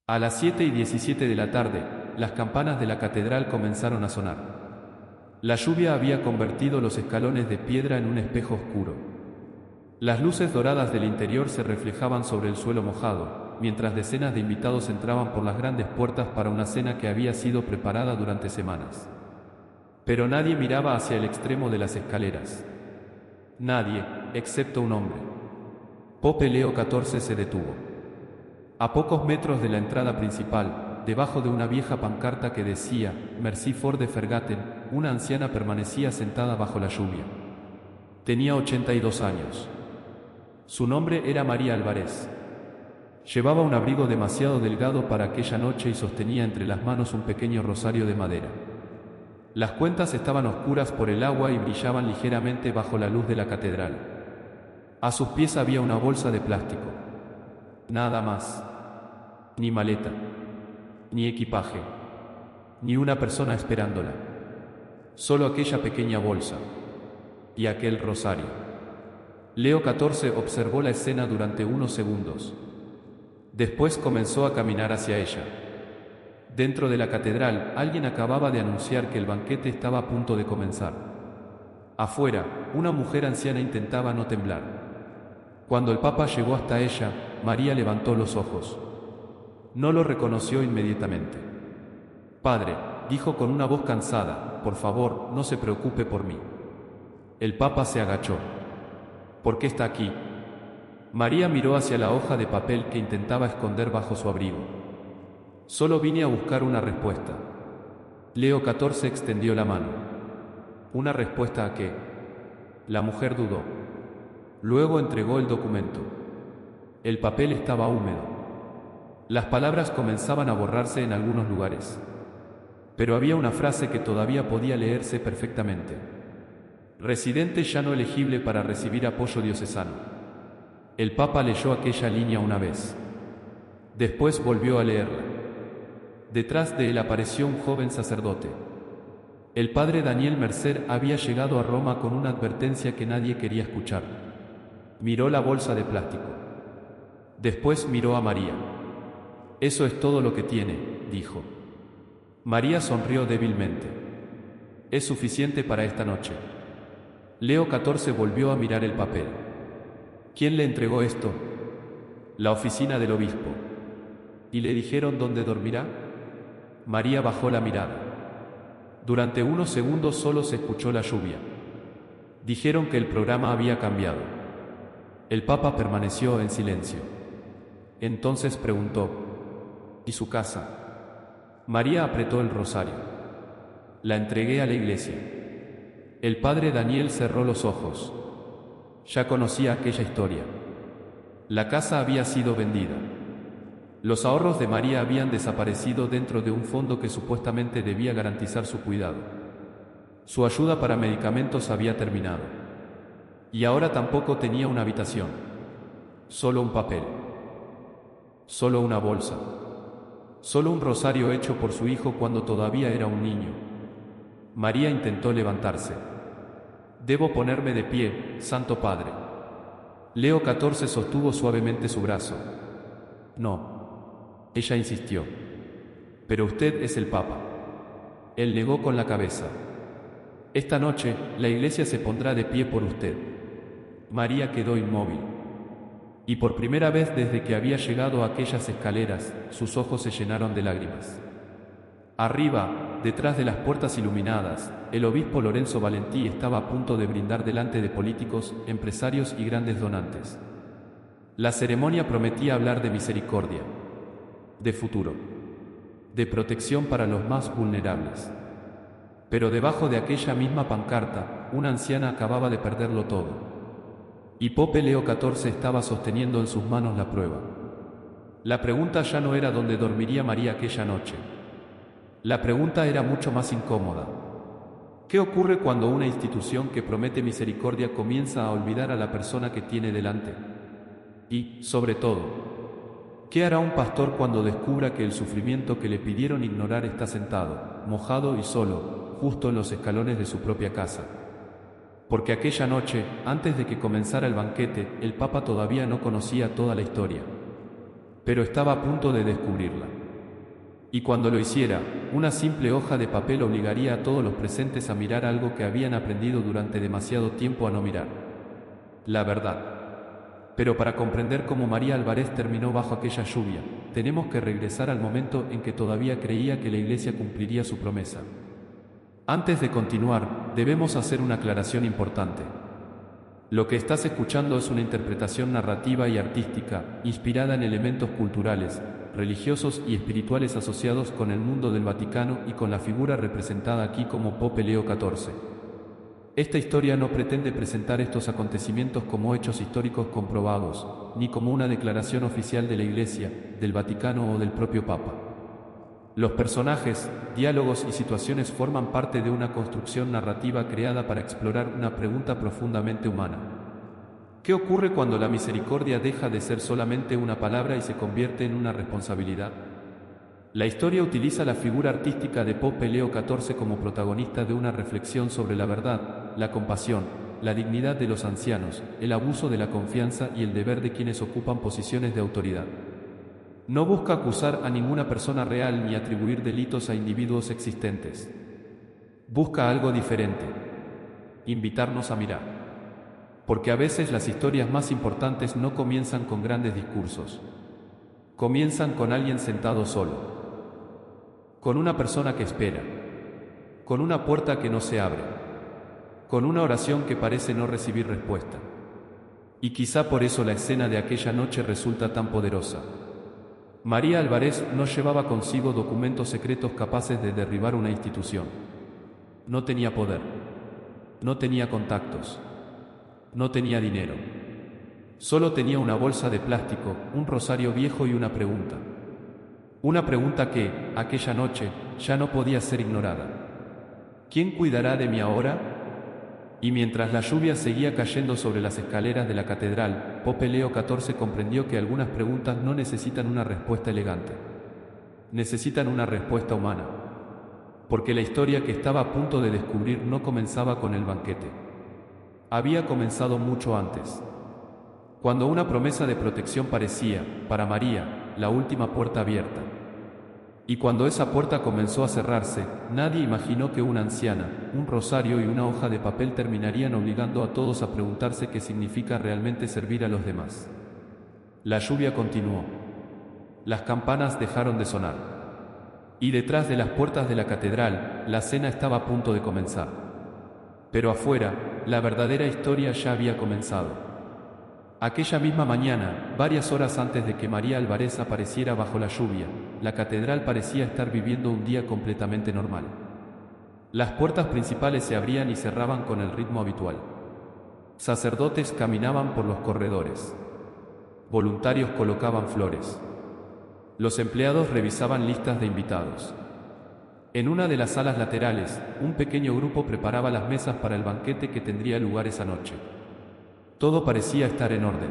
A las 7:17 de la tarde, las campanas de la catedral comenzaron a sonar. La lluvia había convertido los escalones de piedra en un espejo oscuro. Las luces doradas del interior se reflejaban sobre el suelo mojado, mientras decenas de invitados entraban por las grandes puertas para una cena que había sido preparada durante semanas. Pero nadie miraba hacia el extremo de las escaleras. Nadie, excepto un hombre. Pope Leo XIV se detuvo. A pocos metros de la entrada principal, debajo de una vieja pancarta que decía «Merci for the Forgotten», una anciana permanecía sentada bajo la lluvia. Tenía 82 años. Su nombre era María Álvarez. Llevaba un abrigo demasiado delgado para aquella noche y sostenía entre las manos un pequeño rosario de madera. Las cuentas estaban oscuras por el agua y brillaban ligeramente bajo la luz de la catedral. A sus pies había una bolsa de plástico. Nada más. Ni maleta, ni equipaje, ni una persona esperándola. Solo aquella pequeña bolsa y aquel rosario. Leo XIV observó la escena durante unos segundos. Después comenzó a caminar hacia ella. Dentro de la catedral, alguien acababa de anunciar que el banquete estaba a punto de comenzar. Afuera, una mujer anciana intentaba no temblar. Cuando el Papa llegó hasta ella, María levantó los ojos. No lo reconoció inmediatamente. «Padre», dijo con una voz cansada, «por favor, no se preocupe por mí». El Papa se agachó. «¿Por qué está aquí?». María miró hacia la hoja de papel que intentaba esconder bajo su abrigo. «Solo vine a buscar una respuesta». Leo XIV extendió la mano. «¿Una respuesta a qué?». La mujer dudó. Luego entregó el documento. El papel estaba húmedo. Las palabras comenzaban a borrarse en algunos lugares. Pero había una frase que todavía podía leerse perfectamente. «Residente ya no elegible para recibir apoyo diocesano». El Papa leyó aquella línea una vez. Después volvió a leerla. Detrás de él apareció un joven sacerdote. El padre Daniel Mercer había llegado a Roma con una advertencia que nadie quería escuchar. Miró la bolsa de plástico. Después miró a María. «Eso es todo lo que tiene», dijo. María sonrió débilmente. «Es suficiente para esta noche». Leo XIV volvió a mirar el papel. «¿Quién le entregó esto?». «La oficina del obispo». «¿Y le dijeron dónde dormirá?». María bajó la mirada. Durante unos segundos solo se escuchó la lluvia. Dijeron que el programa había cambiado. El Papa permaneció en silencio. Entonces preguntó: «¿Y su casa?». María apretó el rosario. «La entregué a la iglesia». El padre Daniel cerró los ojos. Ya conocía aquella historia. La casa había sido vendida. Los ahorros de María habían desaparecido dentro de un fondo que supuestamente debía garantizar su cuidado. Su ayuda para medicamentos había terminado. Y ahora tampoco tenía una habitación. Solo un papel. Solo una bolsa. Solo un rosario hecho por su hijo cuando todavía era un niño. María intentó levantarse. «Debo ponerme de pie, Santo Padre». Leo XIV sostuvo suavemente su brazo. «No». Ella insistió. «Pero usted es el Papa». Él negó con la cabeza. «Esta noche, la iglesia se pondrá de pie por usted». María quedó inmóvil. Y por primera vez desde que había llegado a aquellas escaleras, sus ojos se llenaron de lágrimas. Arriba, detrás de las puertas iluminadas, el obispo Lorenzo Valentí estaba a punto de brindar delante de políticos, empresarios y grandes donantes. La ceremonia prometía hablar de misericordia, de futuro, de protección para los más vulnerables. Pero debajo de aquella misma pancarta, una anciana acababa de perderlo todo. Y Pope Leo XIV estaba sosteniendo en sus manos la prueba. La pregunta ya no era dónde dormiría María aquella noche. La pregunta era mucho más incómoda. ¿Qué ocurre cuando una institución que promete misericordia comienza a olvidar a la persona que tiene delante? Y, sobre todo, ¿qué hará un pastor cuando descubra que el sufrimiento que le pidieron ignorar está sentado, mojado y solo, justo en los escalones de su propia casa? Porque aquella noche, antes de que comenzara el banquete, el Papa todavía no conocía toda la historia. pero estaba a punto de descubrirla. Y cuando lo hiciera, una simple hoja de papel obligaría a todos los presentes a mirar algo que habían aprendido durante demasiado tiempo a no mirar: la verdad. Pero para comprender cómo María Álvarez terminó bajo aquella lluvia, tenemos que regresar al momento en que todavía creía que la Iglesia cumpliría su promesa. Antes de continuar, debemos hacer una aclaración importante. Lo que estás escuchando es una interpretación narrativa y artística, inspirada en elementos culturales, religiosos y espirituales asociados con el mundo del Vaticano y con la figura representada aquí como Pope Leo XIV. Esta historia no pretende presentar estos acontecimientos como hechos históricos comprobados, ni como una declaración oficial de la Iglesia, del Vaticano o del propio Papa. Los personajes, diálogos y situaciones forman parte de una construcción narrativa creada para explorar una pregunta profundamente humana. ¿Qué ocurre cuando la misericordia deja de ser solamente una palabra y se convierte en una responsabilidad? La historia utiliza la figura artística de Pope Leo XIV como protagonista de una reflexión sobre la verdad, la compasión, la dignidad de los ancianos, el abuso de la confianza y el deber de quienes ocupan posiciones de autoridad. No busca acusar a ninguna persona real ni atribuir delitos a individuos existentes. Busca algo diferente: invitarnos a mirar. Porque a veces las historias más importantes no comienzan con grandes discursos. Comienzan con alguien sentado solo, con una persona que espera, con una puerta que no se abre, con una oración que parece no recibir respuesta. Y quizá por eso la escena de aquella noche resulta tan poderosa. María Álvarez no llevaba consigo documentos secretos capaces de derribar una institución. No tenía poder. No tenía contactos. No tenía dinero. Solo tenía una bolsa de plástico, un rosario viejo y una pregunta. Una pregunta que, aquella noche, ya no podía ser ignorada. ¿Quién cuidará de mí ahora? Y mientras la lluvia seguía cayendo sobre las escaleras de la catedral, Pope Leo XIV comprendió que algunas preguntas no necesitan una respuesta elegante. Necesitan una respuesta humana. Porque la historia que estaba a punto de descubrir no comenzaba con el banquete. Había comenzado mucho antes. Cuando una promesa de protección parecía, para María, la última puerta abierta. Y cuando esa puerta comenzó a cerrarse, nadie imaginó que una anciana, un rosario y una hoja de papel terminarían obligando a todos a preguntarse qué significa realmente servir a los demás. La lluvia continuó. Las campanas dejaron de sonar. Y detrás de las puertas de la catedral, la cena estaba a punto de comenzar. Pero afuera, la verdadera historia ya había comenzado. Aquella misma mañana, varias horas antes de que María Álvarez apareciera bajo la lluvia, la catedral parecía estar viviendo un día completamente normal. Las puertas principales se abrían y cerraban con el ritmo habitual. Sacerdotes caminaban por los corredores. Voluntarios colocaban flores. Los empleados revisaban listas de invitados. En una de las salas laterales, un pequeño grupo preparaba las mesas para el banquete que tendría lugar esa noche. Todo parecía estar en orden.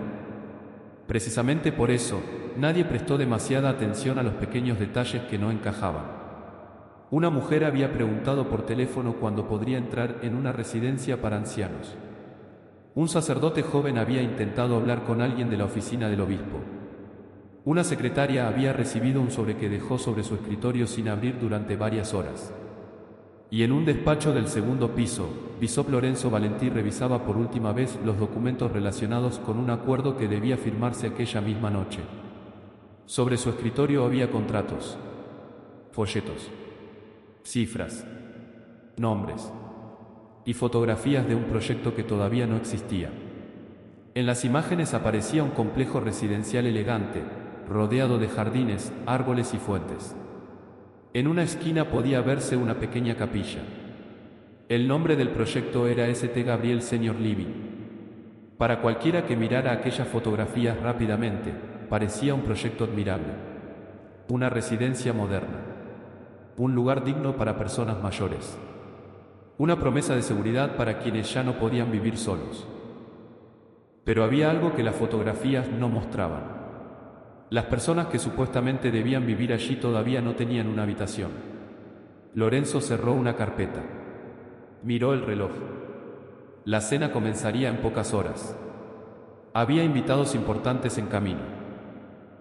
Precisamente por eso, nadie prestó demasiada atención a los pequeños detalles que no encajaban. Una mujer había preguntado por teléfono cuándo podría entrar en una residencia para ancianos. Un sacerdote joven había intentado hablar con alguien de la oficina del obispo. Una secretaria había recibido un sobre que dejó sobre su escritorio sin abrir durante varias horas. Y en un despacho del segundo piso, Bishop Lorenzo Valentí revisaba por última vez los documentos relacionados con un acuerdo que debía firmarse aquella misma noche. Sobre su escritorio había contratos, folletos, cifras, nombres y fotografías de un proyecto que todavía no existía. En las imágenes aparecía un complejo residencial elegante, rodeado de jardines, árboles y fuentes. En una esquina podía verse una pequeña capilla. El nombre del proyecto era St. Gabriel Senior Living. Para cualquiera que mirara aquellas fotografías rápidamente, parecía un proyecto admirable. Una residencia moderna. Un lugar digno para personas mayores. Una promesa de seguridad para quienes ya no podían vivir solos. Pero había algo que las fotografías no mostraban. Las personas que supuestamente debían vivir allí todavía no tenían una habitación. Lorenzo cerró una carpeta. Miró el reloj. La cena comenzaría en pocas horas. Había invitados importantes en camino.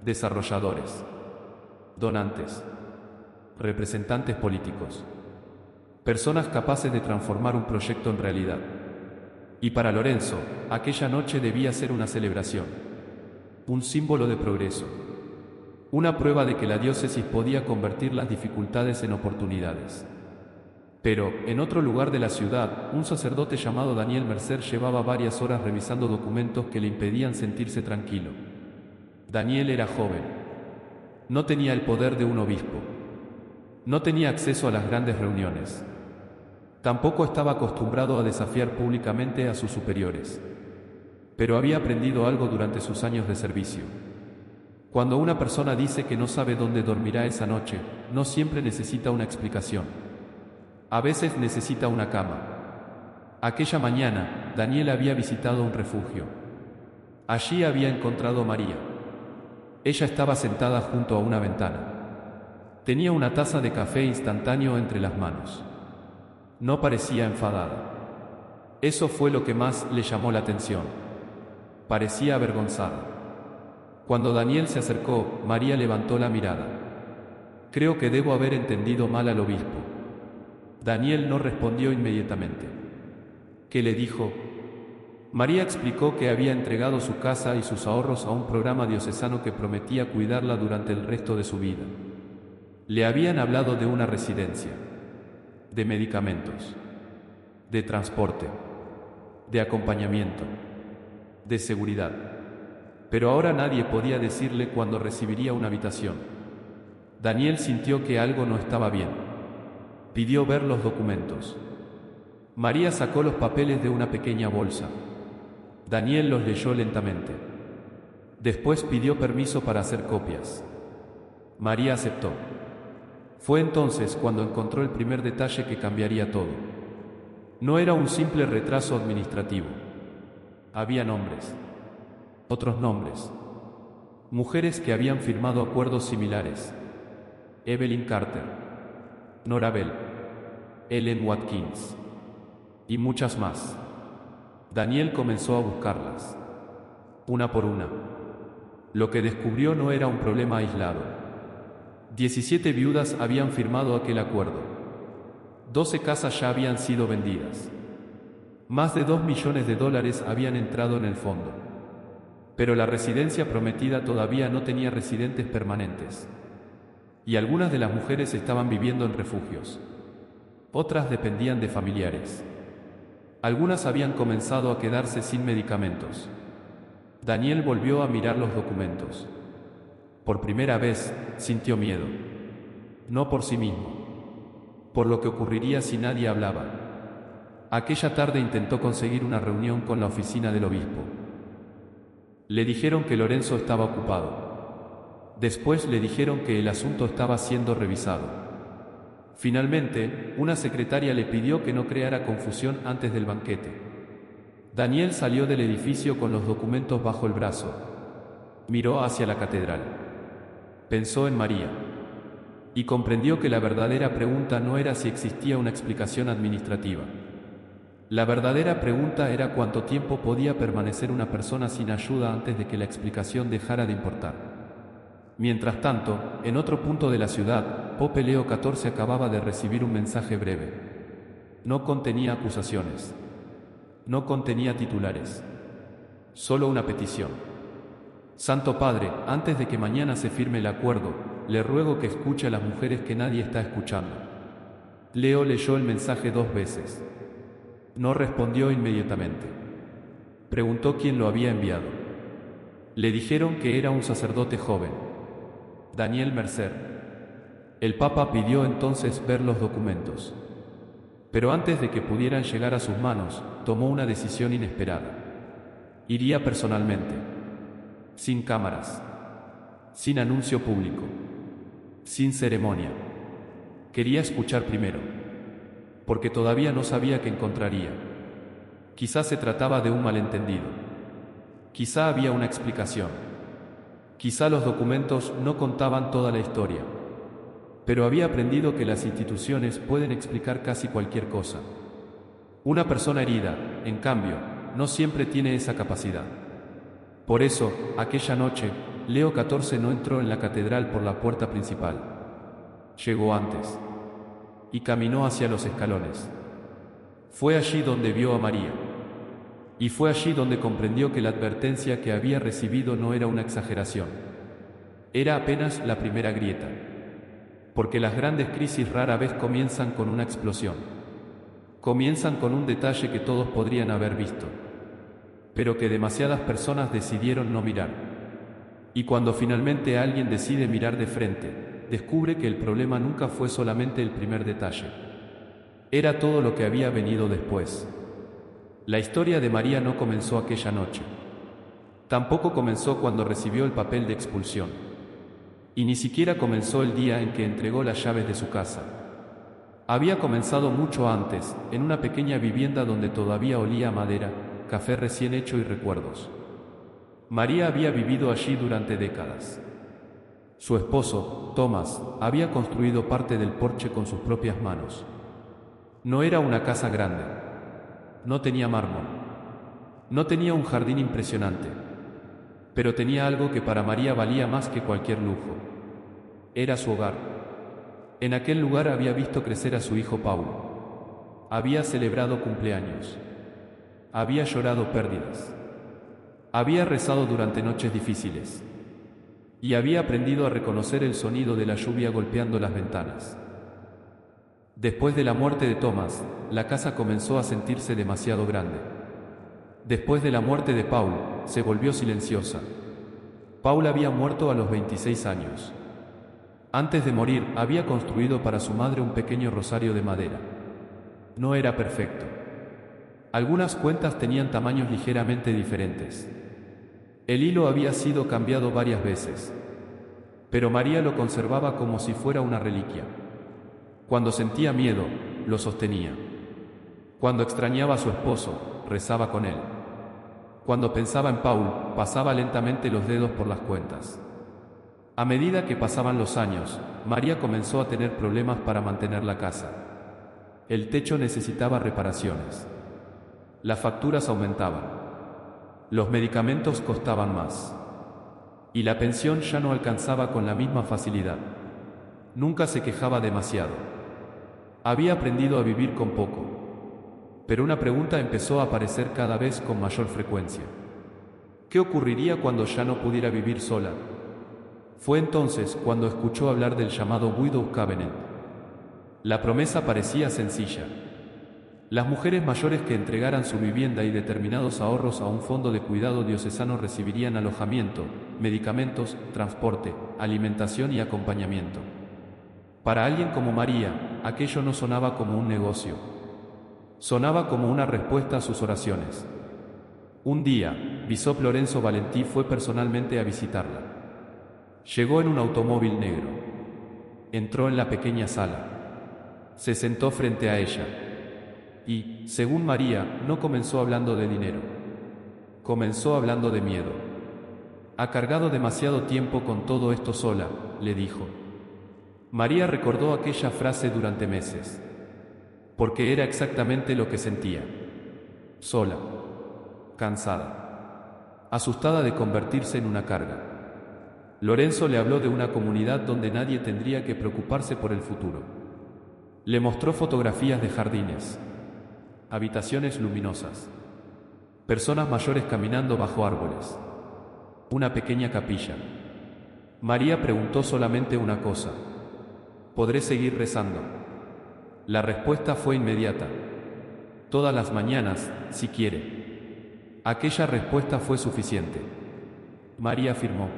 desarrolladores, donantes, representantes políticos, personas capaces de transformar un proyecto en realidad. Y para Lorenzo, aquella noche debía ser una celebración, un símbolo de progreso, una prueba de que la diócesis podía convertir las dificultades en oportunidades. Pero, en otro lugar de la ciudad, un sacerdote llamado Daniel Mercer llevaba varias horas revisando documentos que le impedían sentirse tranquilo. Daniel era joven. No tenía el poder de un obispo. No tenía acceso a las grandes reuniones. Tampoco estaba acostumbrado a desafiar públicamente a sus superiores. Pero había aprendido algo durante sus años de servicio. Cuando una persona dice que no sabe dónde dormirá esa noche, no siempre necesita una explicación. A veces necesita una cama. Aquella mañana, Daniel había visitado un refugio. Allí había encontrado a María. Ella estaba sentada junto a una ventana. Tenía una taza de café instantáneo entre las manos. No parecía enfadada. Eso fue lo que más le llamó la atención. Parecía avergonzada. Cuando Daniel se acercó, María levantó la mirada. Creo que debo haber entendido mal al obispo. Daniel no respondió inmediatamente. ¿Qué le dijo? María explicó que había entregado su casa y sus ahorros a un programa diocesano que prometía cuidarla durante el resto de su vida. Le habían hablado de una residencia, de medicamentos, de transporte, de acompañamiento, de seguridad. Pero ahora nadie podía decirle cuándo recibiría una habitación. Daniel sintió que algo no estaba bien. Pidió ver los documentos. María sacó los papeles de una pequeña bolsa. Daniel los leyó lentamente. Después pidió permiso para hacer copias. María aceptó. Fue entonces cuando encontró el primer detalle que cambiaría todo. No era un simple retraso administrativo. Había nombres. Otros nombres. Mujeres que habían firmado acuerdos similares. Evelyn Carter, Nora Bell, Ellen Watkins y muchas más. Daniel comenzó a buscarlas, una por una. Lo que descubrió no era un problema aislado. 17 viudas habían firmado aquel acuerdo. 12 casas ya habían sido vendidas. Más de $2 millones habían entrado en el fondo. Pero la residencia prometida todavía no tenía residentes permanentes. Y algunas de las mujeres estaban viviendo en refugios. Otras dependían de familiares. Algunas habían comenzado a quedarse sin medicamentos. Daniel volvió a mirar los documentos. Por primera vez, sintió miedo. No por sí mismo. Por lo que ocurriría si nadie hablaba. Aquella tarde intentó conseguir una reunión con la oficina del obispo. Le dijeron que Lorenzo estaba ocupado. Después le dijeron que el asunto estaba siendo revisado. Finalmente, una secretaria le pidió que no creara confusión antes del banquete. Daniel salió del edificio con los documentos bajo el brazo. Miró hacia la catedral. Pensó en María. Y comprendió que la verdadera pregunta no era si existía una explicación administrativa. La verdadera pregunta era cuánto tiempo podía permanecer una persona sin ayuda antes de que la explicación dejara de importar. Mientras tanto, en otro punto de la ciudad, Pope Leo XIV acababa de recibir un mensaje breve. No contenía acusaciones. No contenía titulares. Solo una petición. Santo Padre, antes de que mañana se firme el acuerdo, le ruego que escuche a las mujeres que nadie está escuchando. Leo leyó el mensaje 2 veces. No respondió inmediatamente. Preguntó quién lo había enviado. Le dijeron que era un sacerdote joven. Daniel Mercer. El Papa pidió entonces ver los documentos. Pero antes de que pudieran llegar a sus manos, tomó una decisión inesperada. Iría personalmente. Sin cámaras. Sin anuncio público. Sin ceremonia. Quería escuchar primero. Porque todavía no sabía qué encontraría. Quizá se trataba de un malentendido. Quizá había una explicación. Quizá los documentos no contaban toda la historia. Pero había aprendido que las instituciones pueden explicar casi cualquier cosa. Una persona herida, en cambio, no siempre tiene esa capacidad. Por eso, aquella noche, Leo XIV no entró en la catedral por la puerta principal. Llegó antes y caminó hacia los escalones. Fue allí donde vio a María. Y fue allí donde comprendió que la advertencia que había recibido no era una exageración. Era apenas la primera grieta. Porque las grandes crisis rara vez comienzan con una explosión. Comienzan con un detalle que todos podrían haber visto, pero que demasiadas personas decidieron no mirar. Y cuando finalmente alguien decide mirar de frente, descubre que el problema nunca fue solamente el primer detalle. Era todo lo que había venido después. La historia de María no comenzó aquella noche. Tampoco comenzó cuando recibió el papel de expulsión. Y ni siquiera comenzó el día en que entregó las llaves de su casa. Había comenzado mucho antes, en una pequeña vivienda donde todavía olía a madera, café recién hecho y recuerdos. María había vivido allí durante décadas. Su esposo, Thomas, había construido parte del porche con sus propias manos. No era una casa grande. No tenía mármol. No tenía un jardín impresionante. Pero tenía algo que para María valía más que cualquier lujo. Era su hogar. En aquel lugar había visto crecer a su hijo Paulo. Había celebrado cumpleaños. Había llorado pérdidas. Había rezado durante noches difíciles. Y había aprendido a reconocer el sonido de la lluvia golpeando las ventanas. Después de la muerte de Thomas, la casa comenzó a sentirse demasiado grande. Después de la muerte de Paul, se volvió silenciosa. Paul había muerto a los 26 años. Antes de morir, había construido para su madre un pequeño rosario de madera. No era perfecto. Algunas cuentas tenían tamaños ligeramente diferentes. El hilo había sido cambiado varias veces. Pero María lo conservaba como si fuera una reliquia. Cuando sentía miedo, lo sostenía. Cuando extrañaba a su esposo, rezaba con él. Cuando pensaba en Paul, pasaba lentamente los dedos por las cuentas. A medida que pasaban los años, María comenzó a tener problemas para mantener la casa. El techo necesitaba reparaciones. Las facturas aumentaban. Los medicamentos costaban más. Y la pensión ya no alcanzaba con la misma facilidad. Nunca se quejaba demasiado. Había aprendido a vivir con poco. Pero una pregunta empezó a aparecer cada vez con mayor frecuencia. ¿Qué ocurriría cuando ya no pudiera vivir sola? Fue entonces cuando escuchó hablar del llamado Widow's Covenant. La promesa parecía sencilla. Las mujeres mayores que entregaran su vivienda y determinados ahorros a un fondo de cuidado diocesano recibirían alojamiento, medicamentos, transporte, alimentación y acompañamiento. Para alguien como María, aquello no sonaba como un negocio. Sonaba como una respuesta a sus oraciones. Un día, Bishop Lorenzo Valentí fue personalmente a visitarla. Llegó en un automóvil negro. Entró en la pequeña sala. Se sentó frente a ella. Y, según María, no comenzó hablando de dinero. Comenzó hablando de miedo. Ha cargado demasiado tiempo con todo esto sola, le dijo. María recordó aquella frase durante meses. Porque era exactamente lo que sentía. Sola. Cansada. Asustada de convertirse en una carga. Lorenzo le habló de una comunidad donde nadie tendría que preocuparse por el futuro. Le mostró fotografías de jardines. Habitaciones luminosas. Personas mayores caminando bajo árboles. Una pequeña capilla. María preguntó solamente una cosa. ¿Podré seguir rezando? La respuesta fue inmediata. Todas las mañanas, si quiere. Aquella respuesta fue suficiente. María afirmó.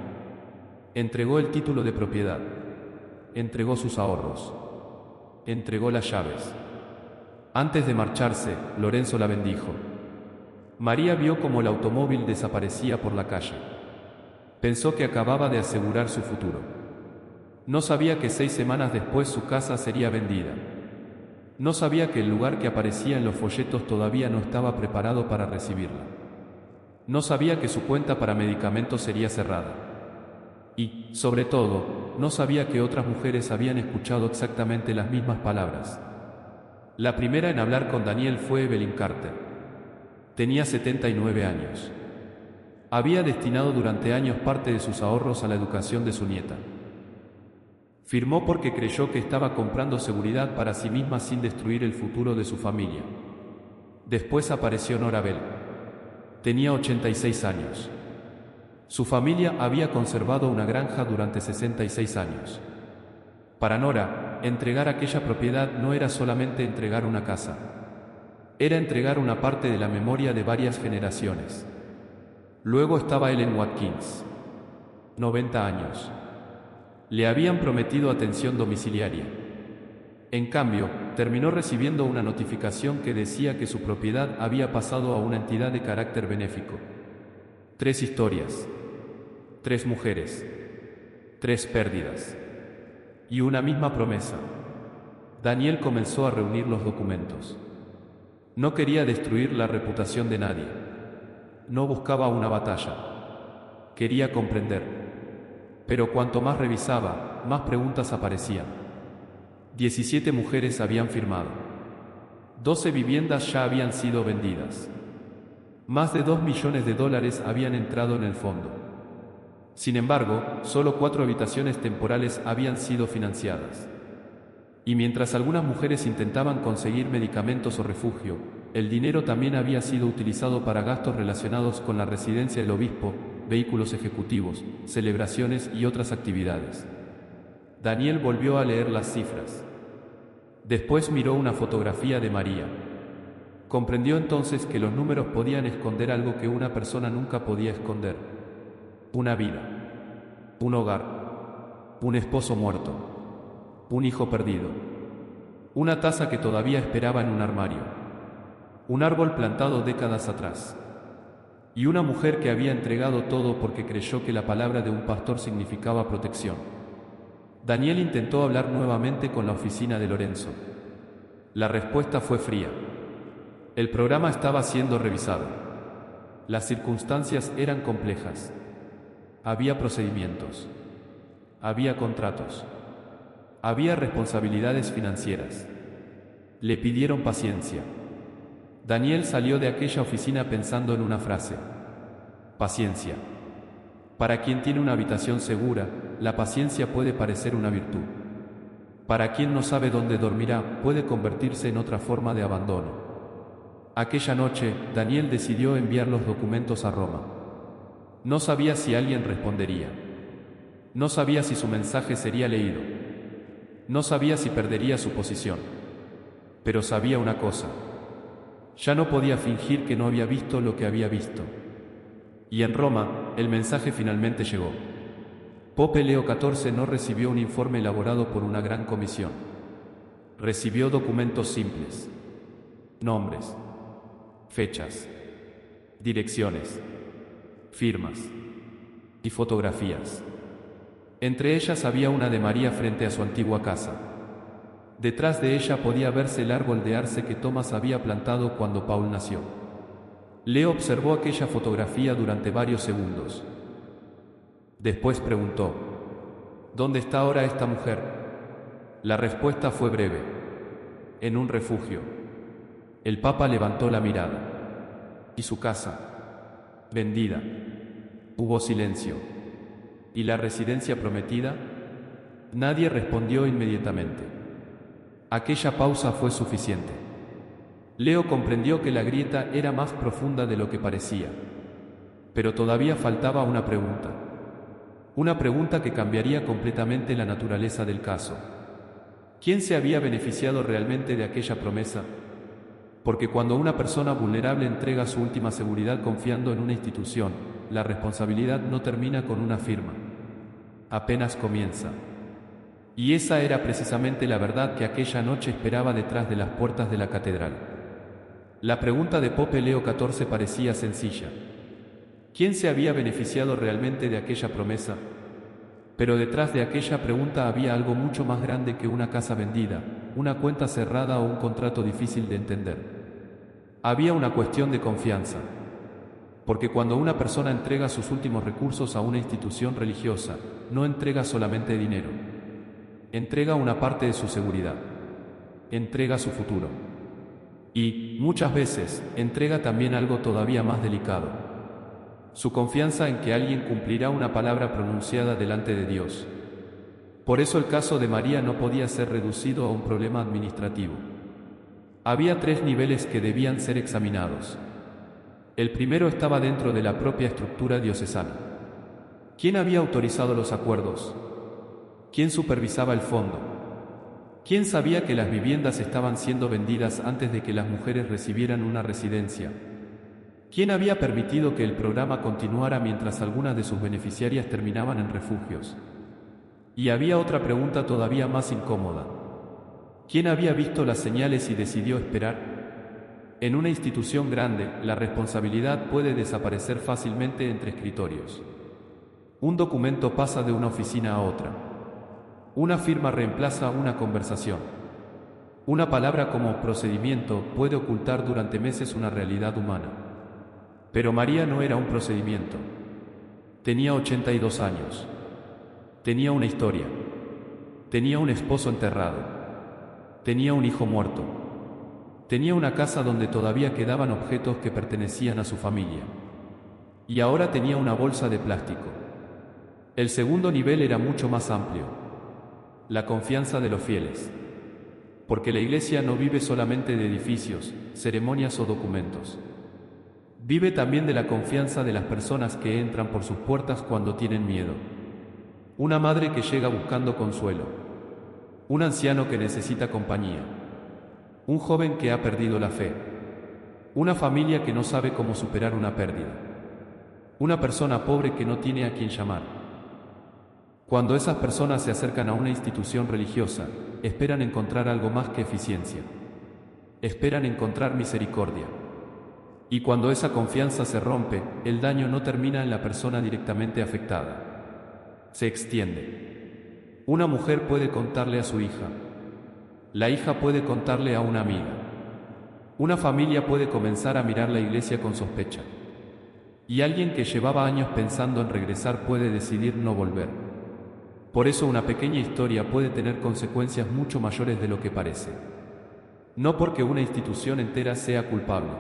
Entregó el título de propiedad. Entregó sus ahorros. Entregó las llaves. Antes de marcharse, Lorenzo la bendijo. María vio cómo el automóvil desaparecía por la calle. Pensó que acababa de asegurar su futuro. No sabía que 6 semanas después su casa sería vendida. No sabía que el lugar que aparecía en los folletos todavía no estaba preparado para recibirla. No sabía que su cuenta para medicamentos sería cerrada. Y, sobre todo, no sabía que otras mujeres habían escuchado exactamente las mismas palabras. La primera en hablar con Daniel fue Evelyn Carter. Tenía 79 años. Había destinado durante años parte de sus ahorros a la educación de su nieta. Firmó porque creyó que estaba comprando seguridad para sí misma sin destruir el futuro de su familia. Después apareció Nora Bell. Tenía 86 años. Su familia había conservado una granja durante 66 años. Para Nora, entregar aquella propiedad no era solamente entregar una casa. Era entregar una parte de la memoria de varias generaciones. Luego estaba Ellen Watkins. 90 años. Le habían prometido atención domiciliaria. En cambio, terminó recibiendo una notificación que decía que su propiedad había pasado a una entidad de carácter benéfico. 3 historias. 3 mujeres. 3 pérdidas. Y una misma promesa. Daniel comenzó a reunir los documentos. No quería destruir la reputación de nadie. No buscaba una batalla. Quería comprender. Pero cuanto más revisaba, más preguntas aparecían. 17 mujeres habían firmado. 12 viviendas ya habían sido vendidas. Más de $2 millones habían entrado en el fondo. Sin embargo, solo 4 habitaciones temporales habían sido financiadas. Y mientras algunas mujeres intentaban conseguir medicamentos o refugio, el dinero también había sido utilizado para gastos relacionados con la residencia del obispo, vehículos ejecutivos, celebraciones y otras actividades. Daniel volvió a leer las cifras. Después miró una fotografía de María. Comprendió entonces que los números podían esconder algo que una persona nunca podía esconder. Una vida. Un hogar. Un esposo muerto. Un hijo perdido. Una taza que todavía esperaba en un armario. Un árbol plantado décadas atrás. Y una mujer que había entregado todo porque creyó que la palabra de un pastor significaba protección. Daniel intentó hablar nuevamente con la oficina de Lorenzo. La respuesta fue fría. El programa estaba siendo revisado. Las circunstancias eran complejas. Había procedimientos. Había contratos. Había responsabilidades financieras. Le pidieron paciencia. Daniel salió de aquella oficina pensando en una frase. Paciencia. Para quien tiene una habitación segura, la paciencia puede parecer una virtud. Para quien no sabe dónde dormirá, puede convertirse en otra forma de abandono. Aquella noche, Daniel decidió enviar los documentos a Roma. No sabía si alguien respondería. No sabía si su mensaje sería leído. No sabía si perdería su posición. Pero sabía una cosa. Ya no podía fingir que no había visto lo que había visto. Y en Roma, el mensaje finalmente llegó. Pope Leo XIV no recibió un informe elaborado por una gran comisión. Recibió documentos simples. Nombres. Fechas. Direcciones. Firmas. Y fotografías. Entre ellas había una de María frente a su antigua casa. Detrás de ella podía verse el árbol de arce que Tomás había plantado cuando Paul nació. Leo observó aquella fotografía durante varios segundos. Después preguntó: ¿dónde está ahora esta mujer? La respuesta fue breve: en un refugio. El Papa levantó la mirada. ¿Y su casa? Vendida. Hubo silencio. ¿Y la residencia prometida? Nadie respondió inmediatamente. Aquella pausa fue suficiente. Leo comprendió que la grieta era más profunda de lo que parecía. Pero todavía faltaba una pregunta. Una pregunta que cambiaría completamente la naturaleza del caso. ¿Quién se había beneficiado realmente de aquella promesa? Porque cuando una persona vulnerable entrega su última seguridad confiando en una institución, la responsabilidad no termina con una firma. Apenas comienza. Y esa era precisamente la verdad que aquella noche esperaba detrás de las puertas de la catedral. La pregunta de Pope Leo XIV parecía sencilla. ¿Quién se había beneficiado realmente de aquella promesa? Pero detrás de aquella pregunta había algo mucho más grande que una casa vendida, una cuenta cerrada o un contrato difícil de entender. Había una cuestión de confianza. Porque cuando una persona entrega sus últimos recursos a una institución religiosa, no entrega solamente dinero. Entrega una parte de su seguridad. Entrega su futuro. Y, muchas veces, entrega también algo todavía más delicado. su confianza en que alguien cumplirá una palabra pronunciada delante de Dios. Por eso el caso de María no podía ser reducido a un problema administrativo. Había 3 niveles que debían ser examinados. El primero estaba dentro de la propia estructura diocesana. ¿Quién había autorizado los acuerdos? ¿Quién supervisaba el fondo? ¿Quién sabía que las viviendas estaban siendo vendidas antes de que las mujeres recibieran una residencia? ¿Quién había permitido que el programa continuara mientras algunas de sus beneficiarias terminaban en refugios? Y había otra pregunta todavía más incómoda. ¿Quién había visto las señales y decidió esperar? En una institución grande, la responsabilidad puede desaparecer fácilmente entre escritorios. Un documento pasa de una oficina a otra. Una firma reemplaza una conversación. Una palabra como procedimiento puede ocultar durante meses una realidad humana. Pero María no era un procedimiento. Tenía 82 años. Tenía una historia. Tenía un esposo enterrado. Tenía un hijo muerto. Tenía una casa donde todavía quedaban objetos que pertenecían a su familia. Y ahora tenía una bolsa de plástico. El segundo nivel era mucho más amplio. La confianza de los fieles. Porque la Iglesia no vive solamente de edificios, ceremonias o documentos. Vive también de la confianza de las personas que entran por sus puertas cuando tienen miedo. Una madre que llega buscando consuelo. Un anciano que necesita compañía. Un joven que ha perdido la fe. Una familia que no sabe cómo superar una pérdida. Una persona pobre que no tiene a quien llamar. Cuando esas personas se acercan a una institución religiosa, esperan encontrar algo más que eficiencia. Esperan encontrar misericordia. Y cuando esa confianza se rompe, el daño no termina en la persona directamente afectada. Se extiende. Una mujer puede contarle a su hija. La hija puede contarle a una amiga. Una familia puede comenzar a mirar la iglesia con sospecha. Y alguien que llevaba años pensando en regresar puede decidir no volver. Por eso una pequeña historia puede tener consecuencias mucho mayores de lo que parece. No porque una institución entera sea culpable,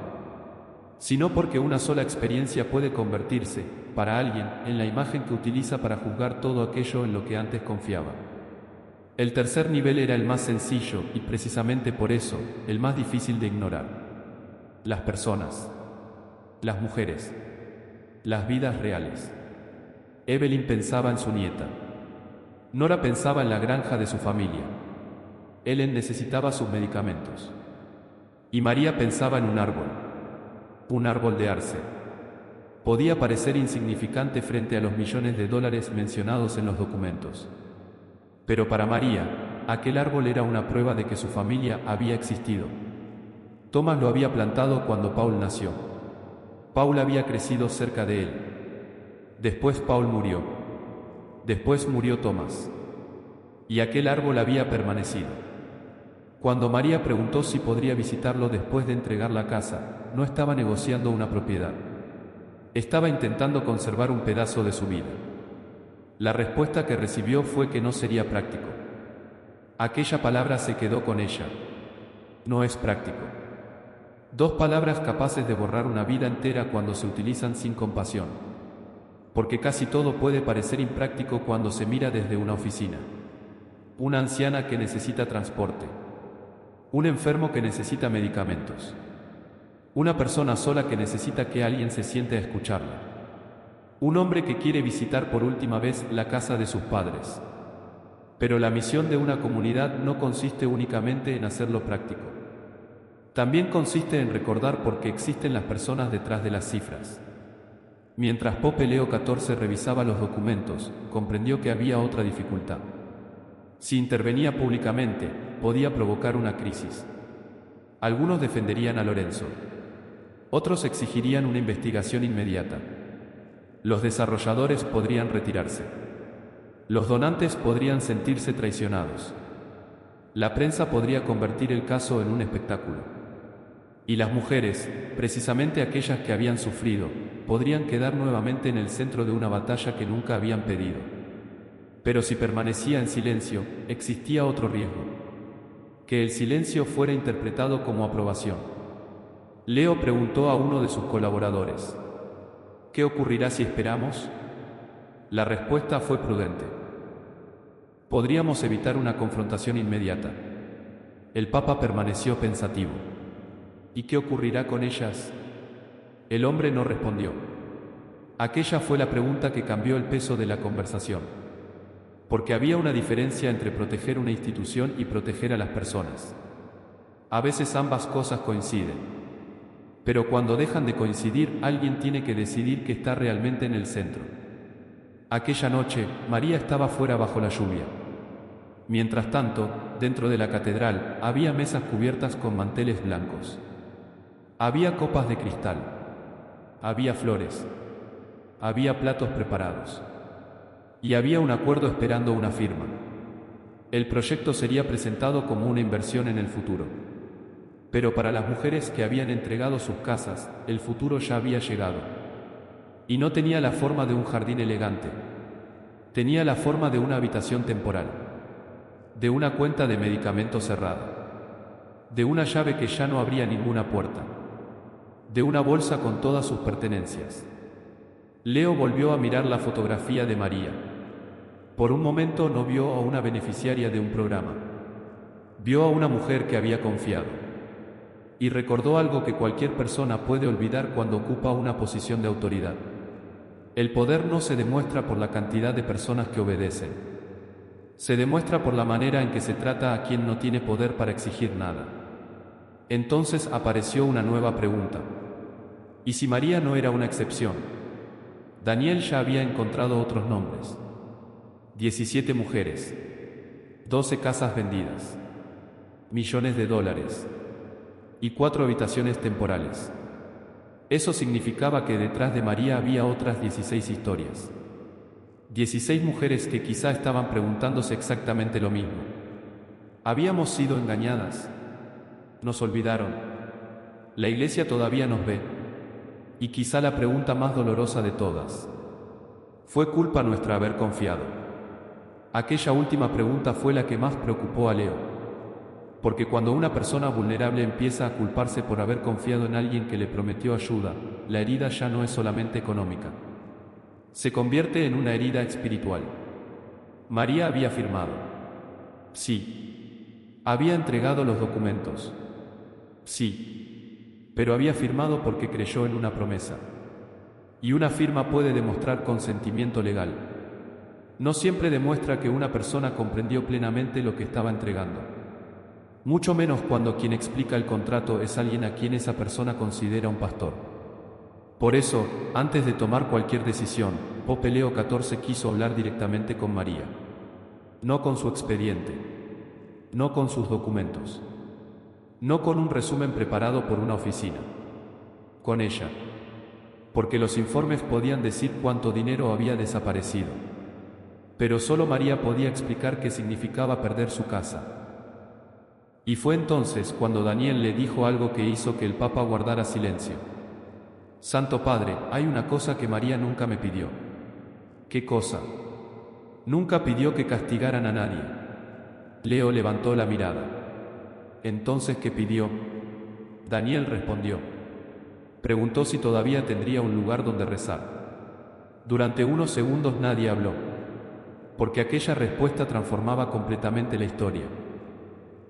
sino porque una sola experiencia puede convertirse, para alguien, en la imagen que utiliza para juzgar todo aquello en lo que antes confiaba. El tercer nivel era el más sencillo y precisamente por eso, el más difícil de ignorar. Las personas. Las mujeres. Las vidas reales. Evelyn pensaba en su nieta. Nora pensaba en la granja de su familia. Ellen necesitaba sus medicamentos. Y María pensaba en un árbol de arce. Podía parecer insignificante frente a los millones de dólares mencionados en los documentos. Pero para María, aquel árbol era una prueba de que su familia había existido. Thomas lo había plantado cuando Paul nació. Paul había crecido cerca de él. Después Paul murió. Después murió Thomas. Y aquel árbol había permanecido. Cuando María preguntó si podría visitarlo después de entregar la casa, no estaba negociando una propiedad. Estaba intentando conservar un pedazo de su vida. La respuesta que recibió fue que no sería práctico. Aquella palabra se quedó con ella. No es práctico. 2 palabras capaces de borrar una vida entera cuando se utilizan sin compasión. Porque casi todo puede parecer impráctico cuando se mira desde una oficina. Una anciana que necesita transporte. Un enfermo que necesita medicamentos. Una persona sola que necesita que alguien se siente a escucharla. Un hombre que quiere visitar por última vez la casa de sus padres. Pero la misión de una comunidad no consiste únicamente en hacerlo práctico. También consiste en recordar por qué existen las personas detrás de las cifras. Mientras Pope Leo XIV revisaba los documentos, comprendió que había otra dificultad. Si intervenía públicamente, podía provocar una crisis. Algunos defenderían a Lorenzo. Otros exigirían una investigación inmediata. Los desarrolladores podrían retirarse. Los donantes podrían sentirse traicionados. La prensa podría convertir el caso en un espectáculo. Y las mujeres, precisamente aquellas que habían sufrido, podrían quedar nuevamente en el centro de una batalla que nunca habían pedido. Pero si permanecía en silencio, existía otro riesgo: que el silencio fuera interpretado como aprobación. Leo preguntó a uno de sus colaboradores: ¿Qué ocurrirá si esperamos? La respuesta fue prudente. Podríamos evitar una confrontación inmediata. El Papa permaneció pensativo. ¿Y qué ocurrirá con ellas? El hombre no respondió. Aquella fue la pregunta que cambió el peso de la conversación. Porque había una diferencia entre proteger una institución y proteger a las personas. A veces ambas cosas coinciden. Pero cuando dejan de coincidir, alguien tiene que decidir que está realmente en el centro. Aquella noche, María estaba fuera bajo la lluvia. Mientras tanto, dentro de la catedral, había mesas cubiertas con manteles blancos. Había copas de cristal. Había flores. Había platos preparados. Y había un acuerdo esperando una firma. El proyecto sería presentado como una inversión en el futuro. Pero para las mujeres que habían entregado sus casas, el futuro ya había llegado. Y no tenía la forma de un jardín elegante. Tenía la forma de una habitación temporal. De una cuenta de medicamentos cerrada. De una llave que ya no abría ninguna puerta. De una bolsa con todas sus pertenencias. Leo volvió a mirar la fotografía de María. Por un momento no vio a una beneficiaria de un programa. Vio a una mujer que había confiado. Y recordó algo que cualquier persona puede olvidar cuando ocupa una posición de autoridad. El poder no se demuestra por la cantidad de personas que obedecen. Se demuestra por la manera en que se trata a quien no tiene poder para exigir nada. Entonces apareció una nueva pregunta. ¿Y si María no era una excepción? Daniel ya había encontrado otros nombres. 17 mujeres. 12 casas vendidas. Millones de dólares. Y 4 habitaciones temporales. Eso significaba que detrás de María había otras 16 historias. 16 mujeres que quizá estaban preguntándose exactamente lo mismo. ¿Habíamos sido engañadas? ¿Nos olvidaron? La iglesia todavía nos ve. Y quizá la pregunta más dolorosa de todas. ¿Fue culpa nuestra haber confiado? Aquella última pregunta fue la que más preocupó a Leo. Porque cuando una persona vulnerable empieza a culparse por haber confiado en alguien que le prometió ayuda, la herida ya no es solamente económica. Se convierte en una herida espiritual. María había firmado. Sí. Había entregado los documentos. Sí. Pero había firmado porque creyó en una promesa. Y una firma puede demostrar consentimiento legal. No siempre demuestra que una persona comprendió plenamente lo que estaba entregando. Mucho menos cuando quien explica el contrato es alguien a quien esa persona considera un pastor. Por eso, antes de tomar cualquier decisión, Pope Leo XIV quiso hablar directamente con María. No con su expediente. No con sus documentos. No con un resumen preparado por una oficina. Con ella. Porque los informes podían decir cuánto dinero había desaparecido. Pero solo María podía explicar qué significaba perder su casa. Y fue entonces cuando Daniel le dijo algo que hizo que el Papa guardara silencio. Santo Padre, hay una cosa que María nunca me pidió. ¿Qué cosa? Nunca pidió que castigaran a nadie. Leo levantó la mirada. Entonces, ¿qué pidió? Daniel respondió. Preguntó si todavía tendría un lugar donde rezar. Durante unos segundos nadie habló, porque aquella respuesta transformaba completamente la historia.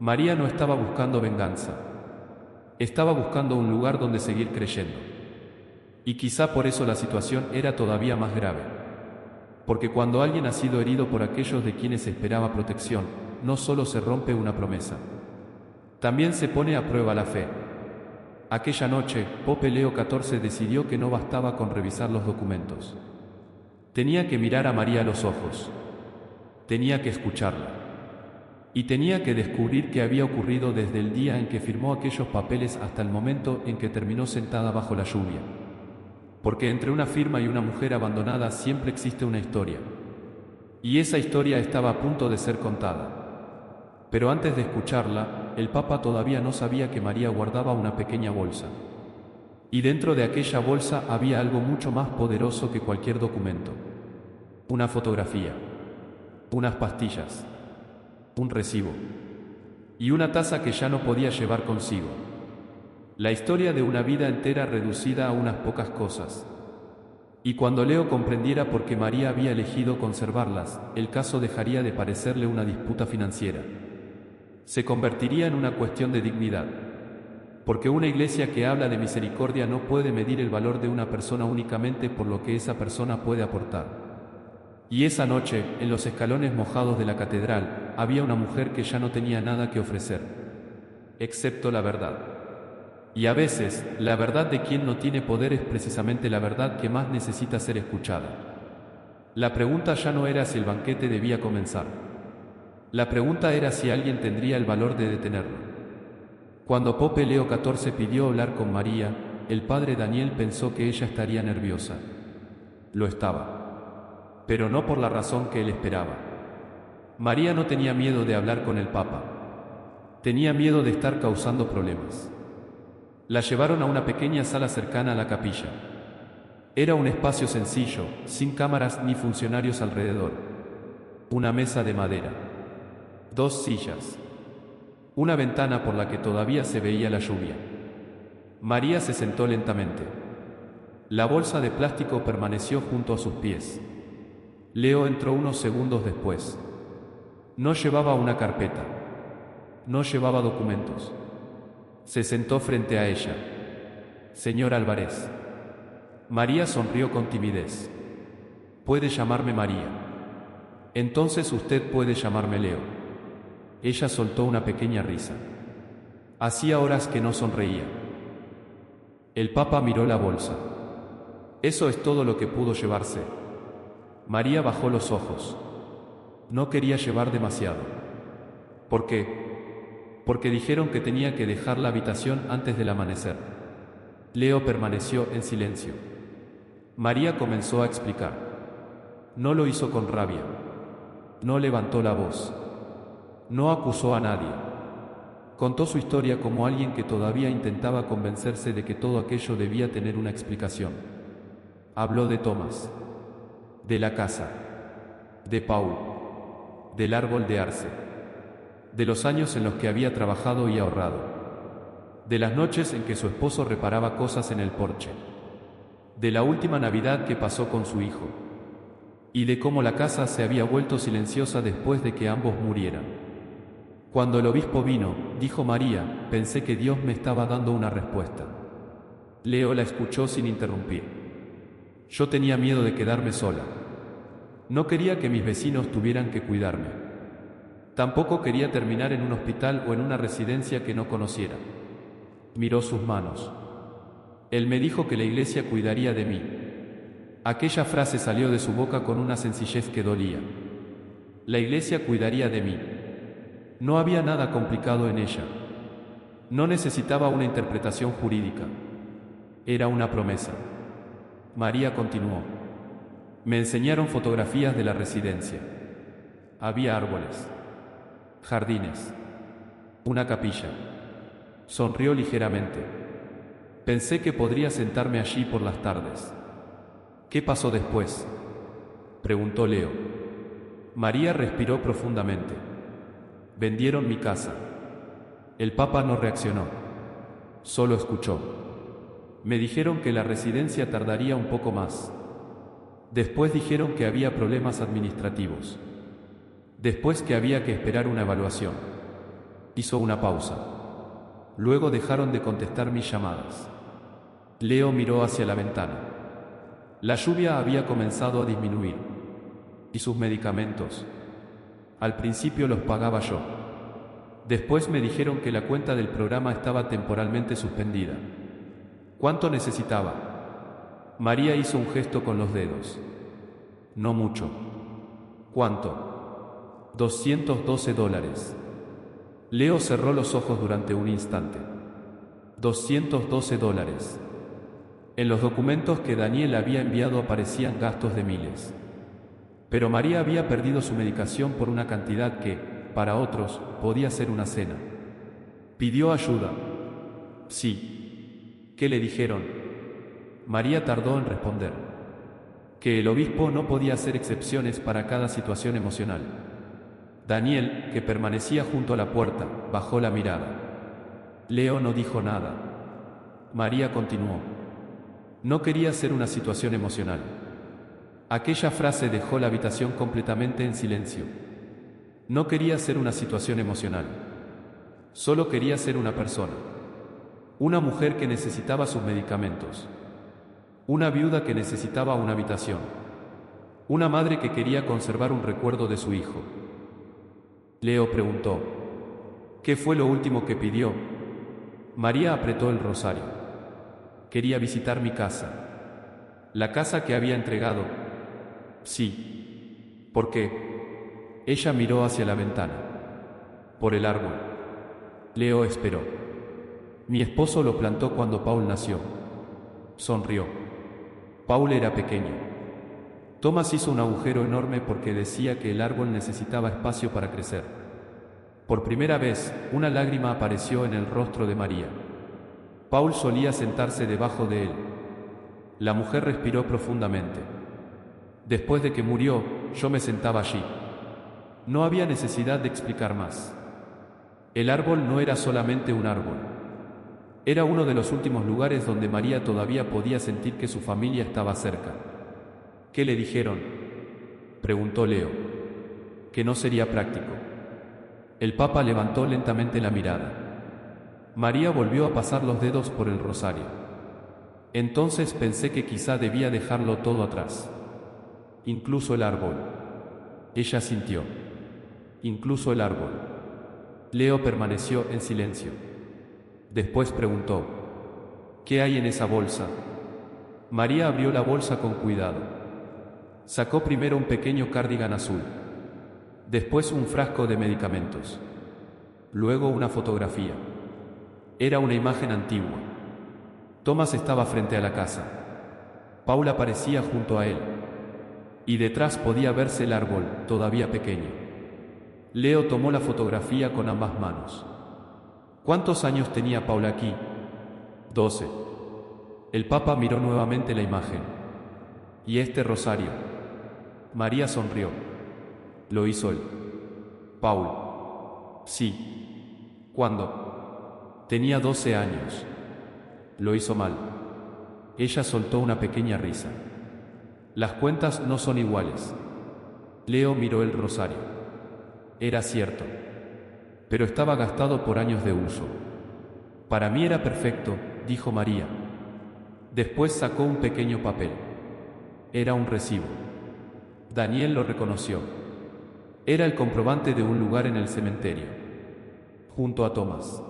María no estaba buscando venganza. Estaba buscando un lugar donde seguir creyendo. Y quizá por eso la situación era todavía más grave. Porque cuando alguien ha sido herido por aquellos de quienes esperaba protección, no solo se rompe una promesa. También se pone a prueba la fe. Aquella noche, Pope Leo XIV decidió que no bastaba con revisar los documentos. Tenía que mirar a María a los ojos. Tenía que escucharla. Y tenía que descubrir qué había ocurrido desde el día en que firmó aquellos papeles hasta el momento en que terminó sentada bajo la lluvia. Porque entre una firma y una mujer abandonada siempre existe una historia. Y esa historia estaba a punto de ser contada. Pero antes de escucharla, el Papa todavía no sabía que María guardaba una pequeña bolsa. Y dentro de aquella bolsa había algo mucho más poderoso que cualquier documento. Una fotografía. Unas pastillas. Un recibo. Y una taza que ya no podía llevar consigo. La historia de una vida entera reducida a unas pocas cosas. Y cuando Leo comprendiera por qué María había elegido conservarlas, el caso dejaría de parecerle una disputa financiera. Se convertiría en una cuestión de dignidad. Porque una iglesia que habla de misericordia no puede medir el valor de una persona únicamente por lo que esa persona puede aportar. Y esa noche, en los escalones mojados de la catedral, había una mujer que ya no tenía nada que ofrecer, excepto la verdad. Y a veces, la verdad de quien no tiene poder es precisamente la verdad que más necesita ser escuchada. La pregunta ya no era si el banquete debía comenzar. La pregunta era si alguien tendría el valor de detenerlo. Cuando Pope Leo XIV pidió hablar con María, el padre Daniel pensó que ella estaría nerviosa. Lo estaba. Pero no por la razón que él esperaba. María no tenía miedo de hablar con el Papa. Tenía miedo de estar causando problemas. La llevaron a una pequeña sala cercana a la capilla. Era un espacio sencillo, sin cámaras ni funcionarios alrededor. Una mesa de madera. 2 sillas. Una ventana por la que todavía se veía la lluvia. María se sentó lentamente. La bolsa de plástico permaneció junto a sus pies. Leo entró unos segundos después. No llevaba una carpeta. No llevaba documentos. Se sentó frente a ella. Señor Álvarez. María sonrió con timidez. Puede llamarme María. Entonces usted puede llamarme Leo. Ella soltó una pequeña risa. Hacía horas que no sonreía. El Papa miró la bolsa. Eso es todo lo que pudo llevarse. María bajó los ojos. No quería llevar demasiado. ¿Por qué? Porque dijeron que tenía que dejar la habitación antes del amanecer. Leo permaneció en silencio. María comenzó a explicar. No lo hizo con rabia. No levantó la voz. No acusó a nadie. Contó su historia como alguien que todavía intentaba convencerse de que todo aquello debía tener una explicación. Habló de Tomás, de la casa, de Paul, del árbol de arce, de los años en los que había trabajado y ahorrado, de las noches en que su esposo reparaba cosas en el porche, de la última Navidad que pasó con su hijo, y de cómo la casa se había vuelto silenciosa después de que ambos murieran. Cuando el obispo vino, dijo María, pensé que Dios me estaba dando una respuesta. Leo la escuchó sin interrumpir. Yo tenía miedo de quedarme sola. No quería que mis vecinos tuvieran que cuidarme. Tampoco quería terminar en un hospital o en una residencia que no conociera. Miró sus manos. Él me dijo que la iglesia cuidaría de mí. Aquella frase salió de su boca con una sencillez que dolía. La iglesia cuidaría de mí. No había nada complicado en ella. No necesitaba una interpretación jurídica. Era una promesa. María continuó. Me enseñaron fotografías de la residencia. Había árboles, jardines, una capilla. Sonrió ligeramente. Pensé que podría sentarme allí por las tardes. ¿Qué pasó después?, preguntó Leo. María respiró profundamente. Vendieron mi casa. El Papa no reaccionó. Solo escuchó. Me dijeron que la residencia tardaría un poco más. Después dijeron que había problemas administrativos. Después que había que esperar una evaluación. Hizo una pausa. Luego dejaron de contestar mis llamadas. Leo miró hacia la ventana. La lluvia había comenzado a disminuir. ¿Y sus medicamentos? Al principio los pagaba yo. Después me dijeron que la cuenta del programa estaba temporalmente suspendida. ¿Cuánto necesitaba? María hizo un gesto con los dedos. No mucho. ¿Cuánto? $212. Leo cerró los ojos durante un instante. $212. En los documentos que Daniel había enviado aparecían gastos de miles. Pero María había perdido su medicación por una cantidad que, para otros, podía ser una cena. Pidió ayuda. Sí. ¿Qué le dijeron? María tardó en responder. Que el obispo no podía hacer excepciones para cada situación emocional. Daniel, que permanecía junto a la puerta, bajó la mirada. Leo no dijo nada. María continuó. No quería ser una situación emocional. Aquella frase dejó la habitación completamente en silencio. No quería ser una situación emocional. Solo quería ser una persona. Una mujer que necesitaba sus medicamentos. Una viuda que necesitaba una habitación. Una madre que quería conservar un recuerdo de su hijo. Leo preguntó: ¿qué fue lo último que pidió? María apretó el rosario. Quería visitar mi casa. La casa que había entregado. Sí. ¿Por qué? Ella miró hacia la ventana. Por el árbol. Leo esperó. Mi esposo lo plantó cuando Paul nació. Sonrió. Paul era pequeño. Thomas hizo un agujero enorme porque decía que el árbol necesitaba espacio para crecer. Por primera vez, una lágrima apareció en el rostro de María. Paul solía sentarse debajo de él. La mujer respiró profundamente. Después de que murió, yo me sentaba allí. No había necesidad de explicar más. El árbol no era solamente un árbol. Era uno de los últimos lugares donde María todavía podía sentir que su familia estaba cerca. ¿Qué le dijeron?, preguntó Leo. Que no sería práctico. El Papa levantó lentamente la mirada. María volvió a pasar los dedos por el rosario. Entonces pensé que quizá debía dejarlo todo atrás. Incluso el árbol. Ella sintió. Incluso el árbol. Leo permaneció en silencio. Después preguntó: ¿qué hay en esa bolsa? María abrió la bolsa con cuidado. Sacó primero un pequeño cardigan azul. Después un frasco de medicamentos. Luego una fotografía. Era una imagen antigua. Thomas estaba frente a la casa. Paul aparecía junto a él. Y detrás podía verse el árbol, todavía pequeño. Leo tomó la fotografía con ambas manos. ¿Cuántos años tenía Paul aquí? 12. El Papa miró nuevamente la imagen. ¿Y este rosario? María sonrió. Lo hizo él. Paul. Sí. ¿Cuándo? Tenía 12 años. Lo hizo mal. Ella soltó una pequeña risa. Las cuentas no son iguales. Leo miró el rosario. Era cierto. Pero estaba gastado por años de uso. Para mí era perfecto, dijo María. Después sacó un pequeño papel. Era un recibo. Daniel lo reconoció. Era el comprobante de un lugar en el cementerio, junto a Thomas.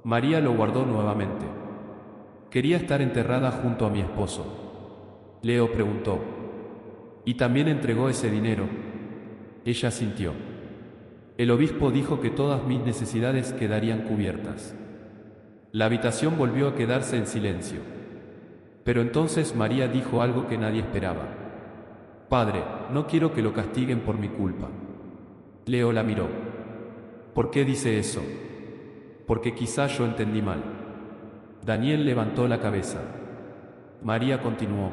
María lo guardó nuevamente. Quería estar enterrada junto a mi esposo. Leo preguntó: ¿y también entregó ese dinero? Ella sintió. El obispo dijo que todas mis necesidades quedarían cubiertas. La habitación volvió a quedarse en silencio. Pero entonces María dijo algo que nadie esperaba. Padre, no quiero que lo castiguen por mi culpa. Leo la miró. ¿Por qué dice eso? Porque quizá yo entendí mal. Daniel levantó la cabeza. María continuó.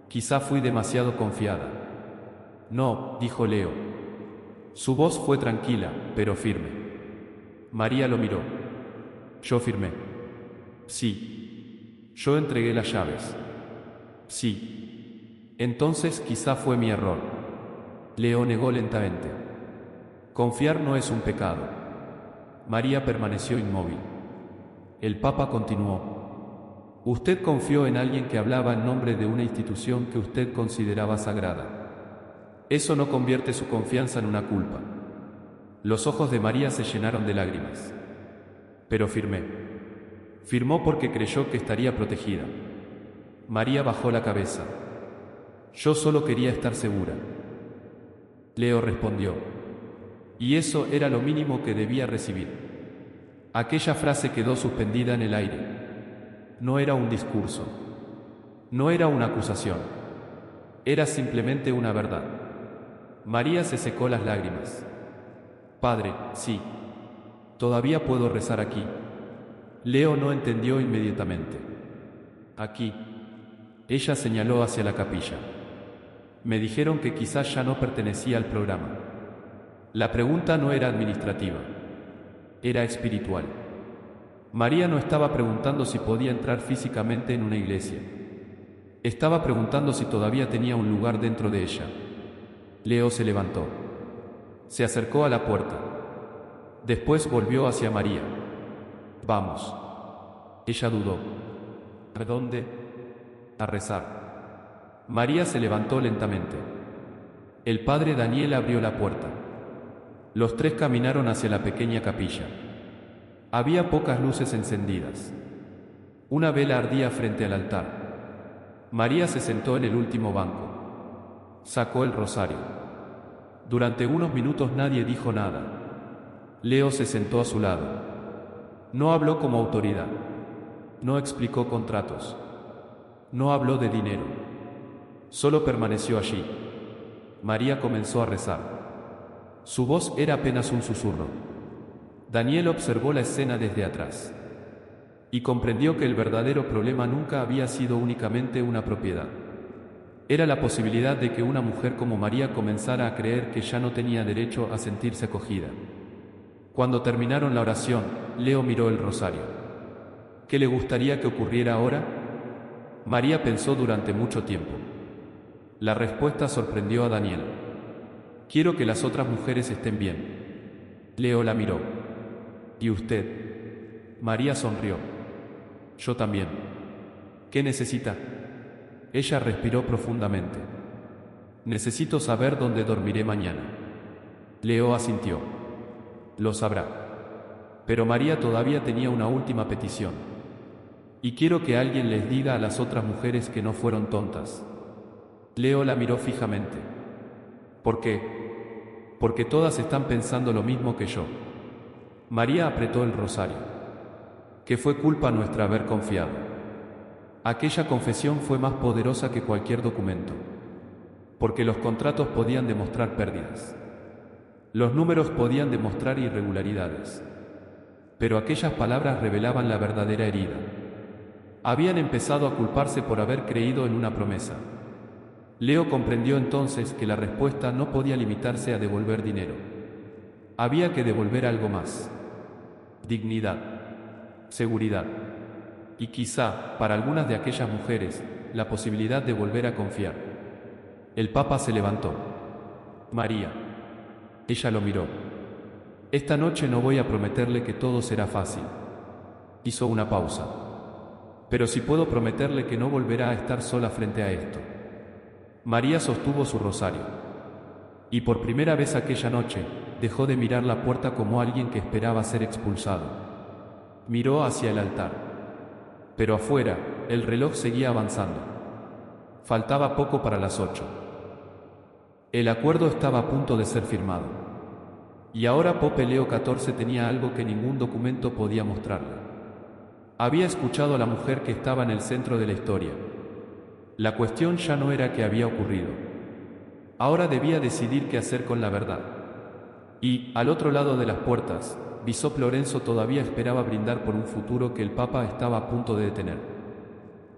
Quizá fui demasiado confiada. No, dijo Leo. Su voz fue tranquila, pero firme. María lo miró. Yo firmé. Sí. Yo entregué las llaves. Sí. Entonces quizá fue mi error. Leo negó lentamente. Confiar no es un pecado. María permaneció inmóvil. El Papa continuó. Usted confió en alguien que hablaba en nombre de una institución que usted consideraba sagrada. Eso no convierte su confianza en una culpa. Los ojos de María se llenaron de lágrimas. Pero firmé. Firmó porque creyó que estaría protegida. María bajó la cabeza. Yo solo quería estar segura. Leo respondió. Y eso era lo mínimo que debía recibir. Aquella frase quedó suspendida en el aire. No era un discurso. No era una acusación. Era simplemente una verdad. María se secó las lágrimas. Padre, sí. Todavía puedo rezar aquí. Leo no entendió inmediatamente. Aquí. Ella señaló hacia la capilla. Me dijeron que quizás ya no pertenecía al programa. La pregunta no era administrativa. Era espiritual. María no estaba preguntando si podía entrar físicamente en una iglesia. Estaba preguntando si todavía tenía un lugar dentro de ella. Leo se levantó. Se acercó a la puerta. Después volvió hacia María. Vamos. Ella dudó. ¿A dónde? A rezar. María se levantó lentamente. El padre Daniel abrió la puerta. Los tres caminaron hacia la pequeña capilla. Había pocas luces encendidas. Una vela ardía frente al altar. María se sentó en el último banco. Sacó el rosario. Durante unos minutos nadie dijo nada. Leo se sentó a su lado. No habló como autoridad. No explicó contratos. No habló de dinero. Solo permaneció allí. María comenzó a rezar. Su voz era apenas un susurro. Daniel observó la escena desde atrás y comprendió que el verdadero problema nunca había sido únicamente una propiedad. Era la posibilidad de que una mujer como María comenzara a creer que ya no tenía derecho a sentirse acogida. Cuando terminaron la oración, Leo miró el rosario. ¿Qué le gustaría que ocurriera ahora? María pensó durante mucho tiempo. La respuesta sorprendió a Daniel. Quiero que las otras mujeres estén bien. Leo la miró. ¿Y usted? María sonrió. Yo también. ¿Qué necesita? Ella respiró profundamente. Necesito saber dónde dormiré mañana. Leo asintió. Lo sabrá. Pero María todavía tenía una última petición. Y quiero que alguien les diga a las otras mujeres que no fueron tontas. Leo la miró fijamente. ¿Por qué? Porque todas están pensando lo mismo que yo. María apretó el rosario. Que fue culpa nuestra haber confiado. Aquella confesión fue más poderosa que cualquier documento. Porque los contratos podían demostrar pérdidas. Los números podían demostrar irregularidades. Pero aquellas palabras revelaban la verdadera herida. Habían empezado a culparse por haber creído en una promesa. Leo comprendió entonces que la respuesta no podía limitarse a devolver dinero. Había que devolver algo más. Dignidad. Seguridad. Y quizá, para algunas de aquellas mujeres, la posibilidad de volver a confiar. El Papa se levantó. María. Ella lo miró. Esta noche no voy a prometerle que todo será fácil. Hizo una pausa. Pero sí puedo prometerle que no volverá a estar sola frente a esto. María sostuvo su rosario. Y por primera vez aquella noche, dejó de mirar la puerta como alguien que esperaba ser expulsado. Miró hacia el altar. Pero afuera, el reloj seguía avanzando. Faltaba poco para las 8. El acuerdo estaba a punto de ser firmado. Y ahora Pope Leo XIV tenía algo que ningún documento podía mostrarle. Había escuchado a la mujer que estaba en el centro de la historia. La cuestión ya no era qué había ocurrido. Ahora debía decidir qué hacer con la verdad. Y, al otro lado de las puertas, Bishop Lorenzo todavía esperaba brindar por un futuro que el Papa estaba a punto de detener.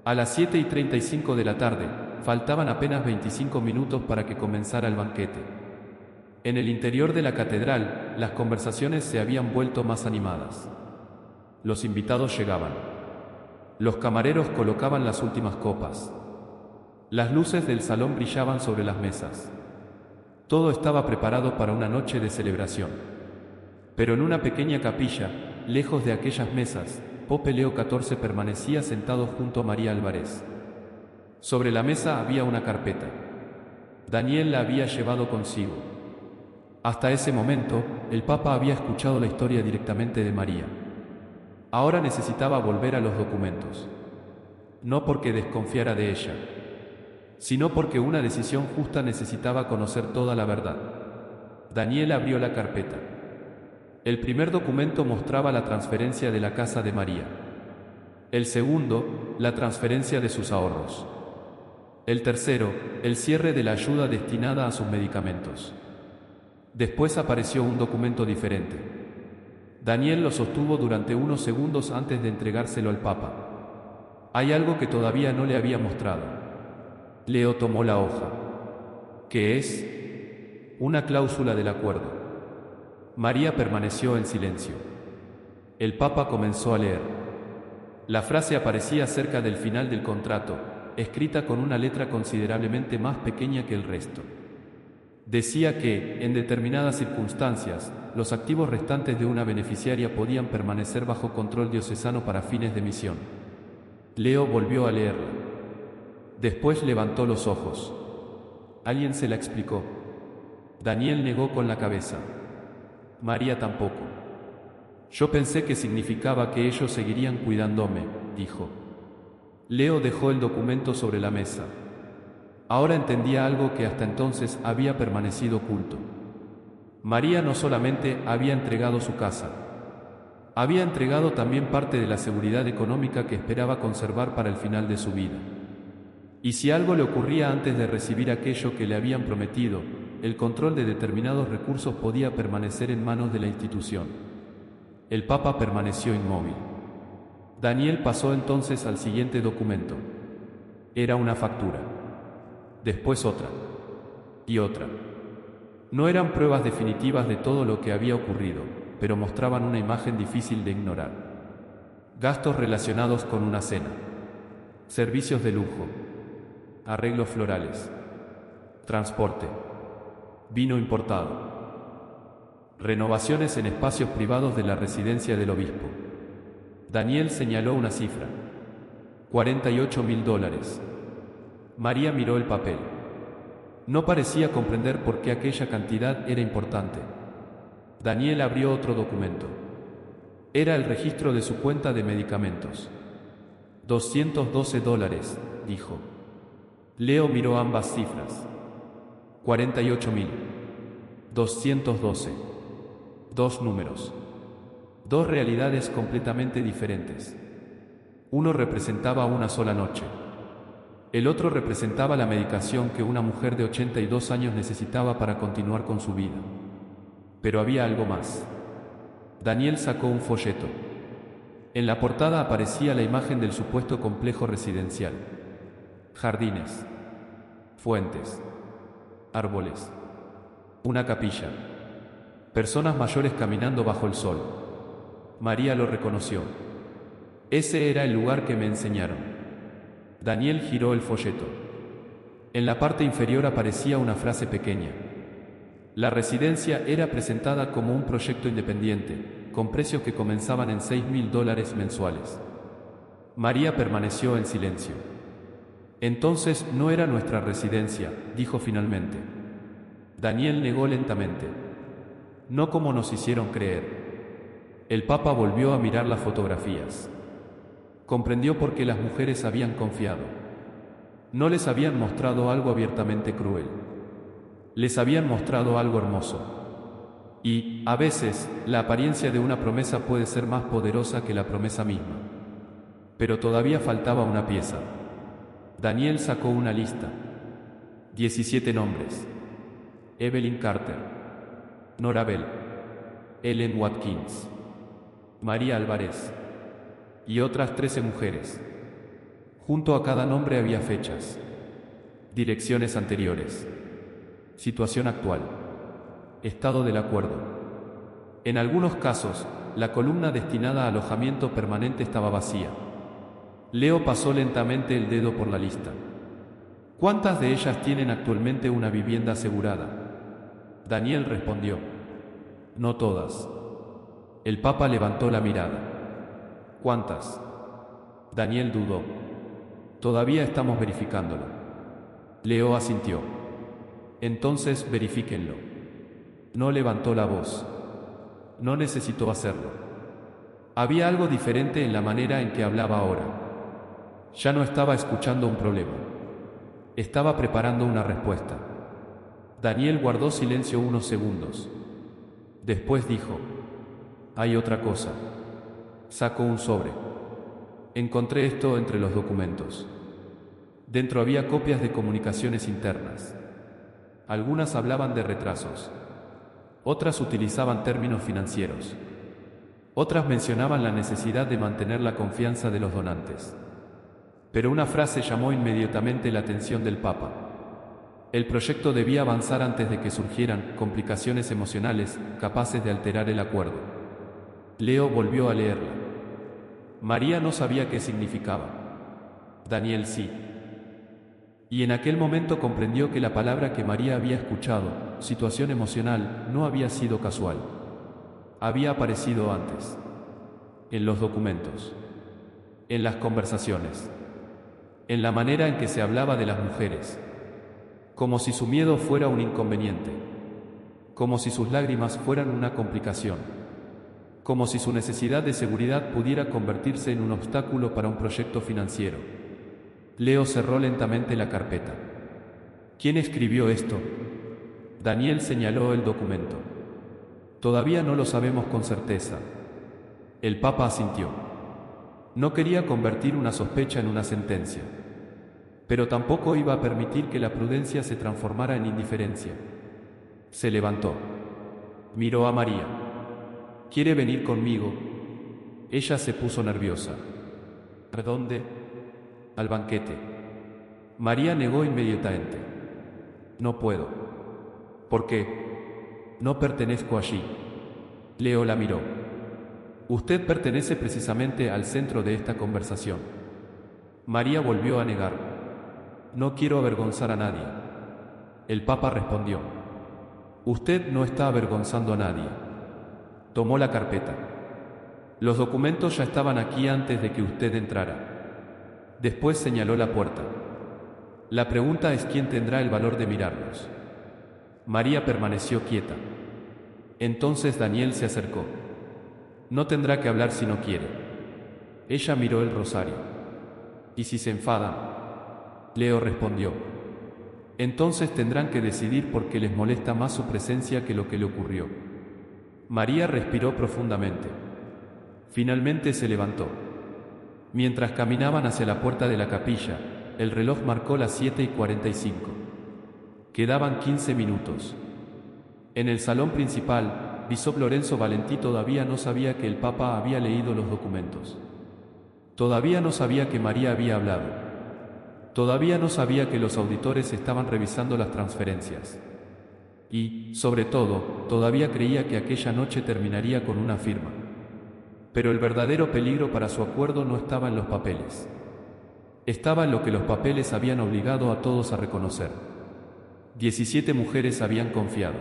A las 7:35 de la tarde, faltaban apenas 25 minutos para que comenzara el banquete. En el interior de la catedral, las conversaciones se habían vuelto más animadas. Los invitados llegaban. Los camareros colocaban las últimas copas. Las luces del salón brillaban sobre las mesas. Todo estaba preparado para una noche de celebración. Pero en una pequeña capilla, lejos de aquellas mesas, Pope Leo XIV permanecía sentado junto a María Álvarez. Sobre la mesa había una carpeta. Daniel la había llevado consigo. Hasta ese momento, el Papa había escuchado la historia directamente de María. Ahora necesitaba volver a los documentos. No porque desconfiara de ella, sino porque una decisión justa necesitaba conocer toda la verdad. Daniel abrió la carpeta. El primer documento mostraba la transferencia de la casa de María. El segundo, la transferencia de sus ahorros. El tercero, el cierre de la ayuda destinada a sus medicamentos. Después apareció un documento diferente. Daniel lo sostuvo durante unos segundos antes de entregárselo al Papa. Hay algo que todavía no le había mostrado. Leo tomó la hoja. ¿Qué es? Una cláusula del acuerdo. María permaneció en silencio. El Papa comenzó a leer. La frase aparecía cerca del final del contrato, escrita con una letra considerablemente más pequeña que el resto. Decía que, en determinadas circunstancias, los activos restantes de una beneficiaria podían permanecer bajo control diocesano para fines de misión. Leo volvió a leerla. Después levantó los ojos. Alguien se la explicó. Daniel negó con la cabeza. María tampoco. Yo pensé que significaba que ellos seguirían cuidándome, dijo. Leo dejó el documento sobre la mesa. Ahora entendía algo que hasta entonces había permanecido oculto. María no solamente había entregado su casa, había entregado también parte de la seguridad económica que esperaba conservar para el final de su vida. Y si algo le ocurría antes de recibir aquello que le habían prometido, el control de determinados recursos podía permanecer en manos de la institución. El Papa permaneció inmóvil. Daniel pasó entonces al siguiente documento. Era una factura. Después otra. Y otra. No eran pruebas definitivas de todo lo que había ocurrido, pero mostraban una imagen difícil de ignorar. Gastos relacionados con una cena. Servicios de lujo. Arreglos florales. Transporte. Vino importado. Renovaciones en espacios privados de la residencia del obispo. Daniel señaló una cifra. $48.000. María miró el papel. No parecía comprender por qué aquella cantidad era importante. Daniel abrió otro documento. Era el registro de su cuenta de medicamentos. $212, dijo. Leo miró ambas cifras. 48.000. 212. Dos números. Dos realidades completamente diferentes. Uno representaba una sola noche. El otro representaba la medicación que una mujer de 82 años necesitaba para continuar con su vida. Pero había algo más. Daniel sacó un folleto. En la portada aparecía la imagen del supuesto complejo residencial. Jardines. Fuentes. Árboles. Una capilla. Personas mayores caminando bajo el sol. María lo reconoció. Ese era el lugar que me enseñaron. Daniel giró el folleto. En la parte inferior aparecía una frase pequeña. La residencia era presentada como un proyecto independiente, con precios que comenzaban en $6.000 mensuales. María permaneció en silencio. Entonces no era nuestra residencia, dijo finalmente. Daniel negó lentamente. No como nos hicieron creer. El Papa volvió a mirar las fotografías. Comprendió por qué las mujeres habían confiado. No les habían mostrado algo abiertamente cruel. Les habían mostrado algo hermoso. Y, a veces, la apariencia de una promesa puede ser más poderosa que la promesa misma. Pero todavía faltaba una pieza. Daniel sacó una lista. 17 nombres. Evelyn Carter. Nora Bell. Ellen Watkins. María Álvarez. Y otras 13 mujeres. Junto a cada nombre había fechas. Direcciones anteriores. Situación actual. Estado del acuerdo. En algunos casos, la columna destinada a alojamiento permanente estaba vacía. Leo pasó lentamente el dedo por la lista. ¿Cuántas de ellas tienen actualmente una vivienda asegurada? Daniel respondió. No todas. El Papa levantó la mirada. ¿Cuántas? Daniel dudó. Todavía estamos verificándolo. Leo asintió. Entonces verifíquenlo. No levantó la voz. No necesitó hacerlo. Había algo diferente en la manera en que hablaba ahora. Ya no estaba escuchando un problema. Estaba preparando una respuesta. Daniel guardó silencio unos segundos. Después dijo, hay otra cosa. Sacó un sobre. Encontré esto entre los documentos. Dentro había copias de comunicaciones internas. Algunas hablaban de retrasos. Otras utilizaban términos financieros. Otras mencionaban la necesidad de mantener la confianza de los donantes. Pero una frase llamó inmediatamente la atención del Papa. El proyecto debía avanzar antes de que surgieran complicaciones emocionales capaces de alterar el acuerdo. Leo volvió a leerla. María no sabía qué significaba. Daniel sí. Y en aquel momento comprendió que la palabra que María había escuchado, situación emocional, no había sido casual. Había aparecido antes. En los documentos. En las conversaciones. En la manera en que se hablaba de las mujeres. Como si su miedo fuera un inconveniente. Como si sus lágrimas fueran una complicación. Como si su necesidad de seguridad pudiera convertirse en un obstáculo para un proyecto financiero. Leo cerró lentamente la carpeta. ¿Quién escribió esto? Daniel señaló el documento. Todavía no lo sabemos con certeza. El Papa asintió. No quería convertir una sospecha en una sentencia. Pero tampoco iba a permitir que la prudencia se transformara en indiferencia. Se levantó. Miró a María. ¿Quiere venir conmigo? Ella se puso nerviosa. ¿A dónde? Al banquete. María negó inmediatamente. No puedo. ¿Por qué? No pertenezco allí. Leo la miró. Usted pertenece precisamente al centro de esta conversación. María volvió a negar. No quiero avergonzar a nadie. El Papa respondió. Usted no está avergonzando a nadie. Tomó la carpeta. Los documentos ya estaban aquí antes de que usted entrara. Después señaló la puerta. La pregunta es quién tendrá el valor de mirarlos. María permaneció quieta. Entonces Daniel se acercó. No tendrá que hablar si no quiere. Ella miró el rosario. ¿Y si se enfadan? Leo respondió. Entonces tendrán que decidir por qué les molesta más su presencia que lo que le ocurrió. María respiró profundamente. Finalmente se levantó. Mientras caminaban hacia la puerta de la capilla, el reloj marcó las 7:45. Quedaban 15 minutos. En el salón principal, Bishop Lorenzo Valentí todavía no sabía que el Papa había leído los documentos. Todavía no sabía que María había hablado. Todavía no sabía que los auditores estaban revisando las transferencias. Y, sobre todo, todavía creía que aquella noche terminaría con una firma. Pero el verdadero peligro para su acuerdo no estaba en los papeles. Estaba en lo que los papeles habían obligado a todos a reconocer. 17 mujeres habían confiado.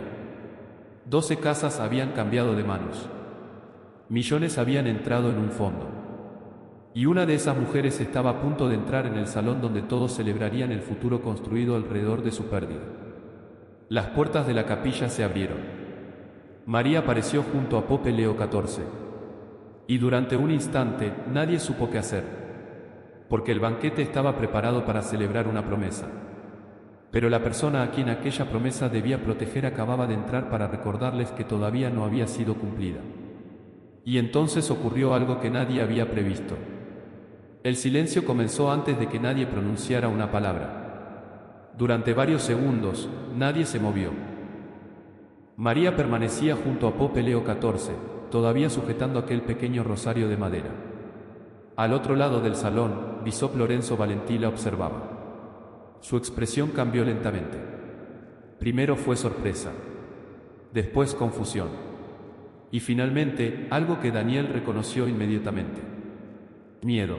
12 casas habían cambiado de manos. Millones habían entrado en un fondo. Y una de esas mujeres estaba a punto de entrar en el salón donde todos celebrarían el futuro construido alrededor de su pérdida. Las puertas de la capilla se abrieron. María apareció junto a Pope Leo XIV. Y durante un instante, nadie supo qué hacer. Porque el banquete estaba preparado para celebrar una promesa. Pero la persona a quien aquella promesa debía proteger acababa de entrar para recordarles que todavía no había sido cumplida. Y entonces ocurrió algo que nadie había previsto. El silencio comenzó antes de que nadie pronunciara una palabra. Durante varios segundos, nadie se movió. María permanecía junto a Pope Leo XIV, todavía sujetando aquel pequeño rosario de madera. Al otro lado del salón, Bishop Lorenzo Valentí la observaba. Su expresión cambió lentamente. Primero fue sorpresa, después confusión, y finalmente, algo que Daniel reconoció inmediatamente. Miedo.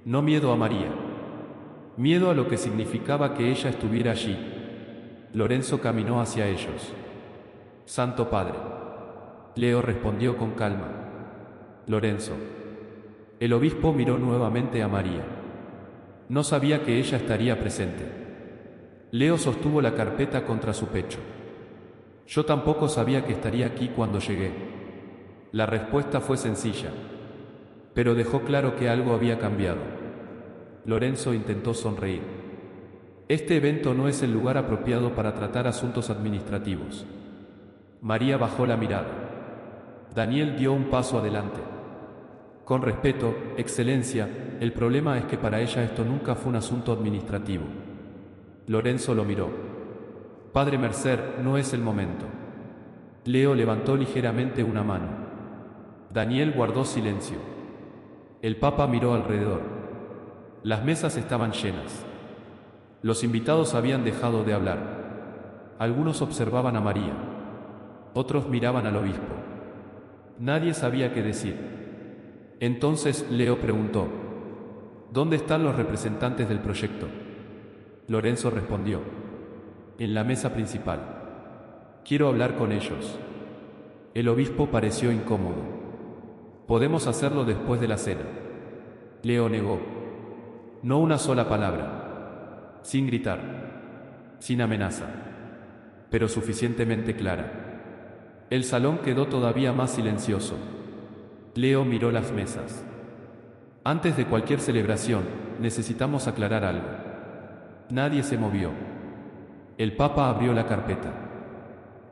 No miedo a María. Miedo a lo que significaba que ella estuviera allí. Lorenzo caminó hacia ellos. Santo Padre. Leo respondió con calma. Lorenzo. El obispo miró nuevamente a María. No sabía que ella estaría presente. Leo sostuvo la carpeta contra su pecho. Yo tampoco sabía que estaría aquí cuando llegué. La respuesta fue sencilla, pero dejó claro que algo había cambiado. Lorenzo intentó sonreír. Este evento no es el lugar apropiado para tratar asuntos administrativos. María bajó la mirada. Daniel dio un paso adelante. Con respeto, Excelencia, el problema es que para ella esto nunca fue un asunto administrativo. Lorenzo lo miró. Padre Mercer, no es el momento. Leo levantó ligeramente una mano. Daniel guardó silencio. El Papa miró alrededor. Las mesas estaban llenas. Los invitados habían dejado de hablar. Algunos observaban a María. Otros miraban al obispo. Nadie sabía qué decir. Entonces Leo preguntó: ¿Dónde están los representantes del proyecto? Lorenzo respondió: en la mesa principal. Quiero hablar con ellos. El obispo pareció incómodo. Podemos hacerlo después de la cena. Leo negó. No una sola palabra. Sin gritar. Sin amenaza. Pero suficientemente clara. El salón quedó todavía más silencioso. Leo miró las mesas. Antes de cualquier celebración, necesitamos aclarar algo. Nadie se movió. El Papa abrió la carpeta.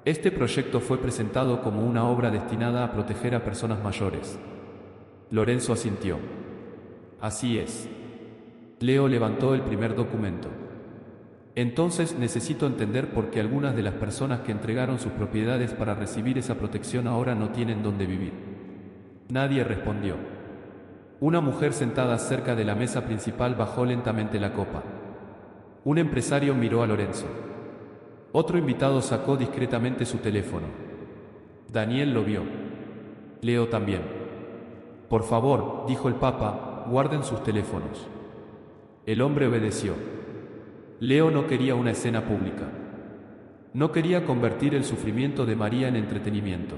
Este proyecto fue presentado como una obra destinada a proteger a personas mayores. Lorenzo asintió. Así es. Leo levantó el primer documento. Entonces necesito entender por qué algunas de las personas que entregaron sus propiedades para recibir esa protección ahora no tienen dónde vivir. Nadie respondió. Una mujer sentada cerca de la mesa principal bajó lentamente la copa. Un empresario miró a Lorenzo. Otro invitado sacó discretamente su teléfono. Daniel lo vio. Leo también. Por favor, dijo el Papa, guarden sus teléfonos. El hombre obedeció. Leo no quería una escena pública. No quería convertir el sufrimiento de María en entretenimiento.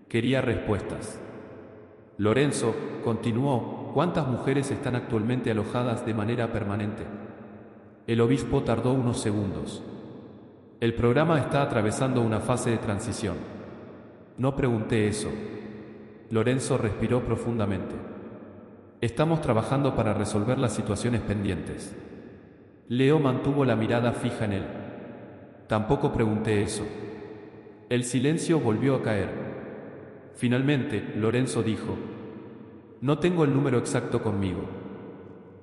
Quería respuestas. Lorenzo, continuó, ¿cuántas mujeres están actualmente alojadas de manera permanente? El obispo tardó unos segundos. El programa está atravesando una fase de transición. No pregunté eso. Lorenzo respiró profundamente. Estamos trabajando para resolver las situaciones pendientes. Leo mantuvo la mirada fija en él. Tampoco pregunté eso. El silencio volvió a caer. Finalmente, Lorenzo dijo: no tengo el número exacto conmigo.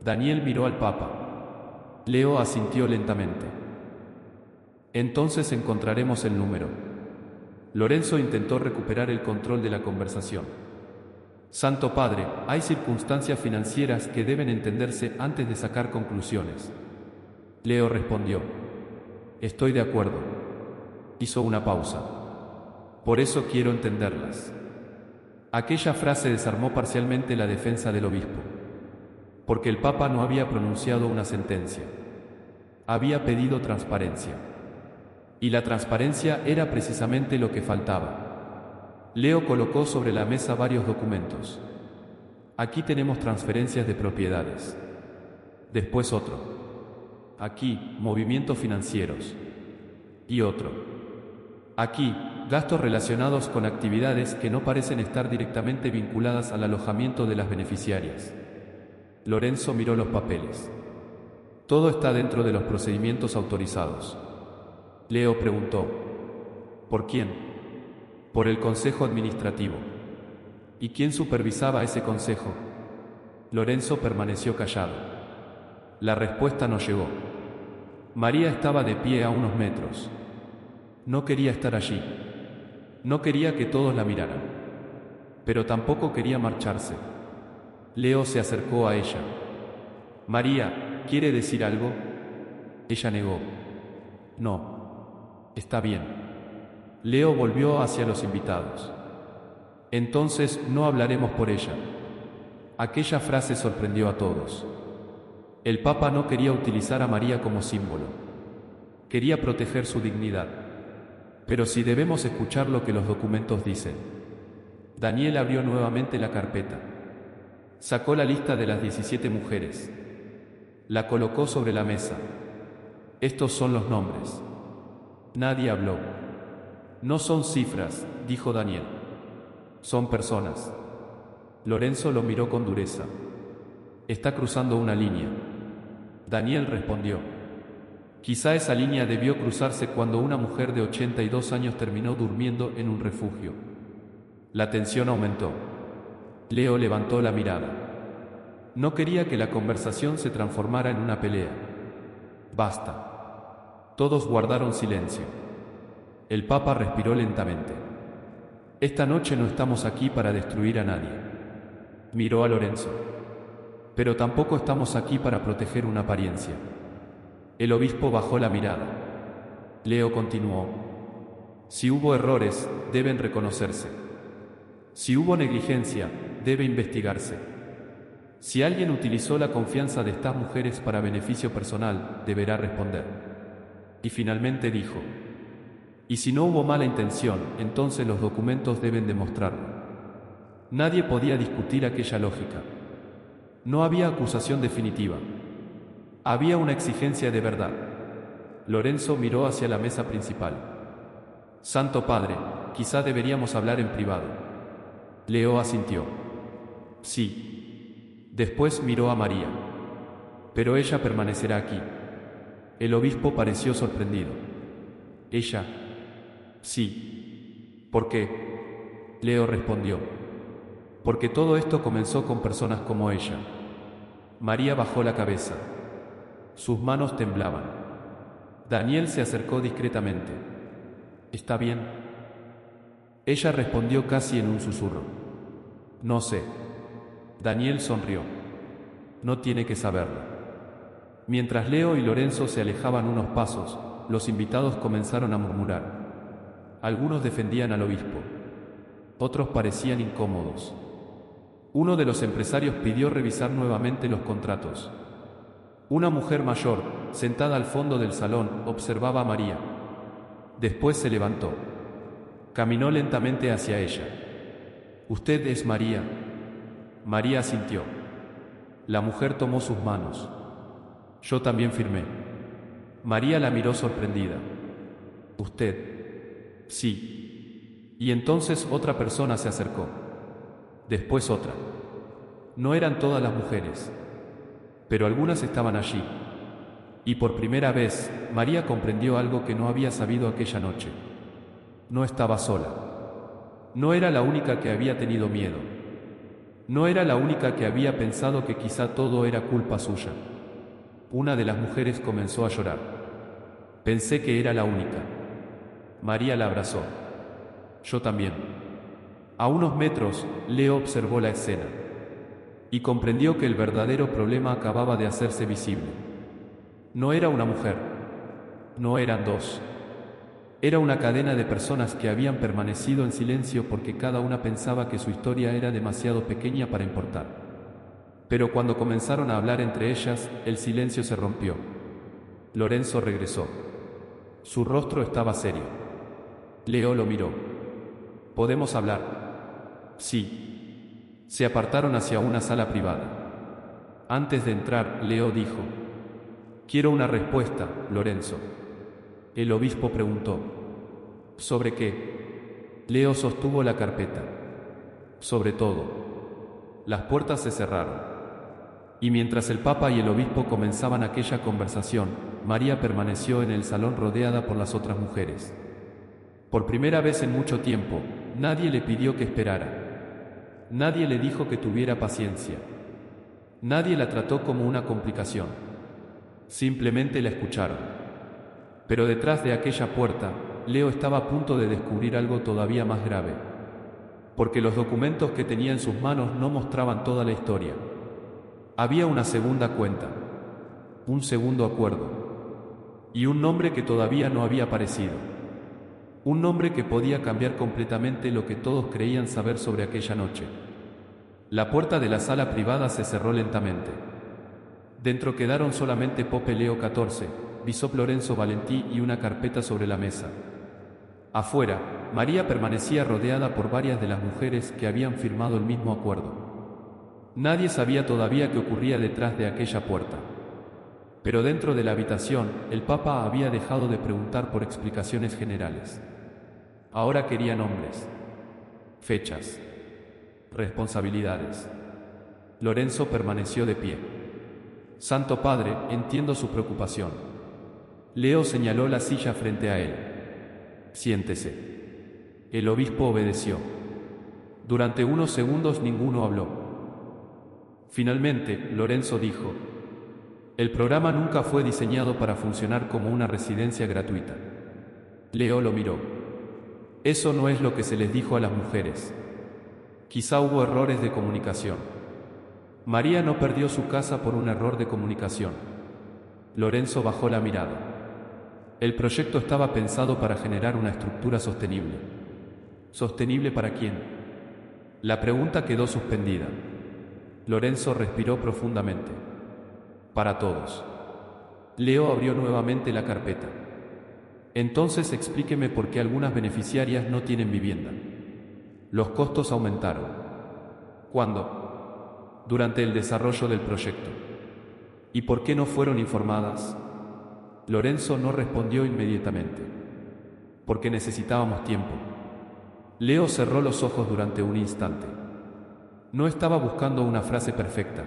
Daniel miró al Papa. Leo asintió lentamente. Entonces encontraremos el número. Lorenzo intentó recuperar el control de la conversación. Santo Padre, hay circunstancias financieras que deben entenderse antes de sacar conclusiones. Leo respondió: estoy de acuerdo. Hizo una pausa. Por eso quiero entenderlas. Aquella frase desarmó parcialmente la defensa del obispo. Porque el Papa no había pronunciado una sentencia. Había pedido transparencia. Y la transparencia era precisamente lo que faltaba. Leo colocó sobre la mesa varios documentos. Aquí tenemos transferencias de propiedades. Después otro. Aquí, movimientos financieros. Y otro. Aquí, gastos relacionados con actividades que no parecen estar directamente vinculadas al alojamiento de las beneficiarias. Lorenzo miró los papeles. Todo está dentro de los procedimientos autorizados. Leo preguntó: ¿por quién? Por el Consejo Administrativo. ¿Y quién supervisaba ese consejo? Lorenzo permaneció callado. La respuesta no llegó. María estaba de pie a unos metros. No quería estar allí. No quería que todos la miraran. Pero tampoco quería marcharse. Leo se acercó a ella. María, ¿quiere decir algo? Ella negó. No. Está bien. Leo volvió hacia los invitados. Entonces no hablaremos por ella. Aquella frase sorprendió a todos. El Papa no quería utilizar a María como símbolo. Quería proteger su dignidad. Pero si debemos escuchar lo que los documentos dicen. Daniel abrió nuevamente la carpeta. Sacó la lista de las 17 mujeres. La colocó sobre la mesa. Estos son los nombres. Nadie habló. No son cifras, dijo Daniel. Son personas. Lorenzo lo miró con dureza. Está cruzando una línea. Daniel respondió: quizá esa línea debió cruzarse cuando una mujer de 82 años terminó durmiendo en un refugio. La tensión aumentó. Leo levantó la mirada. No quería que la conversación se transformara en una pelea. Basta. Todos guardaron silencio. El Papa respiró lentamente. Esta noche no estamos aquí para destruir a nadie. Miró a Lorenzo. Pero tampoco estamos aquí para proteger una apariencia. El obispo bajó la mirada. Leo continuó: si hubo errores, deben reconocerse. Si hubo negligencia, debe investigarse. Si alguien utilizó la confianza de estas mujeres para beneficio personal, deberá responder. Y finalmente dijo: y si no hubo mala intención, entonces los documentos deben demostrarlo. Nadie podía discutir aquella lógica. No había acusación definitiva. Había una exigencia de verdad. Lorenzo miró hacia la mesa principal. Santo Padre, quizá deberíamos hablar en privado. Leo asintió. Sí. Después miró a María. Pero ella permanecerá aquí. El obispo pareció sorprendido. Ella. Sí. ¿Por qué? Leo respondió. Porque todo esto comenzó con personas como ella. María bajó la cabeza. Sus manos temblaban. Daniel se acercó discretamente. ¿Está bien? Ella respondió casi en un susurro. No sé. Daniel sonrió. No tiene que saberlo. Mientras Leo y Lorenzo se alejaban unos pasos, los invitados comenzaron a murmurar. Algunos defendían al obispo. Otros parecían incómodos. Uno de los empresarios pidió revisar nuevamente los contratos. Una mujer mayor, sentada al fondo del salón, observaba a María. Después se levantó. Caminó lentamente hacia ella. ¿Usted es María? María asintió. La mujer tomó sus manos. Yo también firmé. María la miró sorprendida. ¿Usted? Sí. Y entonces otra persona se acercó. Después otra. No eran todas las mujeres, pero algunas estaban allí. Y por primera vez, María comprendió algo que no había sabido aquella noche. No estaba sola. No era la única que había tenido miedo. No era la única que había pensado que quizá todo era culpa suya. Una de las mujeres comenzó a llorar. Pensé que era la única. María la abrazó. Yo también. A unos metros, Leo observó la escena y comprendió que el verdadero problema acababa de hacerse visible. No era una mujer. No eran dos. Era una cadena de personas que habían permanecido en silencio porque cada una pensaba que su historia era demasiado pequeña para importar. Pero cuando comenzaron a hablar entre ellas, el silencio se rompió. Lorenzo regresó. Su rostro estaba serio. Leo lo miró. ¿Podemos hablar? Sí. Se apartaron hacia una sala privada. Antes de entrar, Leo dijo: quiero una respuesta, Lorenzo. El obispo preguntó: ¿sobre qué? Leo sostuvo la carpeta. Sobre todo. Las puertas se cerraron. Y mientras el Papa y el obispo comenzaban aquella conversación, María permaneció en el salón rodeada por las otras mujeres. Por primera vez en mucho tiempo, nadie le pidió que esperara. Nadie le dijo que tuviera paciencia. Nadie la trató como una complicación. Simplemente la escucharon. Pero detrás de aquella puerta, Leo estaba a punto de descubrir algo todavía más grave. Porque los documentos que tenía en sus manos no mostraban toda la historia. Había una segunda cuenta, un segundo acuerdo, y un nombre que todavía no había aparecido. Un nombre que podía cambiar completamente lo que todos creían saber sobre aquella noche. La puerta de la sala privada se cerró lentamente. Dentro quedaron solamente Pope Leo XIV, Bishop Lorenzo Valentí y una carpeta sobre la mesa. Afuera, María permanecía rodeada por varias de las mujeres que habían firmado el mismo acuerdo. Nadie sabía todavía qué ocurría detrás de aquella puerta. Pero dentro de la habitación, el Papa había dejado de preguntar por explicaciones generales. Ahora quería nombres, fechas, responsabilidades. Lorenzo permaneció de pie. Santo Padre, entiendo su preocupación. Leo señaló la silla frente a él. Siéntese. El obispo obedeció. Durante unos segundos ninguno habló. Finalmente, Lorenzo dijo: el programa nunca fue diseñado para funcionar como una residencia gratuita. Leo lo miró. Eso no es lo que se les dijo a las mujeres. Quizá hubo errores de comunicación. María no perdió su casa por un error de comunicación. Lorenzo bajó la mirada. El proyecto estaba pensado para generar una estructura sostenible. ¿Sostenible para quién? La pregunta quedó suspendida. Lorenzo respiró profundamente. Para todos. Leo abrió nuevamente la carpeta. Entonces explíqueme por qué algunas beneficiarias no tienen vivienda. Los costos aumentaron. ¿Cuándo? Durante el desarrollo del proyecto. ¿Y por qué no fueron informadas? Lorenzo no respondió inmediatamente. Porque necesitábamos tiempo. Leo cerró los ojos durante un instante. No estaba buscando una frase perfecta.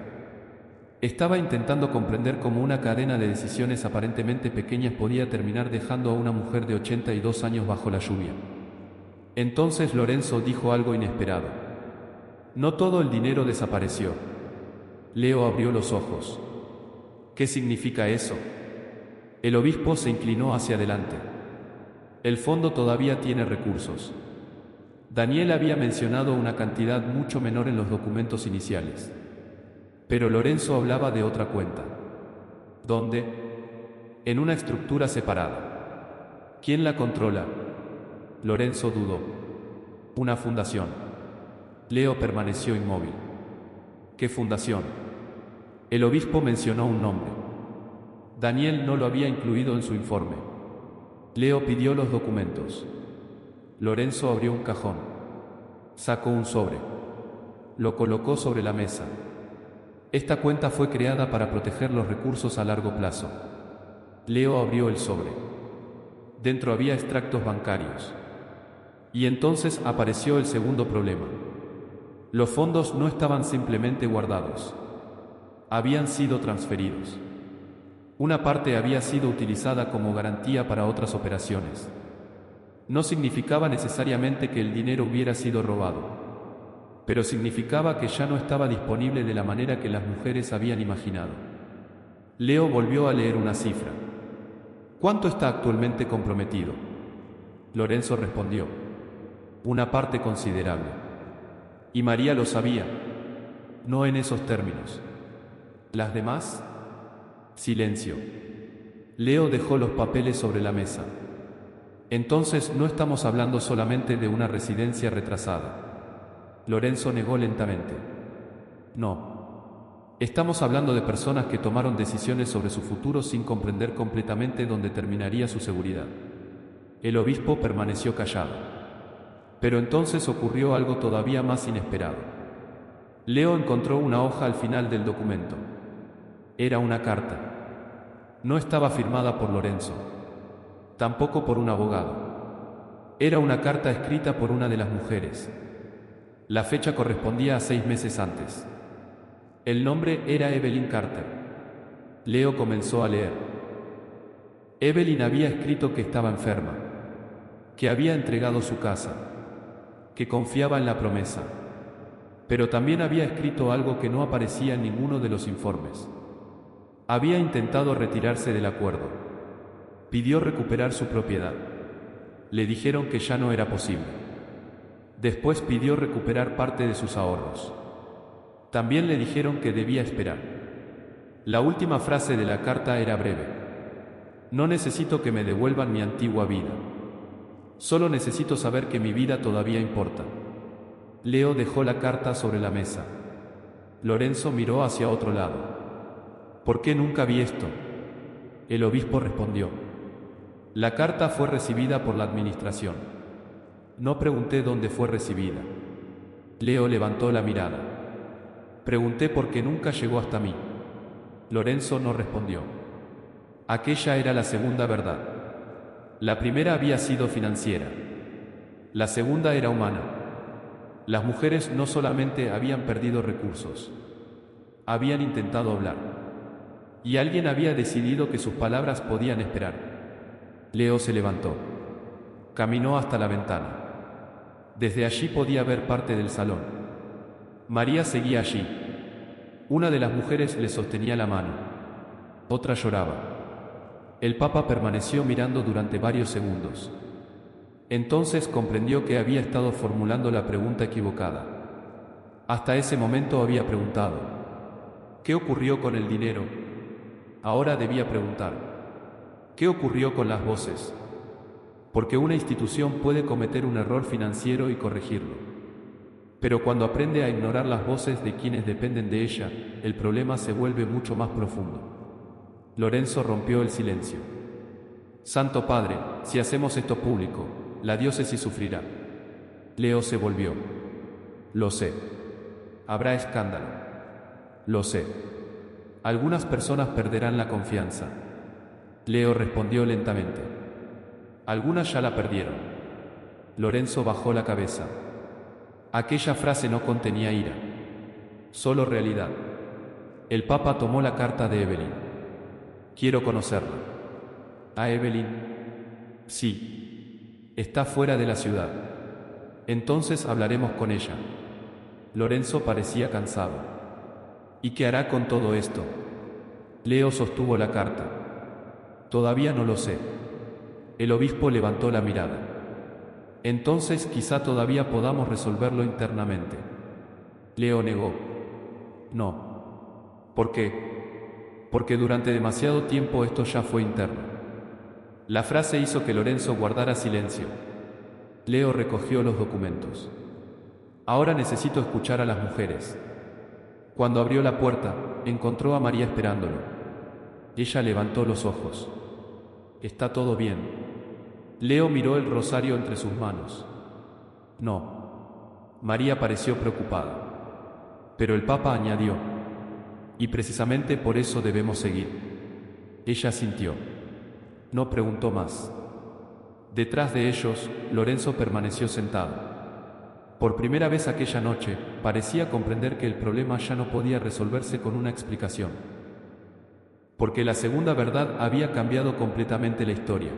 Estaba intentando comprender cómo una cadena de decisiones aparentemente pequeñas podía terminar dejando a una mujer de 82 años bajo la lluvia. Entonces Lorenzo dijo algo inesperado. No todo el dinero desapareció. Leo abrió los ojos. ¿Qué significa eso? El obispo se inclinó hacia adelante. El fondo todavía tiene recursos. Daniel había mencionado una cantidad mucho menor en los documentos iniciales. Pero Lorenzo hablaba de otra cuenta. ¿Dónde? En una estructura separada. ¿Quién la controla? Lorenzo dudó. Una fundación. Leo permaneció inmóvil. ¿Qué fundación? El obispo mencionó un nombre. Daniel no lo había incluido en su informe. Leo pidió los documentos. Lorenzo abrió un cajón. Sacó un sobre. Lo colocó sobre la mesa. Esta cuenta fue creada para proteger los recursos a largo plazo. Leo abrió el sobre. Dentro había extractos bancarios. Y entonces apareció el segundo problema. Los fondos no estaban simplemente guardados. Habían sido transferidos. Una parte había sido utilizada como garantía para otras operaciones. No significaba necesariamente que el dinero hubiera sido robado, pero significaba que ya no estaba disponible de la manera que las mujeres habían imaginado. Leo volvió a leer una cifra. ¿Cuánto está actualmente comprometido? Lorenzo respondió. Una parte considerable. Y María lo sabía. No en esos términos. ¿Las demás? Silencio. Leo dejó los papeles sobre la mesa. Entonces no estamos hablando solamente de una residencia retrasada. Lorenzo negó lentamente. No. Estamos hablando de personas que tomaron decisiones sobre su futuro sin comprender completamente dónde terminaría su seguridad. El obispo permaneció callado. Pero entonces ocurrió algo todavía más inesperado. Leo encontró una hoja al final del documento. Era una carta. No estaba firmada por Lorenzo. Tampoco por un abogado. Era una carta escrita por una de las mujeres. La fecha correspondía a 6 meses antes. El nombre era Evelyn Carter. Leo comenzó a leer. Evelyn había escrito que estaba enferma, que había entregado su casa, que confiaba en la promesa. Pero también había escrito algo que no aparecía en ninguno de los informes. Había intentado retirarse del acuerdo. Pidió recuperar su propiedad. Le dijeron que ya no era posible. Después pidió recuperar parte de sus ahorros. También le dijeron que debía esperar. La última frase de la carta era breve. No necesito que me devuelvan mi antigua vida. Solo necesito saber que mi vida todavía importa. Leo dejó la carta sobre la mesa. Lorenzo miró hacia otro lado. ¿Por qué nunca vi esto? El obispo respondió. La carta fue recibida por la administración. No pregunté dónde fue recibida. Leo levantó la mirada. Pregunté por qué nunca llegó hasta mí. Lorenzo no respondió. Aquella era la segunda verdad. La primera había sido financiera. La segunda era humana. Las mujeres no solamente habían perdido recursos, habían intentado hablar. Y alguien había decidido que sus palabras podían esperar. Leo se levantó. Caminó hasta la ventana. Desde allí podía ver parte del salón. María seguía allí. Una de las mujeres le sostenía la mano. Otra lloraba. El Papa permaneció mirando durante varios segundos. Entonces comprendió que había estado formulando la pregunta equivocada. Hasta ese momento había preguntado: ¿qué ocurrió con el dinero? Ahora debía preguntar: ¿qué ocurrió con las voces? Porque una institución puede cometer un error financiero y corregirlo. Pero cuando aprende a ignorar las voces de quienes dependen de ella, el problema se vuelve mucho más profundo. Lorenzo rompió el silencio. Santo Padre, si hacemos esto público, la diócesis sufrirá. Leo se volvió. Lo sé. Habrá escándalo. Lo sé. Algunas personas perderán la confianza. Leo respondió lentamente. Algunas ya la perdieron. Lorenzo bajó la cabeza. Aquella frase no contenía ira, solo realidad. El Papa tomó la carta de Evelyn. Quiero conocerla. ¿A Evelyn? Sí. Está fuera de la ciudad. Entonces hablaremos con ella. Lorenzo parecía cansado. ¿Y qué hará con todo esto? Leo sostuvo la carta. Todavía no lo sé. El obispo levantó la mirada. Entonces quizá todavía podamos resolverlo internamente. Leo negó. No. ¿Por qué? Porque durante demasiado tiempo esto ya fue interno. La frase hizo que Lorenzo guardara silencio. Leo recogió los documentos. Ahora necesito escuchar a las mujeres. Cuando abrió la puerta, encontró a María esperándolo. Ella levantó los ojos. ¿Está todo bien? Leo miró el rosario entre sus manos. No. María pareció preocupada. Pero el Papa añadió, y precisamente por eso debemos seguir. Ella asintió. No preguntó más. Detrás de ellos, Lorenzo permaneció sentado. Por primera vez aquella noche, parecía comprender que el problema ya no podía resolverse con una explicación. Porque la segunda verdad había cambiado completamente la historia.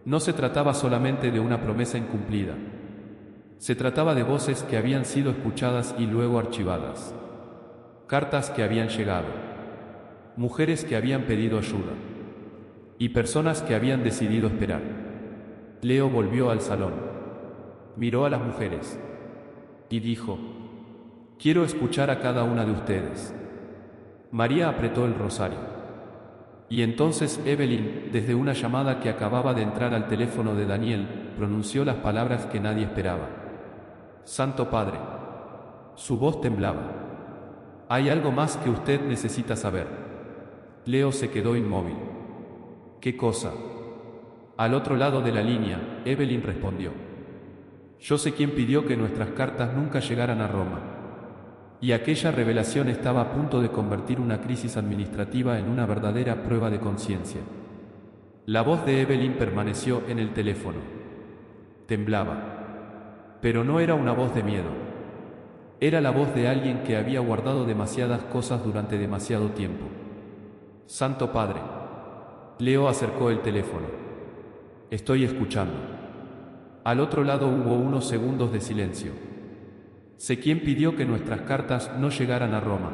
No se trataba solamente de una promesa incumplida. Se trataba de voces que habían sido escuchadas y luego archivadas. Cartas que habían llegado. Mujeres que habían pedido ayuda. Y personas que habían decidido esperar. Leo volvió al salón. Miró a las mujeres. Y dijo, quiero escuchar a cada una de ustedes. María apretó el rosario. Y entonces Evelyn, desde una llamada que acababa de entrar al teléfono de Daniel, pronunció las palabras que nadie esperaba. Santo Padre. Su voz temblaba. Hay algo más que usted necesita saber. Leo se quedó inmóvil. ¿Qué cosa? Al otro lado de la línea, Evelyn respondió. Yo sé quién pidió que nuestras cartas nunca llegaran a Roma. Y aquella revelación estaba a punto de convertir una crisis administrativa en una verdadera prueba de conciencia. La voz de Evelyn permaneció en el teléfono. Temblaba. Pero no era una voz de miedo. Era la voz de alguien que había guardado demasiadas cosas durante demasiado tiempo. Santo Padre. Leo acercó el teléfono. Estoy escuchando. Al otro lado hubo unos segundos de silencio. Sé quién pidió que nuestras cartas no llegaran a Roma.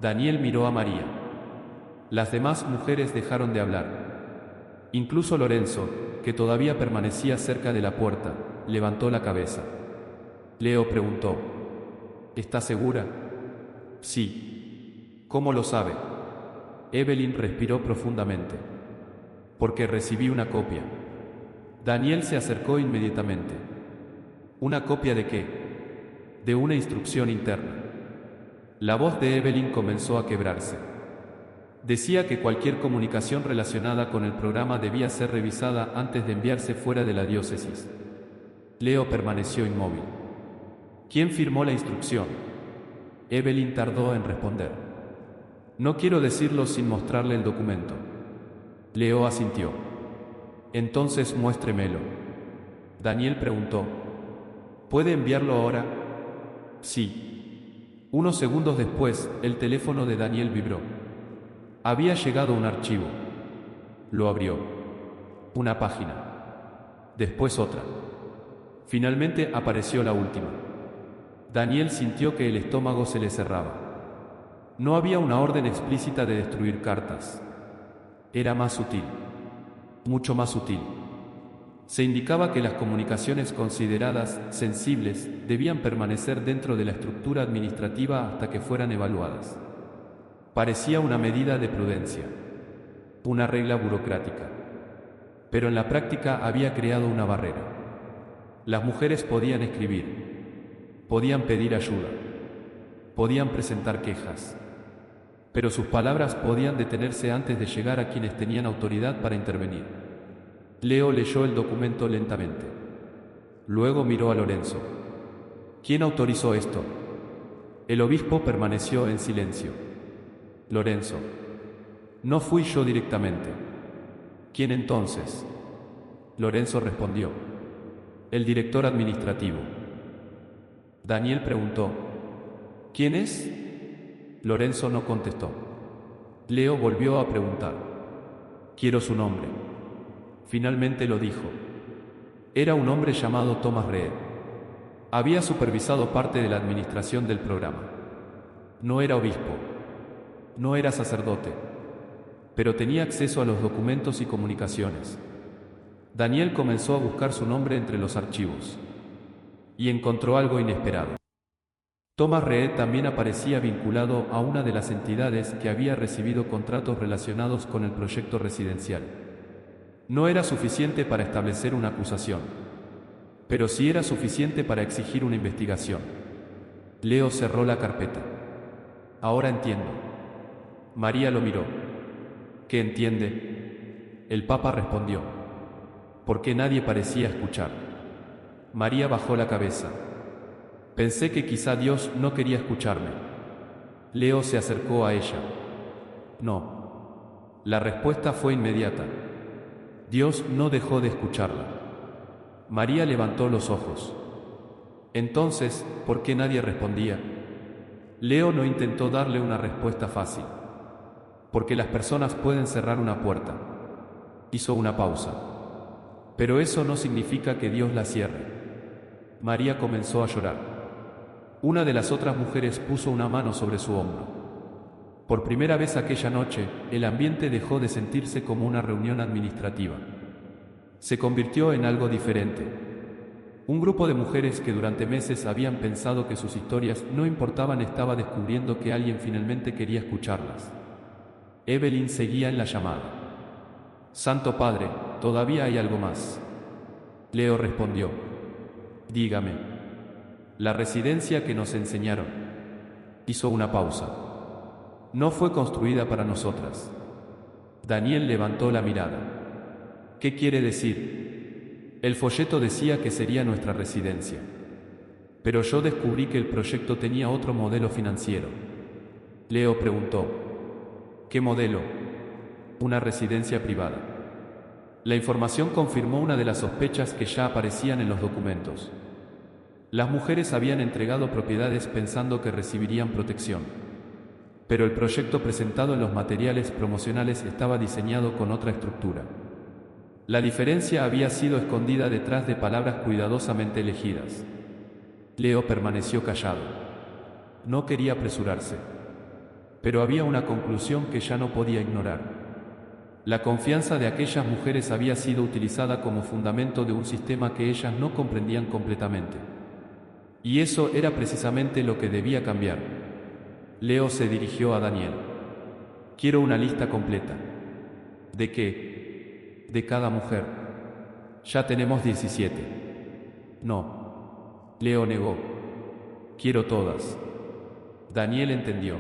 Daniel miró a María. Las demás mujeres dejaron de hablar. Incluso Lorenzo, que todavía permanecía cerca de la puerta, levantó la cabeza. Leo preguntó, ¿está segura? Sí. ¿Cómo lo sabe? Evelyn respiró profundamente. Porque recibí una copia. Daniel se acercó inmediatamente. ¿Una copia de qué? De una instrucción interna. La voz de Evelyn comenzó a quebrarse. Decía que cualquier comunicación relacionada con el programa debía ser revisada antes de enviarse fuera de la diócesis. Leo permaneció inmóvil. ¿Quién firmó la instrucción? Evelyn tardó en responder. No quiero decirlo sin mostrarle el documento. Leo asintió. Entonces muéstremelo. Daniel preguntó. ¿Puede enviarlo ahora? Sí. Unos segundos después, el teléfono de Daniel vibró. Había llegado un archivo. Lo abrió. Una página. Después otra. Finalmente apareció la última. Daniel sintió que el estómago se le cerraba. No había una orden explícita de destruir cartas. Era más sutil. Mucho más sutil. Se indicaba que las comunicaciones consideradas sensibles debían permanecer dentro de la estructura administrativa hasta que fueran evaluadas. Parecía una medida de prudencia, una regla burocrática. Pero en la práctica había creado una barrera. Las mujeres podían escribir, Podían pedir ayuda. Podían presentar quejas. Pero sus palabras podían detenerse antes de llegar a quienes tenían autoridad para intervenir. Leo leyó el documento lentamente. Luego miró a Lorenzo. ¿Quién autorizó esto? El obispo permaneció en silencio. Lorenzo. No fui yo directamente. ¿Quién entonces? Lorenzo respondió. El director administrativo. Daniel preguntó. ¿Quién es? Lorenzo no contestó. Leo volvió a preguntar. Quiero su nombre. Finalmente lo dijo. Era un hombre llamado Thomas Reed. Había supervisado parte de la administración del programa. No era obispo. No era sacerdote. Pero tenía acceso a los documentos y comunicaciones. Daniel comenzó a buscar su nombre entre los archivos. Y encontró algo inesperado. Thomas Reed también aparecía vinculado a una de las entidades que había recibido contratos relacionados con el proyecto residencial. No era suficiente para establecer una acusación, pero sí era suficiente para exigir una investigación. Leo cerró la carpeta. Ahora entiendo. María lo miró. ¿Qué entiende? El Papa respondió. Porque nadie parecía escuchar. María bajó la cabeza. Pensé que quizá Dios no quería escucharme. Leo se acercó a ella. No. La respuesta fue inmediata. Dios no dejó de escucharla. María levantó los ojos. Entonces, ¿por qué nadie respondía? Leo no intentó darle una respuesta fácil. Porque las personas pueden cerrar una puerta. Hizo una pausa. Pero eso no significa que Dios la cierre. María comenzó a llorar. Una de las otras mujeres puso una mano sobre su hombro. Por primera vez aquella noche, el ambiente dejó de sentirse como una reunión administrativa. Se convirtió en algo diferente. Un grupo de mujeres que durante meses habían pensado que sus historias no importaban estaba descubriendo que alguien finalmente quería escucharlas. Evelyn seguía en la llamada. Santo Padre, todavía hay algo más. Leo respondió. Dígame. La residencia que nos enseñaron. Hizo una pausa. No fue construida para nosotras. Daniel levantó la mirada. ¿Qué quiere decir? El folleto decía que sería nuestra residencia. Pero yo descubrí que el proyecto tenía otro modelo financiero. Leo preguntó. ¿Qué modelo? Una residencia privada. La información confirmó una de las sospechas que ya aparecían en los documentos. Las mujeres habían entregado propiedades pensando que recibirían protección. Pero el proyecto presentado en los materiales promocionales estaba diseñado con otra estructura. La diferencia había sido escondida detrás de palabras cuidadosamente elegidas. Leo permaneció callado. No quería apresurarse. Pero había una conclusión que ya no podía ignorar. La confianza de aquellas mujeres había sido utilizada como fundamento de un sistema que ellas no comprendían completamente. Y eso era precisamente lo que debía cambiar. Leo se dirigió a Daniel. Quiero una lista completa. ¿De qué? De cada mujer. Ya tenemos 17. No. Leo negó. Quiero todas. Daniel entendió.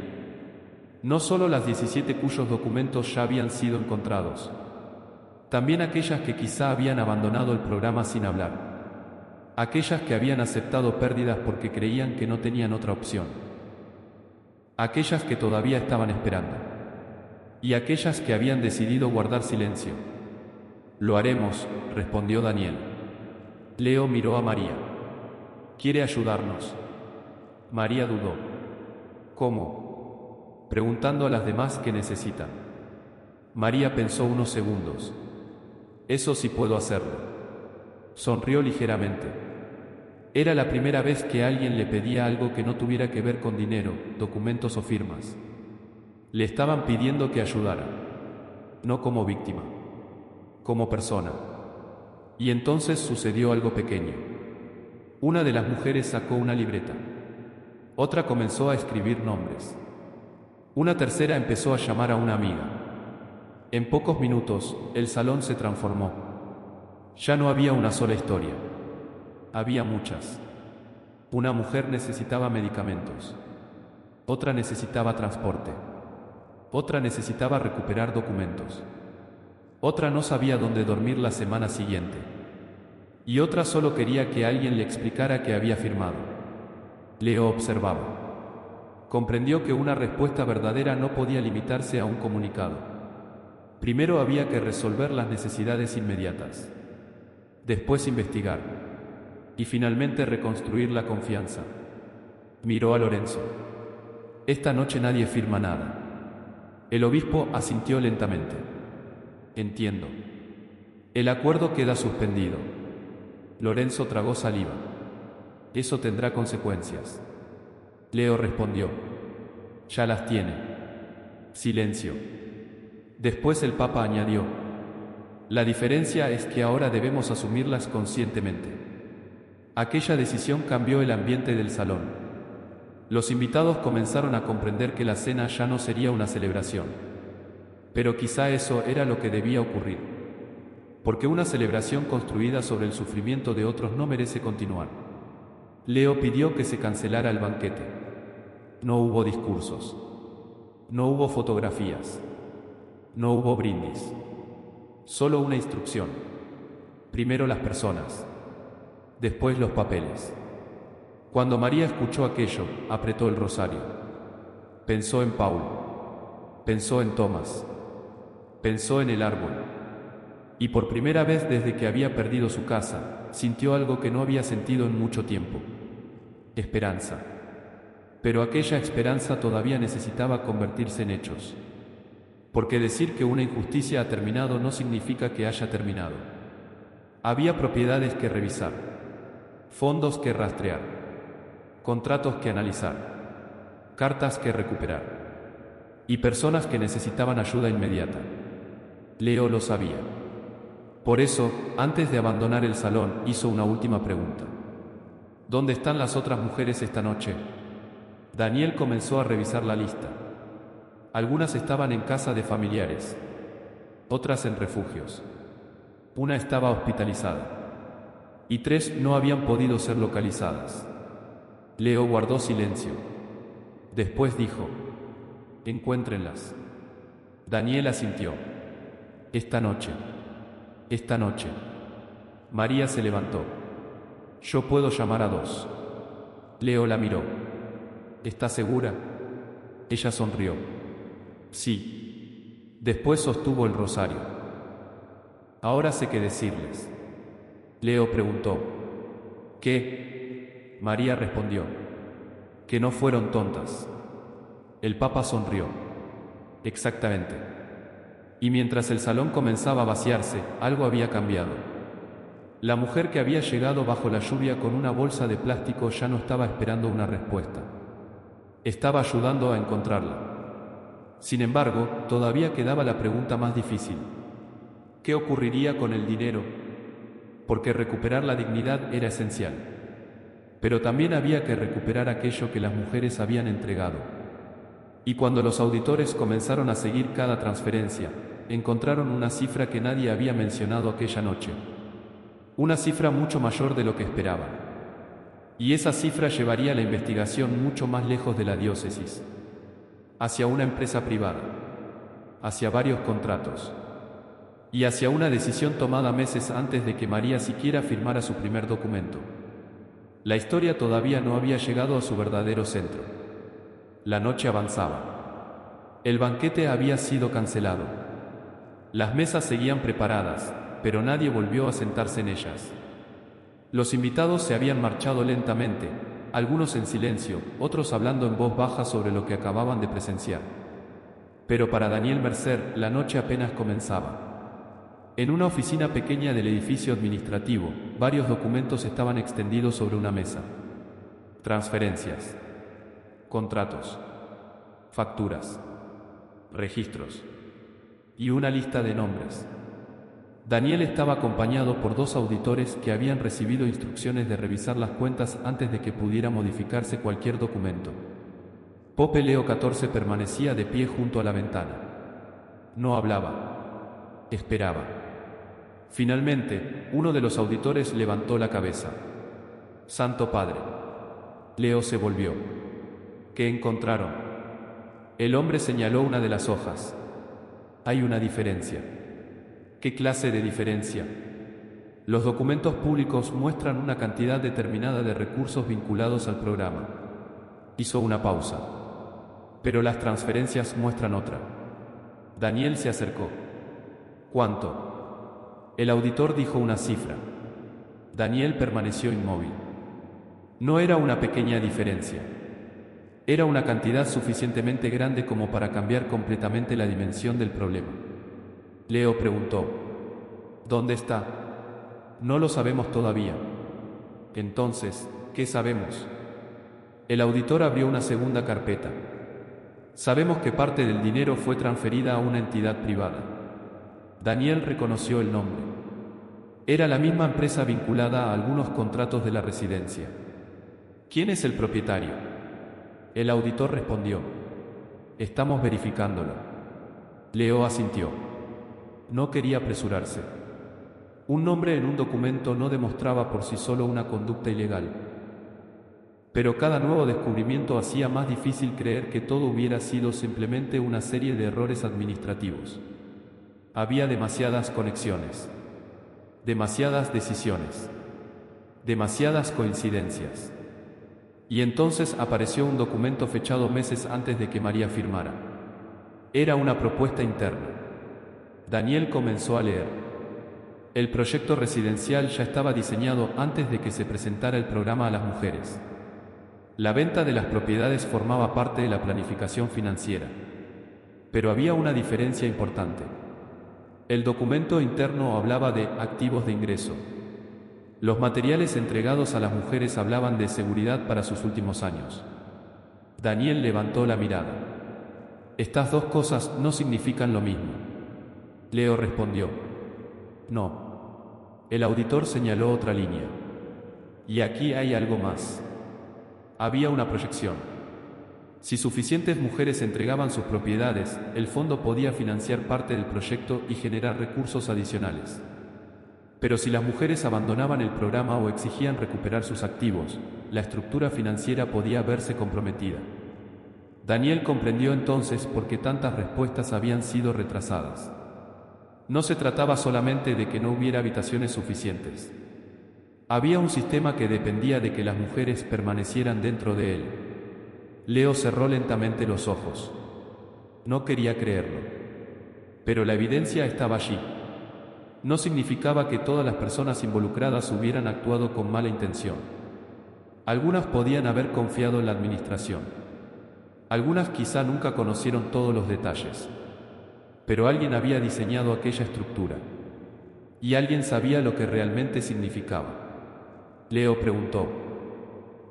No solo las 17 cuyos documentos ya habían sido encontrados. También aquellas que quizá habían abandonado el programa sin hablar. Aquellas que habían aceptado pérdidas porque creían que no tenían otra opción. Aquellas que todavía estaban esperando. Y aquellas que habían decidido guardar silencio. Lo haremos, respondió Daniel. Leo miró a María. ¿Quiere ayudarnos? María dudó. ¿Cómo? Preguntando a las demás qué necesitan. María pensó unos segundos. Eso sí puedo hacerlo. Sonrió ligeramente. Era la primera vez que alguien le pedía algo que no tuviera que ver con dinero, documentos o firmas. Le estaban pidiendo que ayudara. No como víctima. Como persona. Y entonces sucedió algo pequeño. Una de las mujeres sacó una libreta. Otra comenzó a escribir nombres. Una tercera empezó a llamar a una amiga. En pocos minutos, el salón se transformó. Ya no había una sola historia. Había muchas. Una mujer necesitaba medicamentos. Otra necesitaba transporte. Otra necesitaba recuperar documentos. Otra no sabía dónde dormir la semana siguiente. Y otra solo quería que alguien le explicara qué había firmado. Leo observaba. Comprendió que una respuesta verdadera no podía limitarse a un comunicado. Primero había que resolver las necesidades inmediatas. Después investigar. Y finalmente reconstruir la confianza. Miró a Lorenzo. Esta noche nadie firma nada. El obispo asintió lentamente. Entiendo. El acuerdo queda suspendido. Lorenzo tragó saliva. Eso tendrá consecuencias. Leo respondió. Ya las tiene. Silencio. Después el Papa añadió. La diferencia es que ahora debemos asumirlas conscientemente. Aquella decisión cambió el ambiente del salón. Los invitados comenzaron a comprender que la cena ya no sería una celebración. Pero quizá eso era lo que debía ocurrir. Porque una celebración construida sobre el sufrimiento de otros no merece continuar. Leo pidió que se cancelara el banquete. No hubo discursos. No hubo fotografías. No hubo brindis. Solo una instrucción. Primero las personas. Después los papeles. Cuando María escuchó aquello, apretó el rosario. Pensó en Paulo. Pensó en Tomás. Pensó en el árbol. Y por primera vez desde que había perdido su casa, sintió algo que no había sentido en mucho tiempo. Esperanza. Pero aquella esperanza todavía necesitaba convertirse en hechos. Porque decir que una injusticia ha terminado no significa que haya terminado. Había propiedades que revisar, fondos que rastrear, contratos que analizar, cartas que recuperar y personas que necesitaban ayuda inmediata. Leo lo sabía. Por eso, antes de abandonar el salón, hizo una última pregunta. ¿Dónde están las otras mujeres esta noche? Daniel comenzó a revisar la lista. Algunas estaban en casa de familiares, otras en refugios. Una estaba hospitalizada. Y 3 no habían podido ser localizadas. Leo guardó silencio. Después dijo, encuéntrenlas. Daniel asintió. Esta noche. Esta noche. María se levantó. Yo puedo llamar a 2. Leo la miró. ¿Estás segura? Ella sonrió. Sí. Después sostuvo el rosario. Ahora sé qué decirles. Leo preguntó. ¿Qué? María respondió. Que no fueron tontas. El Papa sonrió. Exactamente. Y mientras el salón comenzaba a vaciarse, algo había cambiado. La mujer que había llegado bajo la lluvia con una bolsa de plástico ya no estaba esperando una respuesta. Estaba ayudando a encontrarla. Sin embargo, todavía quedaba la pregunta más difícil. ¿Qué ocurriría con el dinero? Porque recuperar la dignidad era esencial. Pero también había que recuperar aquello que las mujeres habían entregado. Y cuando los auditores comenzaron a seguir cada transferencia, encontraron una cifra que nadie había mencionado aquella noche. Una cifra mucho mayor de lo que esperaban. Y esa cifra llevaría la investigación mucho más lejos de la diócesis. Hacia una empresa privada. Hacia varios contratos. Y hacia una decisión tomada meses antes de que María siquiera firmara su primer documento. La historia todavía no había llegado a su verdadero centro. La noche avanzaba. El banquete había sido cancelado. Las mesas seguían preparadas, pero nadie volvió a sentarse en ellas. Los invitados se habían marchado lentamente, algunos en silencio, otros hablando en voz baja sobre lo que acababan de presenciar. Pero para Daniel Mercer, la noche apenas comenzaba. En una oficina pequeña del edificio administrativo, varios documentos estaban extendidos sobre una mesa. Transferencias, contratos, facturas, registros y una lista de nombres. Daniel estaba acompañado por 2 auditores que habían recibido instrucciones de revisar las cuentas antes de que pudiera modificarse cualquier documento. Pope Leo XIV permanecía de pie junto a la ventana. No hablaba. Esperaba. Finalmente, uno de los auditores levantó la cabeza. Santo Padre. Leo se volvió. ¿Qué encontraron? El hombre señaló una de las hojas. Hay una diferencia. ¿Qué clase de diferencia? Los documentos públicos muestran una cantidad determinada de recursos vinculados al programa. Hizo una pausa. Pero las transferencias muestran otra. Daniel se acercó. ¿Cuánto? El auditor dijo una cifra. Daniel permaneció inmóvil. No era una pequeña diferencia. Era una cantidad suficientemente grande como para cambiar completamente la dimensión del problema. Leo preguntó. ¿Dónde está? No lo sabemos todavía. Entonces, ¿qué sabemos? El auditor abrió una segunda carpeta. Sabemos que parte del dinero fue transferida a una entidad privada. Daniel reconoció el nombre. Era la misma empresa vinculada a algunos contratos de la residencia. ¿Quién es el propietario? El auditor respondió. Estamos verificándolo. Leo asintió. No quería apresurarse. Un nombre en un documento no demostraba por sí solo una conducta ilegal. Pero cada nuevo descubrimiento hacía más difícil creer que todo hubiera sido simplemente una serie de errores administrativos. Había demasiadas conexiones, demasiadas decisiones, demasiadas coincidencias. Y entonces apareció un documento fechado meses antes de que María firmara. Era una propuesta interna. Daniel comenzó a leer. El proyecto residencial ya estaba diseñado antes de que se presentara el programa a las mujeres. La venta de las propiedades formaba parte de la planificación financiera. Pero había una diferencia importante. El documento interno hablaba de activos de ingreso. Los materiales entregados a las mujeres hablaban de seguridad para sus últimos años. Daniel levantó la mirada. Estas dos cosas no significan lo mismo. Leo respondió. No. El auditor señaló otra línea. Y aquí hay algo más. Había una proyección. Si suficientes mujeres entregaban sus propiedades, el fondo podía financiar parte del proyecto y generar recursos adicionales. Pero si las mujeres abandonaban el programa o exigían recuperar sus activos, la estructura financiera podía verse comprometida. Daniel comprendió entonces por qué tantas respuestas habían sido retrasadas. No se trataba solamente de que no hubiera habitaciones suficientes. Había un sistema que dependía de que las mujeres permanecieran dentro de él. Leo cerró lentamente los ojos. No quería creerlo. Pero la evidencia estaba allí. No significaba que todas las personas involucradas hubieran actuado con mala intención. Algunas podían haber confiado en la administración. Algunas quizá nunca conocieron todos los detalles. Pero alguien había diseñado aquella estructura. Y alguien sabía lo que realmente significaba. Leo preguntó.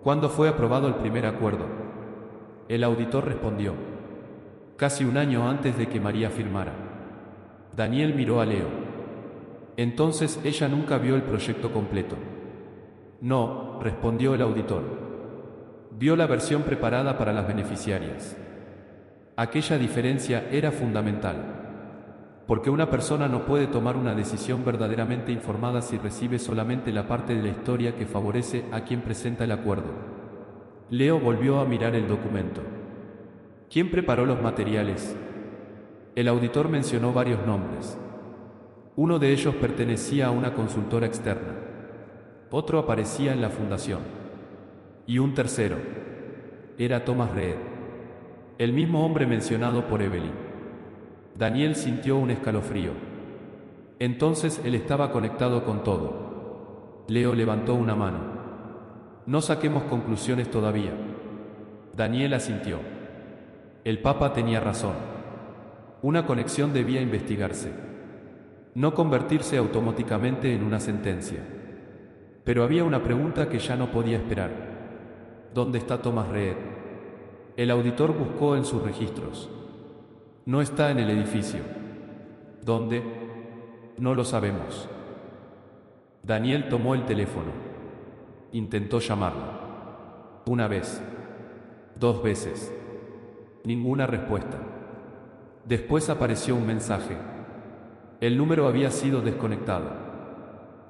¿Cuándo fue aprobado el primer acuerdo? El auditor respondió. Casi un año antes de que María firmara. Daniel miró a Leo. Entonces ella nunca vio el proyecto completo. No, respondió el auditor. Vio la versión preparada para las beneficiarias. Aquella diferencia era fundamental. Porque una persona no puede tomar una decisión verdaderamente informada si recibe solamente la parte de la historia que favorece a quien presenta el acuerdo. Leo volvió a mirar el documento. ¿Quién preparó los materiales? El auditor mencionó varios nombres. Uno de ellos pertenecía a una consultora externa. Otro aparecía en la fundación. Y un tercero. Era Thomas Reed, el mismo hombre mencionado por Evelyn. Daniel sintió un escalofrío. Entonces él estaba conectado con todo. Leo levantó una mano. No saquemos conclusiones todavía. Daniel asintió. El Papa tenía razón. Una conexión debía investigarse. No convertirse automáticamente en una sentencia. Pero había una pregunta que ya no podía esperar. ¿Dónde está Thomas Reed? El auditor buscó en sus registros. No está en el edificio. ¿Dónde? No lo sabemos. Daniel tomó el teléfono. Intentó llamarlo. Una vez. 2 veces. Ninguna respuesta. Después apareció un mensaje. El número había sido desconectado.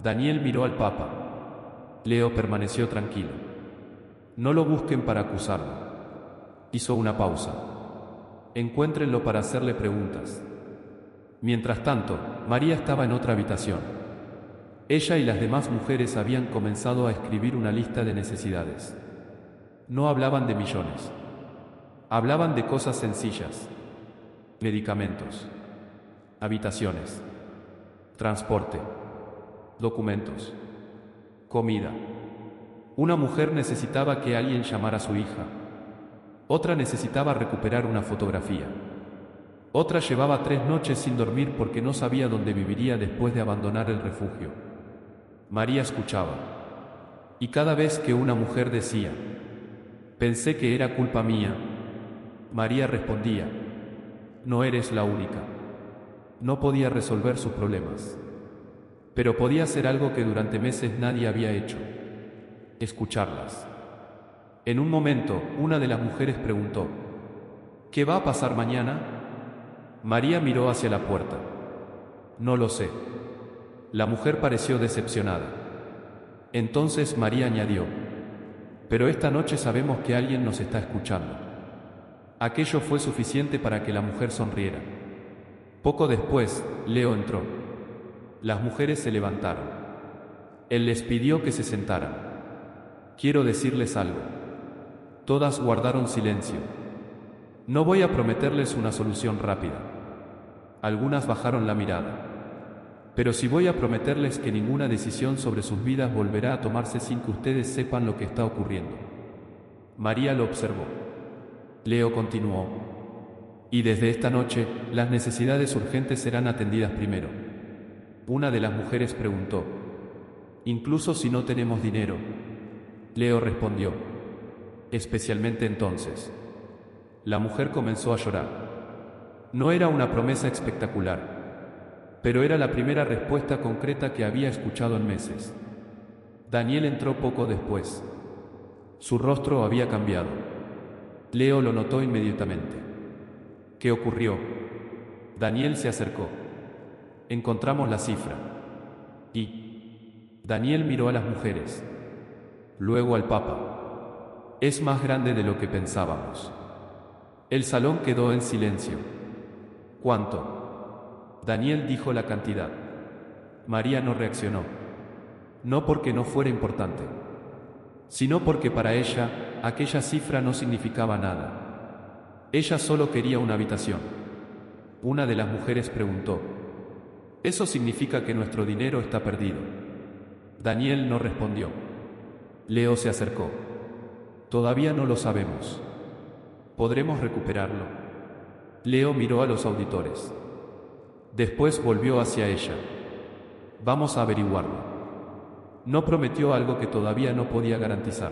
Daniel miró al Papa. Leo permaneció tranquilo. No lo busquen para acusarlo. Hizo una pausa. Encuéntrenlo para hacerle preguntas. Mientras tanto, María estaba en otra habitación. Ella y las demás mujeres habían comenzado a escribir una lista de necesidades. No hablaban de millones. Hablaban de cosas sencillas. Medicamentos. Habitaciones. Transporte. Documentos. Comida. Una mujer necesitaba que alguien llamara a su hija. Otra necesitaba recuperar una fotografía. Otra llevaba 3 noches sin dormir porque no sabía dónde viviría después de abandonar el refugio. María escuchaba. Y cada vez que una mujer decía, «Pensé que era culpa mía», María respondía, «No eres la única». No podía resolver sus problemas. Pero podía hacer algo que durante meses nadie había hecho: escucharlas. En un momento, una de las mujeres preguntó, «¿Qué va a pasar mañana?». María miró hacia la puerta. «No lo sé». La mujer pareció decepcionada. Entonces María añadió, «Pero esta noche sabemos que alguien nos está escuchando». Aquello fue suficiente para que la mujer sonriera. Poco después, Leo entró. Las mujeres se levantaron. Él les pidió que se sentaran. «Quiero decirles algo». Todas guardaron silencio. «No voy a prometerles una solución rápida». Algunas bajaron la mirada. «Pero sí voy a prometerles que ninguna decisión sobre sus vidas volverá a tomarse sin que ustedes sepan lo que está ocurriendo». María lo observó. Leo continuó, «Y desde esta noche, las necesidades urgentes serán atendidas primero». Una de las mujeres preguntó, «¿Incluso si no tenemos dinero?». Leo respondió, «Especialmente entonces». La mujer comenzó a llorar. No era una promesa espectacular, pero era la primera respuesta concreta que había escuchado en meses. Daniel entró poco después. Su rostro había cambiado. Leo lo notó inmediatamente. «¿Qué ocurrió?». Daniel se acercó. «Encontramos la cifra». Y Daniel miró a las mujeres. Luego al Papa. «Es más grande de lo que pensábamos». El salón quedó en silencio. «¿Cuánto?». Daniel dijo la cantidad. María no reaccionó. No porque no fuera importante, sino porque para ella, aquella cifra no significaba nada. Ella solo quería una habitación. Una de las mujeres preguntó, «¿Eso significa que nuestro dinero está perdido?». Daniel no respondió. Leo se acercó. «Todavía no lo sabemos. ¿Podremos recuperarlo?». Leo miró a los auditores. Después volvió hacia ella. «Vamos a averiguarlo». No prometió algo que todavía no podía garantizar.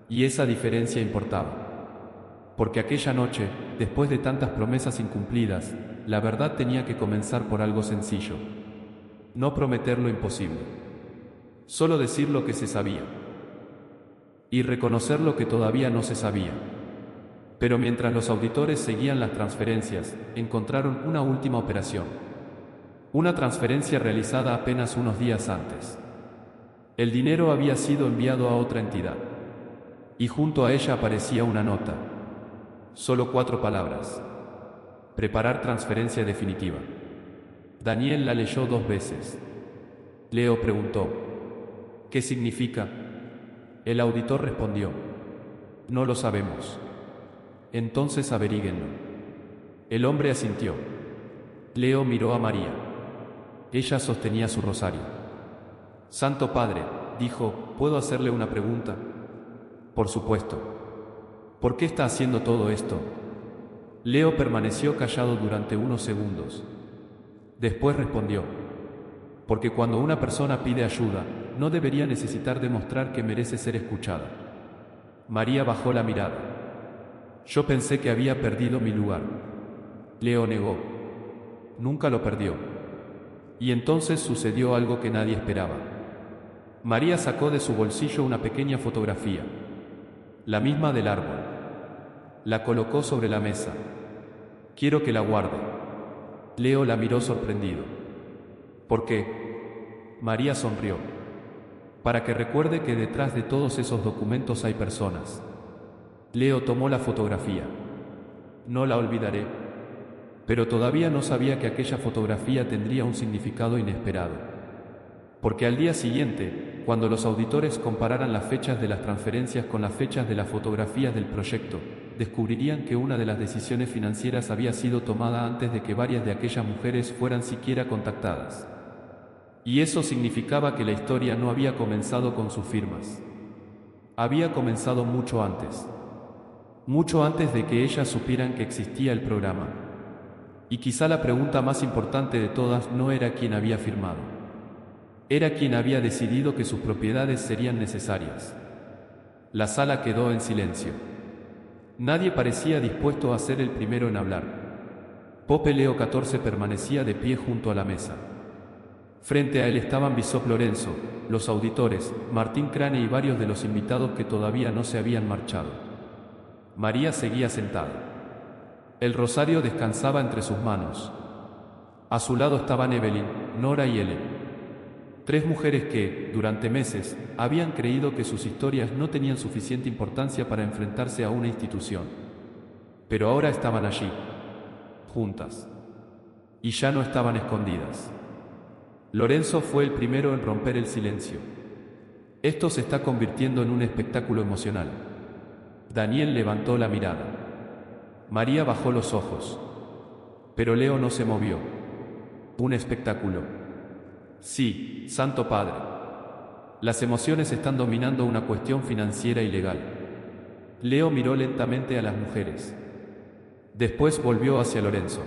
Y esa diferencia importaba. Porque aquella noche, después de tantas promesas incumplidas, la verdad tenía que comenzar por algo sencillo. No prometer lo imposible. Solo decir lo que se sabía. Y reconocer lo que todavía no se sabía. Pero mientras los auditores seguían las transferencias, encontraron una última operación. Una transferencia realizada apenas unos días antes. El dinero había sido enviado a otra entidad. Y junto a ella aparecía una nota. Solo 4 palabras. Preparar transferencia definitiva. Daniel la leyó 2 veces. Leo preguntó, «¿Qué significa?». El auditor respondió, «No lo sabemos». «Entonces averíguenlo». El hombre asintió. Leo miró a María. Ella sostenía su rosario. «Santo Padre», dijo, «¿puedo hacerle una pregunta?». «Por supuesto». «¿Por qué está haciendo todo esto?». Leo permaneció callado durante unos segundos. Después respondió, «Porque cuando una persona pide ayuda, no debería necesitar demostrar que merece ser escuchada». María bajó la mirada. «Yo pensé que había perdido mi lugar». Leo negó. Nunca lo perdió. Y entonces sucedió algo que nadie esperaba. María sacó de su bolsillo una pequeña fotografía, la misma del árbol. La colocó sobre la mesa. «Quiero que la guarde». Leo la miró sorprendido. «¿Por qué?». María sonrió. para que recuerde que detrás de todos esos documentos hay personas. Leo tomó la fotografía. No la olvidaré. Pero todavía no sabía que aquella fotografía tendría un significado inesperado. Porque al día siguiente, cuando los auditores compararan las fechas de las transferencias con las fechas de las fotografías del proyecto, descubrirían que una de las decisiones financieras había sido tomada antes de que varias de aquellas mujeres fueran siquiera contactadas. Y eso significaba que la historia no había comenzado con sus firmas. Había comenzado mucho antes de que ellas supieran que existía el programa. Y quizá la pregunta más importante de todas no era quién había firmado. Era quien había decidido que sus propiedades serían necesarias. La sala quedó en silencio. Nadie parecía dispuesto a ser el primero en hablar. Pope Leo XIV permanecía de pie junto a la mesa. Frente a él estaban Bishop Lorenzo, los auditores, Martín Crane y varios de los invitados que todavía no se habían marchado. María seguía sentada. El rosario descansaba entre sus manos. A su lado estaban Evelyn, Nora y Ellen. Tres mujeres que, durante meses, habían creído que sus historias no tenían suficiente importancia para enfrentarse a una institución. Pero ahora estaban allí, juntas. Y ya no estaban escondidas. Lorenzo fue el primero en romper el silencio. Esto se está convirtiendo en un espectáculo emocional. Daniel levantó la mirada. María bajó los ojos. Pero Leo no se movió. Un espectáculo. Sí, Santo Padre. Las emociones están dominando una cuestión financiera y legal. Leo miró lentamente a las mujeres. Después volvió hacia Lorenzo.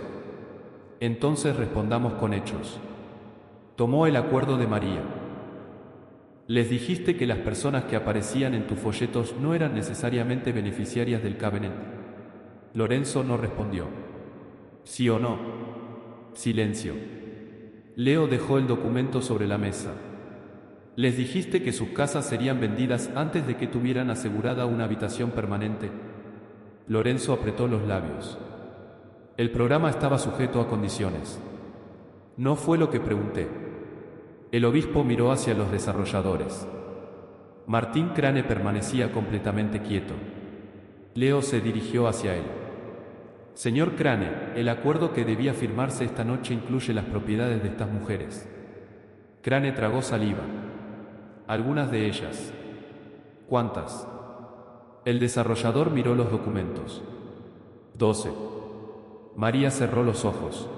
Entonces respondamos con hechos. Tomó el acuerdo de María. Les dijiste que las personas que aparecían en tus folletos no eran necesariamente beneficiarias del Covenant. Lorenzo no respondió. ¿Sí o no? Silencio. Leo dejó el documento sobre la mesa. Les dijiste que sus casas serían vendidas antes de que tuvieran asegurada una habitación permanente. Lorenzo apretó los labios. El programa estaba sujeto a condiciones. No fue lo que pregunté. El obispo miró hacia los desarrolladores. Martín Crane permanecía completamente quieto. Leo se dirigió hacia él. Señor Crane, el acuerdo que debía firmarse esta noche incluye las propiedades de estas mujeres. Crane tragó saliva. Algunas de ellas. ¿Cuántas? El desarrollador miró los documentos. 12. María cerró los ojos.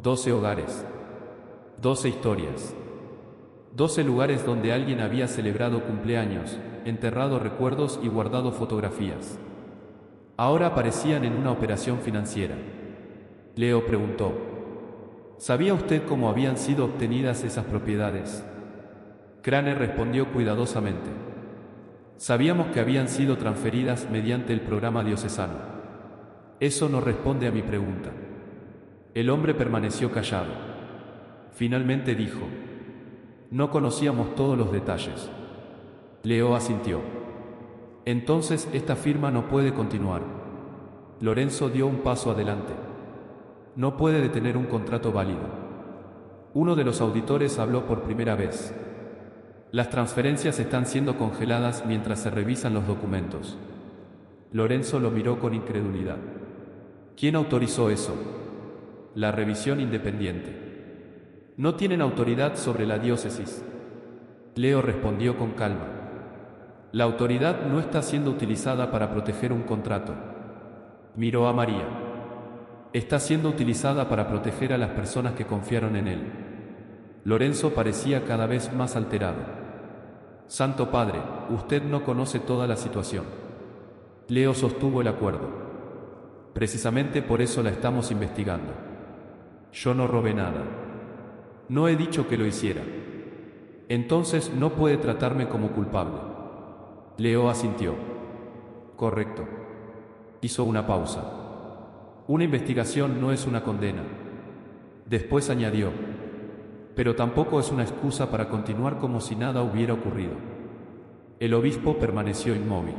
12 hogares. 12 historias. 12 lugares donde alguien había celebrado cumpleaños, enterrado recuerdos y guardado fotografías. Ahora aparecían en una operación financiera. Leo preguntó. ¿Sabía usted cómo habían sido obtenidas esas propiedades? Crane respondió cuidadosamente. Sabíamos que habían sido transferidas mediante el programa diocesano. Eso no responde a mi pregunta. El hombre permaneció callado. Finalmente dijo. No conocíamos todos los detalles. Leo asintió. Entonces esta firma no puede continuar. Lorenzo dio un paso adelante. No puede detener un contrato válido. Uno de los auditores habló por primera vez. Las transferencias están siendo congeladas mientras se revisan los documentos. Lorenzo lo miró con incredulidad. ¿Quién autorizó eso? La revisión independiente. No tienen autoridad sobre la diócesis. Leo respondió con calma. La autoridad no está siendo utilizada para proteger un contrato. Miró a María. Está siendo utilizada para proteger a las personas que confiaron en él. Lorenzo parecía cada vez más alterado. Santo Padre, usted no conoce toda la situación. Leo sostuvo el acuerdo. Precisamente por eso la estamos investigando. Yo no robé nada. No he dicho que lo hiciera. Entonces no puede tratarme como culpable. Leo asintió. Correcto. Hizo una pausa. Una investigación no es una condena. Después añadió. Pero tampoco es una excusa para continuar como si nada hubiera ocurrido. El obispo permaneció inmóvil.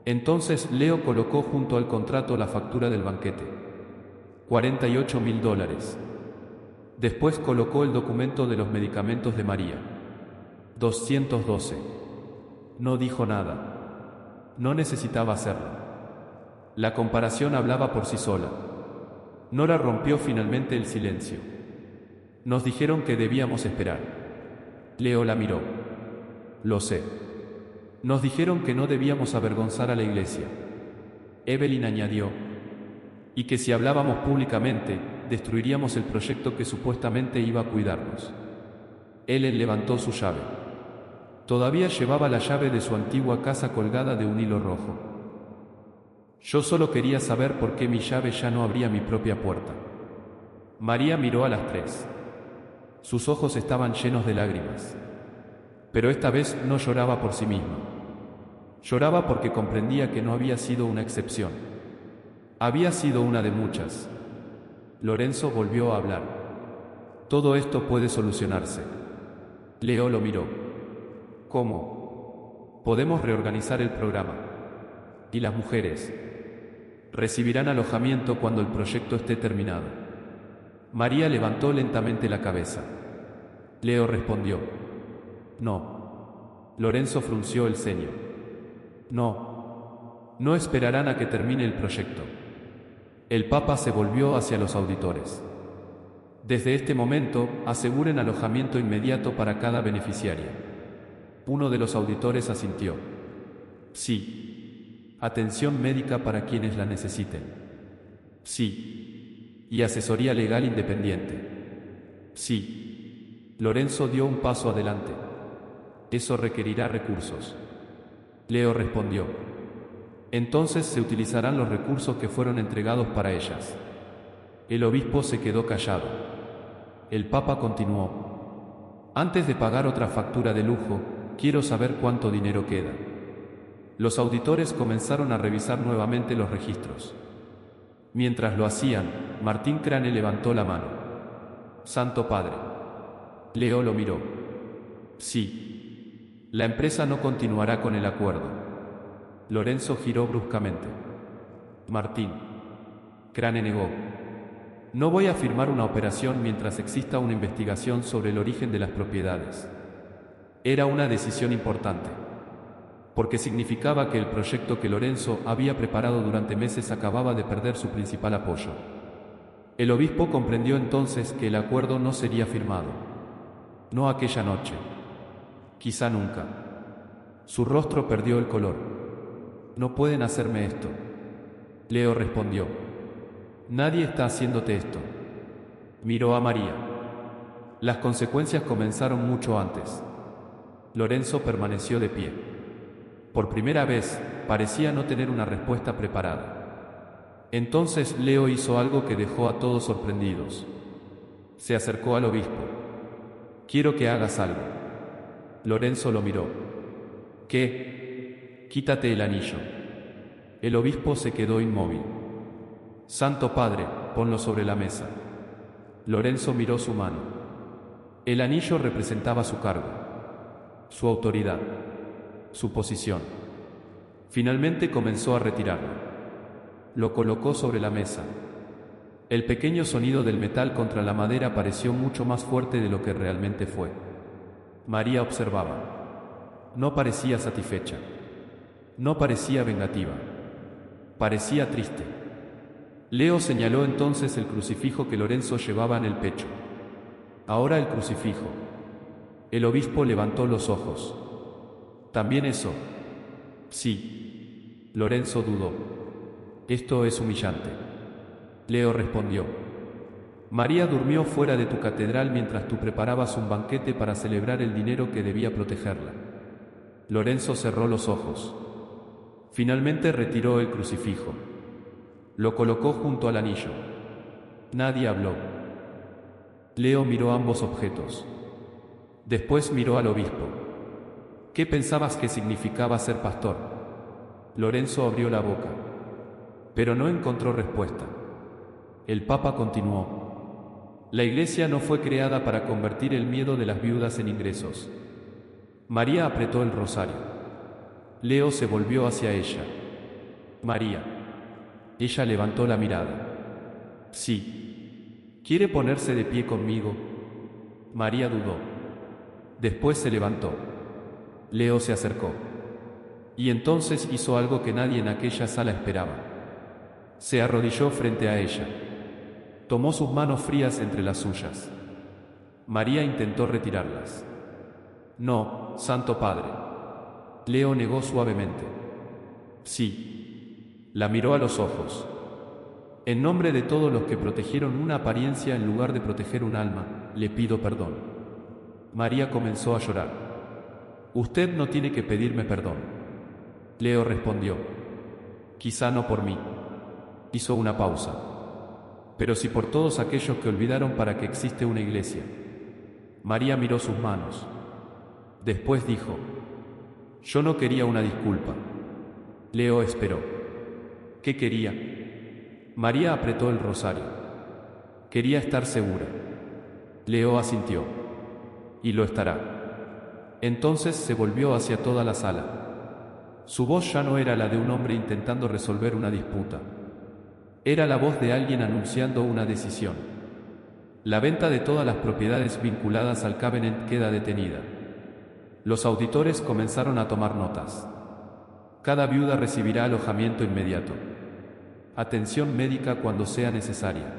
Entonces Leo colocó junto al contrato la factura del banquete. $48,000. Después colocó el documento de los medicamentos de María. 212. No dijo nada. No necesitaba hacerlo. La comparación hablaba por sí sola. Nora rompió finalmente el silencio. Nos dijeron que debíamos esperar. Leo la miró. Lo sé. Nos dijeron que no debíamos avergonzar a la iglesia. Evelyn añadió. Y que si hablábamos públicamente, destruiríamos el proyecto que supuestamente iba a cuidarnos. Ellen levantó su llave. Todavía llevaba la llave de su antigua casa colgada de un hilo rojo. Yo solo quería saber por qué mi llave ya no abría mi propia puerta. María miró a las tres. Sus ojos estaban llenos de lágrimas. Pero esta vez no lloraba por sí misma. Lloraba porque comprendía que no había sido una excepción. Había sido una de muchas. Lorenzo volvió a hablar. Todo esto puede solucionarse. Leo lo miró. ¿Cómo? Podemos reorganizar el programa. ¿Y las mujeres? Recibirán alojamiento cuando el proyecto esté terminado. María levantó lentamente la cabeza. Leo respondió. No. Lorenzo frunció el ceño. No. No esperarán a que termine el proyecto. El Papa se volvió hacia los auditores. Desde este momento, aseguren alojamiento inmediato para cada beneficiaria. Uno de los auditores asintió. Sí. Atención médica para quienes la necesiten. Sí. Y asesoría legal independiente. Sí. Lorenzo dio un paso adelante. Eso requerirá recursos. Leo respondió. Entonces se utilizarán los recursos que fueron entregados para ellas. El obispo se quedó callado. El Papa continuó. Antes de pagar otra factura de lujo, quiero saber cuánto dinero queda. Los auditores comenzaron a revisar nuevamente los registros. Mientras lo hacían, Martín Crane levantó la mano. Santo Padre. Leo lo miró. Sí. La empresa no continuará con el acuerdo. Lorenzo giró bruscamente. Martín. Crane negó. No voy a firmar una operación mientras exista una investigación sobre el origen de las propiedades. Era una decisión importante, porque significaba que el proyecto que Lorenzo había preparado durante meses acababa de perder su principal apoyo. El obispo comprendió entonces que el acuerdo no sería firmado. No aquella noche. Quizá nunca. Su rostro perdió el color. No pueden hacerme esto. Leo respondió. Nadie está haciéndote esto. Miró a María. Las consecuencias comenzaron mucho antes. Lorenzo permaneció de pie. Por primera vez, parecía no tener una respuesta preparada. Entonces Leo hizo algo que dejó a todos sorprendidos. Se acercó al obispo. Quiero que hagas algo. Lorenzo lo miró. ¿Qué? Quítate el anillo. El obispo se quedó inmóvil. Santo Padre, ponlo sobre la mesa. Lorenzo miró su mano. El anillo representaba su cargo, su autoridad, su posición. Finalmente comenzó a retirarlo. Lo colocó sobre la mesa. El pequeño sonido del metal contra la madera pareció mucho más fuerte de lo que realmente fue. María observaba. No parecía satisfecha. No parecía vengativa. Parecía triste. Leo señaló entonces el crucifijo que Lorenzo llevaba en el pecho. Ahora el crucifijo. El obispo levantó los ojos. ¿También eso? Sí. Lorenzo dudó. Esto es humillante. Leo respondió. María durmió fuera de tu catedral mientras tú preparabas un banquete para celebrar el dinero que debía protegerla. Lorenzo cerró los ojos. Finalmente retiró el crucifijo. Lo colocó junto al anillo. Nadie habló. Leo miró ambos objetos. Después miró al obispo. ¿Qué pensabas que significaba ser pastor? Lorenzo abrió la boca, pero no encontró respuesta. El Papa continuó. La iglesia no fue creada para convertir el miedo de las viudas en ingresos. María apretó el rosario. Leo se volvió hacia ella. María. Ella levantó la mirada. Sí. ¿Quiere ponerse de pie conmigo? María dudó. Después se levantó. Leo se acercó. Y entonces hizo algo que nadie en aquella sala esperaba. Se arrodilló frente a ella. Tomó sus manos frías entre las suyas. María intentó retirarlas. No, Santo Padre. Leo negó suavemente. Sí. La miró a los ojos. En nombre de todos los que protegieron una apariencia en lugar de proteger un alma, le pido perdón. María comenzó a llorar. Usted no tiene que pedirme perdón. Leo respondió. Quizá no por mí. Hizo una pausa. Pero sí por todos aquellos que olvidaron para que existe una iglesia. María miró sus manos. Después dijo, yo no quería una disculpa. Leo esperó. ¿Qué quería? María apretó el rosario. Quería estar segura. Leo asintió. Y lo estará. Entonces se volvió hacia toda la sala. Su voz ya no era la de un hombre intentando resolver una disputa. Era la voz de alguien anunciando una decisión. La venta de todas las propiedades vinculadas al Covenant queda detenida. Los auditores comenzaron a tomar notas. Cada viuda recibirá alojamiento inmediato. Atención médica cuando sea necesaria.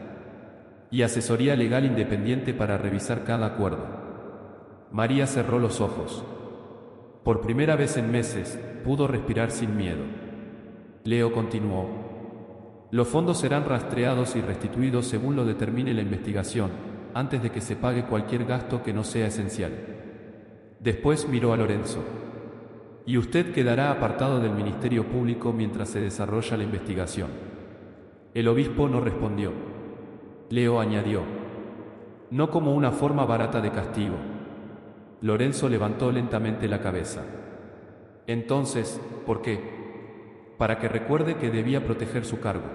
Y asesoría legal independiente para revisar cada acuerdo. María cerró los ojos. Por primera vez en meses, pudo respirar sin miedo. Leo continuó. Los fondos serán rastreados y restituidos según lo determine la investigación, antes de que se pague cualquier gasto que no sea esencial. Después miró a Lorenzo. Y usted quedará apartado del Ministerio Público mientras se desarrolla la investigación. El obispo no respondió. Leo añadió. No como una forma barata de castigo. Lorenzo levantó lentamente la cabeza. Entonces, ¿por qué? Para que recuerde que debía proteger su cargo.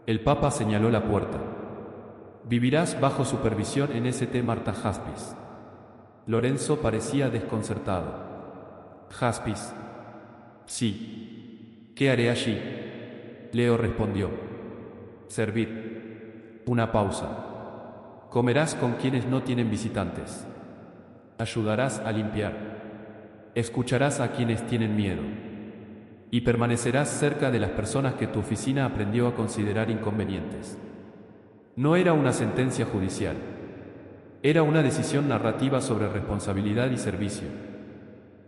El Papa señaló la puerta. Vivirás bajo supervisión en St. Marta Jaspis. Lorenzo parecía desconcertado. Jaspis. Sí. ¿Qué haré allí? Leo respondió. Servir. Una pausa. Comerás con quienes no tienen visitantes. Ayudarás a limpiar. Escucharás a quienes tienen miedo. Y permanecerás cerca de las personas que tu oficina aprendió a considerar inconvenientes. No era una sentencia judicial. Era una decisión narrativa sobre responsabilidad y servicio.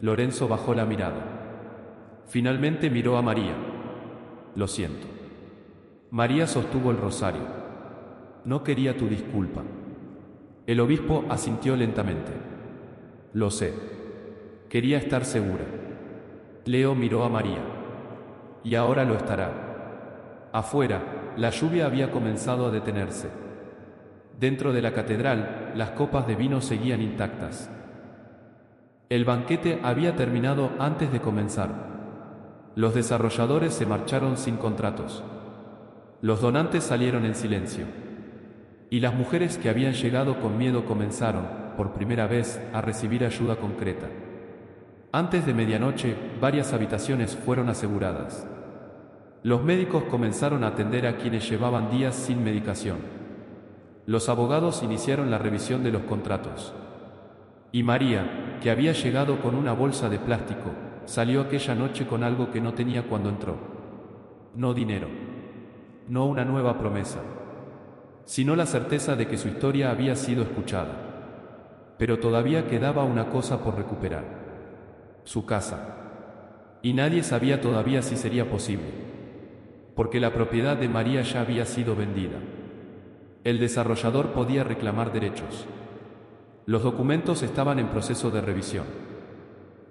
Lorenzo bajó la mirada. Finalmente miró a María. Lo siento. María sostuvo el rosario. No quería tu disculpa. El obispo asintió lentamente. Lo sé. Quería estar segura. Leo miró a María. Y ahora lo estará. Afuera, la lluvia había comenzado a detenerse. Dentro de la catedral, las copas de vino seguían intactas. El banquete había terminado antes de comenzar. Los desarrolladores se marcharon sin contratos. Los donantes salieron en silencio. Y las mujeres que habían llegado con miedo comenzaron, por primera vez, a recibir ayuda concreta. Antes de medianoche, varias habitaciones fueron aseguradas. Los médicos comenzaron a atender a quienes llevaban días sin medicación. Los abogados iniciaron la revisión de los contratos. Y María, que había llegado con una bolsa de plástico, salió aquella noche con algo que no tenía cuando entró. No dinero. No una nueva promesa. Sino la certeza de que su historia había sido escuchada. Pero todavía quedaba una cosa por recuperar. Su casa. Y nadie sabía todavía si sería posible. Porque la propiedad de María ya había sido vendida. El desarrollador podía reclamar derechos. Los documentos estaban en proceso de revisión.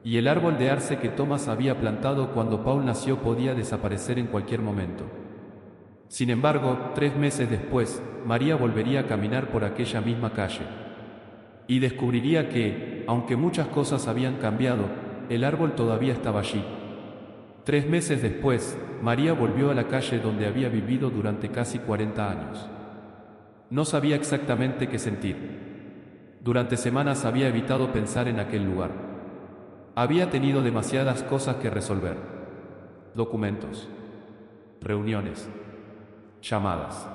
Y el árbol de arce que Thomas había plantado cuando Paul nació podía desaparecer en cualquier momento. Sin embargo, 3 meses después, María volvería a caminar por aquella misma calle. Y descubriría que, aunque muchas cosas habían cambiado, el árbol todavía estaba allí. 3 meses después, María volvió a la calle donde había vivido durante casi 40 años. No sabía exactamente qué sentir. Durante semanas había evitado pensar en aquel lugar. Había tenido demasiadas cosas que resolver. Documentos. Reuniones. Llamadas.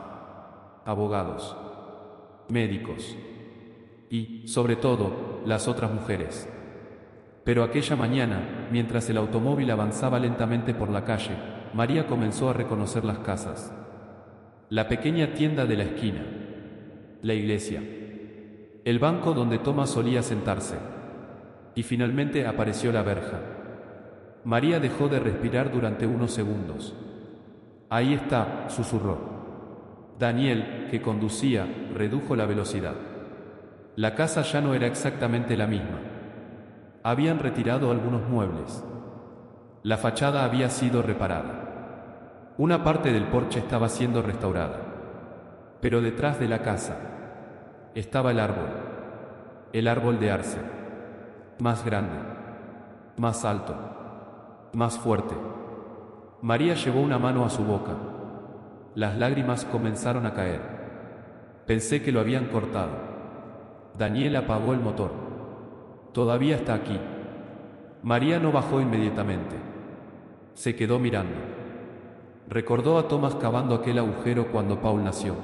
Abogados. Médicos. Y, sobre todo, las otras mujeres. Pero aquella mañana, mientras el automóvil avanzaba lentamente por la calle, María comenzó a reconocer las casas. La pequeña tienda de la esquina. La iglesia. El banco donde Thomas solía sentarse. Y finalmente apareció la verja. María dejó de respirar durante unos segundos. Ahí está, susurró. Daniel, que conducía, redujo la velocidad. La casa ya no era exactamente la misma. Habían retirado algunos muebles. La fachada había sido reparada. Una parte del porche estaba siendo restaurada. Pero detrás de la casa estaba el árbol de arce. Más grande, más alto, más fuerte. María llevó una mano a su boca. Las lágrimas comenzaron a caer. Pensé que lo habían cortado. Daniel apagó el motor. Todavía está aquí. María no bajó inmediatamente. Se quedó mirando. Recordó a Thomas cavando aquel agujero cuando Paul nació.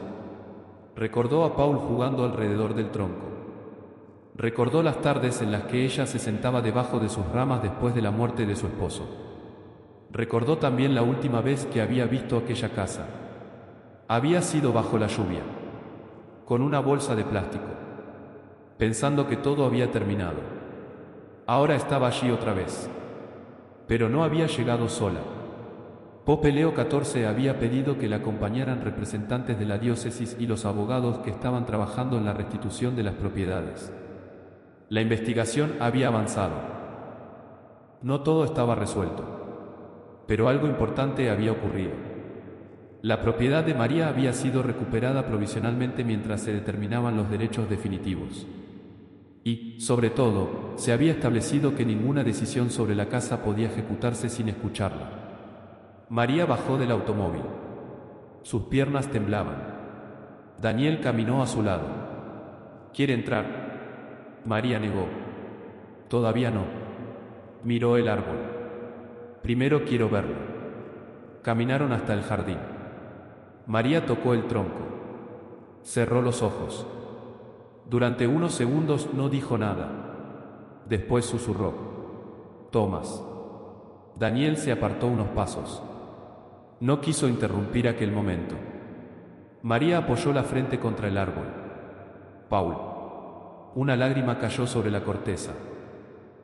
Recordó a Paul jugando alrededor del tronco. Recordó las tardes en las que ella se sentaba debajo de sus ramas después de la muerte de su esposo. Recordó también la última vez que había visto aquella casa. Había sido bajo la lluvia, con una bolsa de plástico, pensando que todo había terminado. Ahora estaba allí otra vez. Pero no había llegado sola. Pope Leo XIV había pedido que la acompañaran representantes de la diócesis y los abogados que estaban trabajando en la restitución de las propiedades. La investigación había avanzado. No todo estaba resuelto. Pero algo importante había ocurrido. La propiedad de María había sido recuperada provisionalmente mientras se determinaban los derechos definitivos. Y, sobre todo, se había establecido que ninguna decisión sobre la casa podía ejecutarse sin escucharla. María bajó del automóvil. Sus piernas temblaban. Daniel caminó a su lado. ¿Quiere entrar? María negó. Todavía no. Miró el árbol. Primero quiero verlo. Caminaron hasta el jardín. María tocó el tronco. Cerró los ojos. Durante unos segundos no dijo nada. Después susurró. Thomas. Daniel se apartó unos pasos. No quiso interrumpir aquel momento. María apoyó la frente contra el árbol. Paul. Una lágrima cayó sobre la corteza.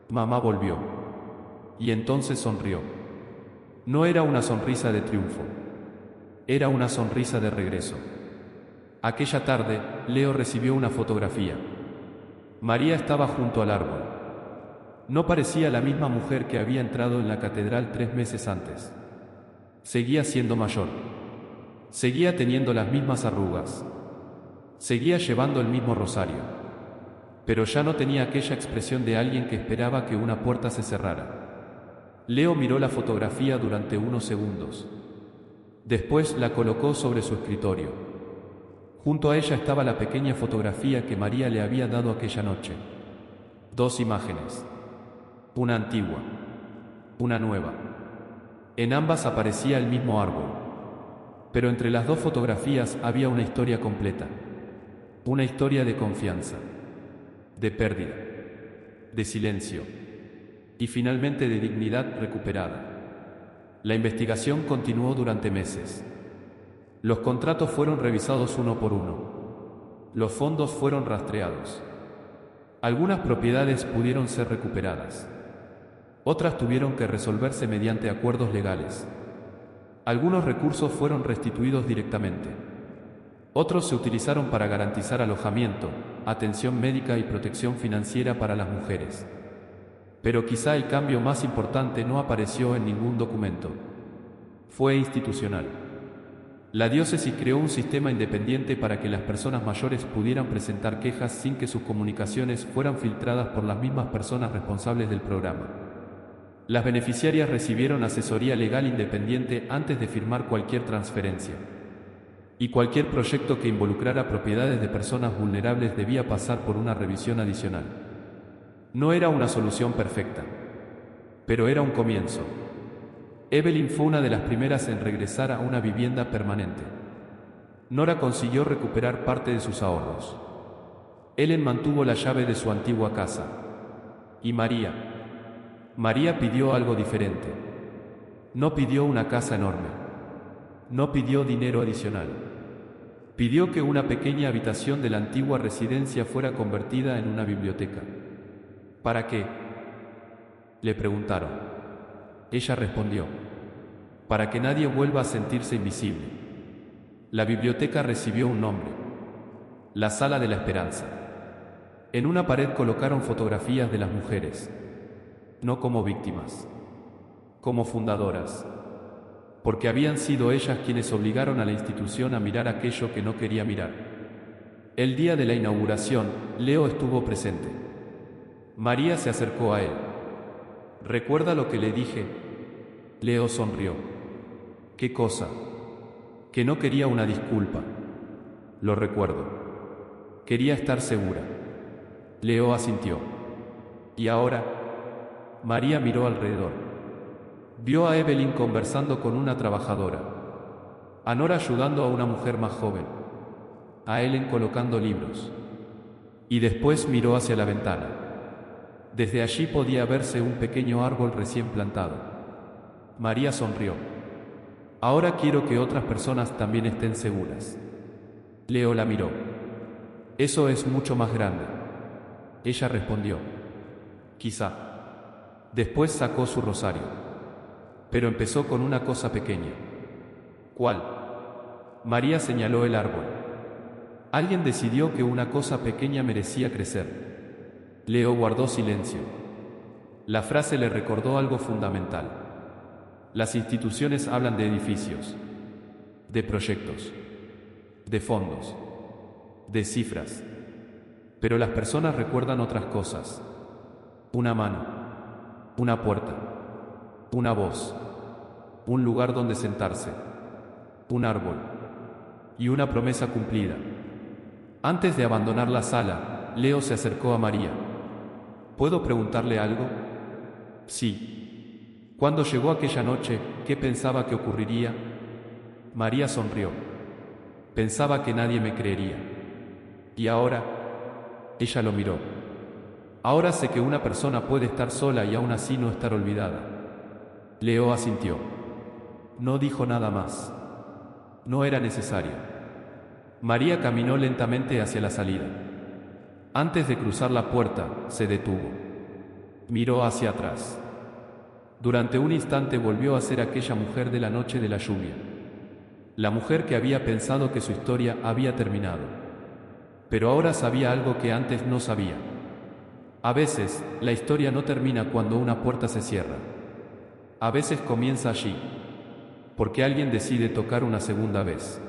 Mamá volvió. Y entonces sonrió. No era una sonrisa de triunfo. Era una sonrisa de regreso. Aquella tarde, Leo recibió una fotografía. María estaba junto al árbol. No parecía la misma mujer que había entrado en la catedral 3 meses antes. Seguía siendo mayor. Seguía teniendo las mismas arrugas. Seguía llevando el mismo rosario. Pero ya no tenía aquella expresión de alguien que esperaba que una puerta se cerrara. Leo miró la fotografía durante unos segundos. Después la colocó sobre su escritorio. Junto a ella estaba la pequeña fotografía que María le había dado aquella noche. 2 imágenes. Una antigua. Una nueva. En ambas aparecía el mismo árbol. Pero entre las 2 fotografías había una historia completa. Una historia de confianza. De pérdida. De silencio. Y finalmente de dignidad recuperada. La investigación continuó durante meses. Los contratos fueron revisados uno por uno. Los fondos fueron rastreados. Algunas propiedades pudieron ser recuperadas. Otras tuvieron que resolverse mediante acuerdos legales. Algunos recursos fueron restituidos directamente. Otros se utilizaron para garantizar alojamiento, atención médica y protección financiera para las mujeres. Pero quizá el cambio más importante no apareció en ningún documento. Fue institucional. La diócesis creó un sistema independiente para que las personas mayores pudieran presentar quejas sin que sus comunicaciones fueran filtradas por las mismas personas responsables del programa. Las beneficiarias recibieron asesoría legal independiente antes de firmar cualquier transferencia. Y cualquier proyecto que involucrara propiedades de personas vulnerables debía pasar por una revisión adicional. No era una solución perfecta, pero era un comienzo. Evelyn fue una de las primeras en regresar a una vivienda permanente. Nora consiguió recuperar parte de sus ahorros. Ellen mantuvo la llave de su antigua casa. ¿Y María? María pidió algo diferente. No pidió una casa enorme. No pidió dinero adicional. Pidió que una pequeña habitación de la antigua residencia fuera convertida en una biblioteca. ¿Para qué?, le preguntaron. Ella respondió: para que nadie vuelva a sentirse invisible. La biblioteca recibió un nombre: la Sala de la Esperanza. En una pared colocaron fotografías de las mujeres, no como víctimas, como fundadoras, porque habían sido ellas quienes obligaron a la institución a mirar aquello que no quería mirar. El día de la inauguración, Leo estuvo presente. María se acercó a él. ¿Recuerda lo que le dije? Leo sonrió. ¿Qué cosa? Que no quería una disculpa. Lo recuerdo. Quería estar segura. Leo asintió. ¿Y ahora? María miró alrededor. Vio a Evelyn conversando con una trabajadora, a Nora ayudando a una mujer más joven, a Ellen colocando libros. Y después miró hacia la ventana. Desde allí podía verse un pequeño árbol recién plantado. María sonrió. Ahora quiero que otras personas también estén seguras. Leo la miró. Eso es mucho más grande. Ella respondió: quizá. Después sacó su rosario. Pero empezó con una cosa pequeña. ¿Cuál? María señaló el árbol. Alguien decidió que una cosa pequeña merecía crecer. Leo guardó silencio. La frase le recordó algo fundamental. Las instituciones hablan de edificios, de proyectos, de fondos, de cifras. Pero las personas recuerdan otras cosas: una mano, una puerta, una voz, un lugar donde sentarse, un árbol y una promesa cumplida. Antes de abandonar la sala, Leo se acercó a María. ¿Puedo preguntarle algo? Sí. Cuando llegó aquella noche, ¿qué pensaba que ocurriría? María sonrió. Pensaba que nadie me creería. ¿Y ahora? Ella lo miró. Ahora sé que una persona puede estar sola y aún así no estar olvidada. Leo asintió. No dijo nada más. No era necesario. María caminó lentamente hacia la salida. Antes de cruzar la puerta, se detuvo. Miró hacia atrás. Durante un instante volvió a ser aquella mujer de la noche de la lluvia. La mujer que había pensado que su historia había terminado. Pero ahora sabía algo que antes no sabía. A veces, la historia no termina cuando una puerta se cierra. A veces comienza allí, porque alguien decide tocar una segunda vez.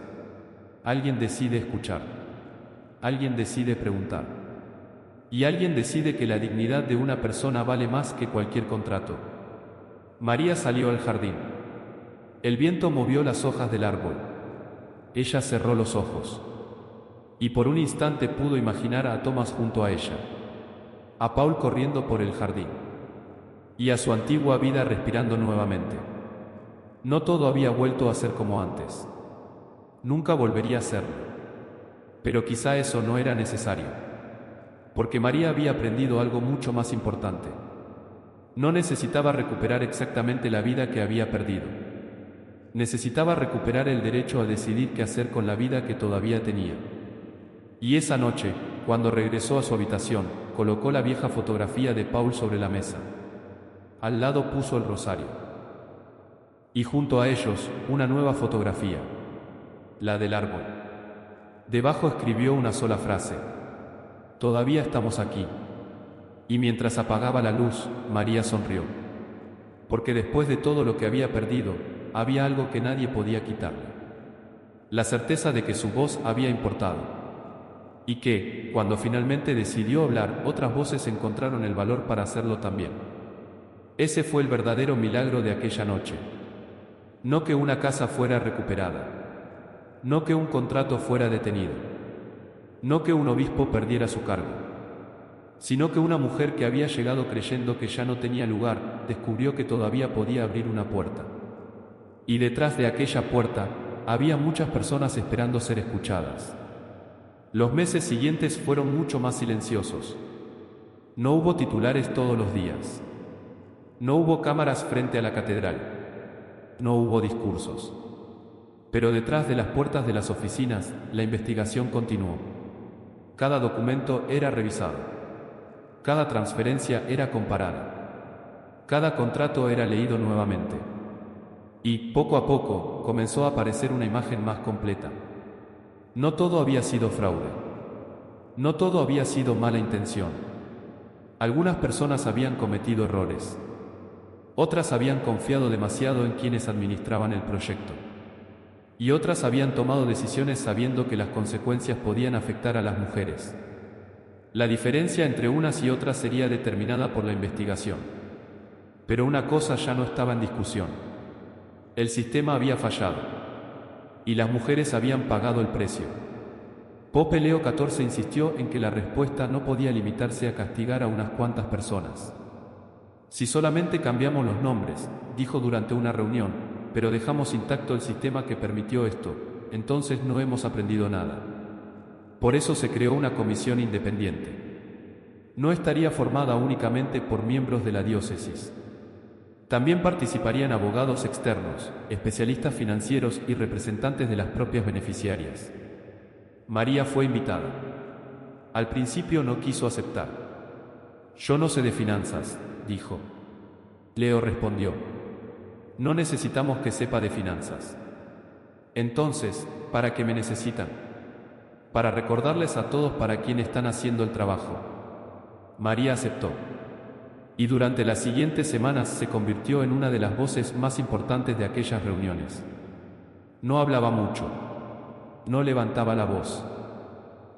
Alguien decide escuchar. Alguien decide preguntar. Y alguien decide que la dignidad de una persona vale más que cualquier contrato. María salió al jardín. El viento movió las hojas del árbol. Ella cerró los ojos. Y por un instante pudo imaginar a Thomas junto a ella, a Paul corriendo por el jardín, y a su antigua vida respirando nuevamente. No todo había vuelto a ser como antes. Nunca volvería a serlo. Pero quizá eso no era necesario. Porque María había aprendido algo mucho más importante. No necesitaba recuperar exactamente la vida que había perdido. Necesitaba recuperar el derecho a decidir qué hacer con la vida que todavía tenía. Y esa noche, cuando regresó a su habitación, colocó la vieja fotografía de Paul sobre la mesa. Al lado puso el rosario. Y junto a ellos, una nueva fotografía, la del árbol. Debajo escribió una sola frase: todavía estamos aquí. Y mientras apagaba la luz, María sonrió. Porque después de todo lo que había perdido, había algo que nadie podía quitarle. La certeza de que su voz había importado. Y que, cuando finalmente decidió hablar, otras voces encontraron el valor para hacerlo también. Ese fue el verdadero milagro de aquella noche. No que una casa fuera recuperada. No que un contrato fuera detenido. No que un obispo perdiera su cargo, sino que una mujer que había llegado creyendo que ya no tenía lugar, descubrió que todavía podía abrir una puerta. Y detrás de aquella puerta, había muchas personas esperando ser escuchadas. Los meses siguientes fueron mucho más silenciosos. No hubo titulares todos los días. No hubo cámaras frente a la catedral. No hubo discursos. Pero detrás de las puertas de las oficinas, la investigación continuó. Cada documento era revisado. Cada transferencia era comparada. Cada contrato era leído nuevamente. Y, poco a poco, comenzó a aparecer una imagen más completa. No todo había sido fraude. No todo había sido mala intención. Algunas personas habían cometido errores. Otras habían confiado demasiado en quienes administraban el proyecto. Y otras habían tomado decisiones sabiendo que las consecuencias podían afectar a las mujeres. La diferencia entre unas y otras sería determinada por la investigación. Pero una cosa ya no estaba en discusión. El sistema había fallado. Y las mujeres habían pagado el precio. Pope Leo XIV insistió en que la respuesta no podía limitarse a castigar a unas cuantas personas. Si solamente cambiamos los nombres, dijo durante una reunión, pero dejamos intacto el sistema que permitió esto, entonces no hemos aprendido nada. Por eso se creó una comisión independiente. No estaría formada únicamente por miembros de la diócesis. También participarían abogados externos, especialistas financieros y representantes de las propias beneficiarias. María fue invitada. Al principio no quiso aceptar. Yo no sé de finanzas, dijo. Leo respondió. No necesitamos que sepa de finanzas. Entonces, ¿para qué me necesitan? Para recordarles a todos para quién están haciendo el trabajo. María aceptó. Y durante las siguientes semanas se convirtió en una de las voces más importantes de aquellas reuniones. No hablaba mucho. No levantaba la voz.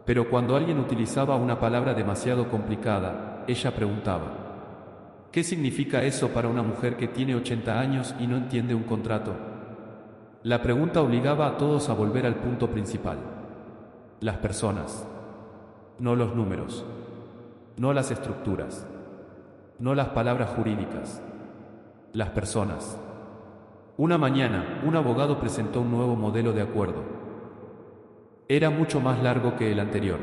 Pero cuando alguien utilizaba una palabra demasiado complicada, ella preguntaba: ¿qué significa eso para una mujer que tiene 80 años y no entiende un contrato? La pregunta obligaba a todos a volver al punto principal. Las personas. No los números. No las estructuras. No las palabras jurídicas. Las personas. Una mañana, un abogado presentó un nuevo modelo de acuerdo. Era mucho más largo que el anterior.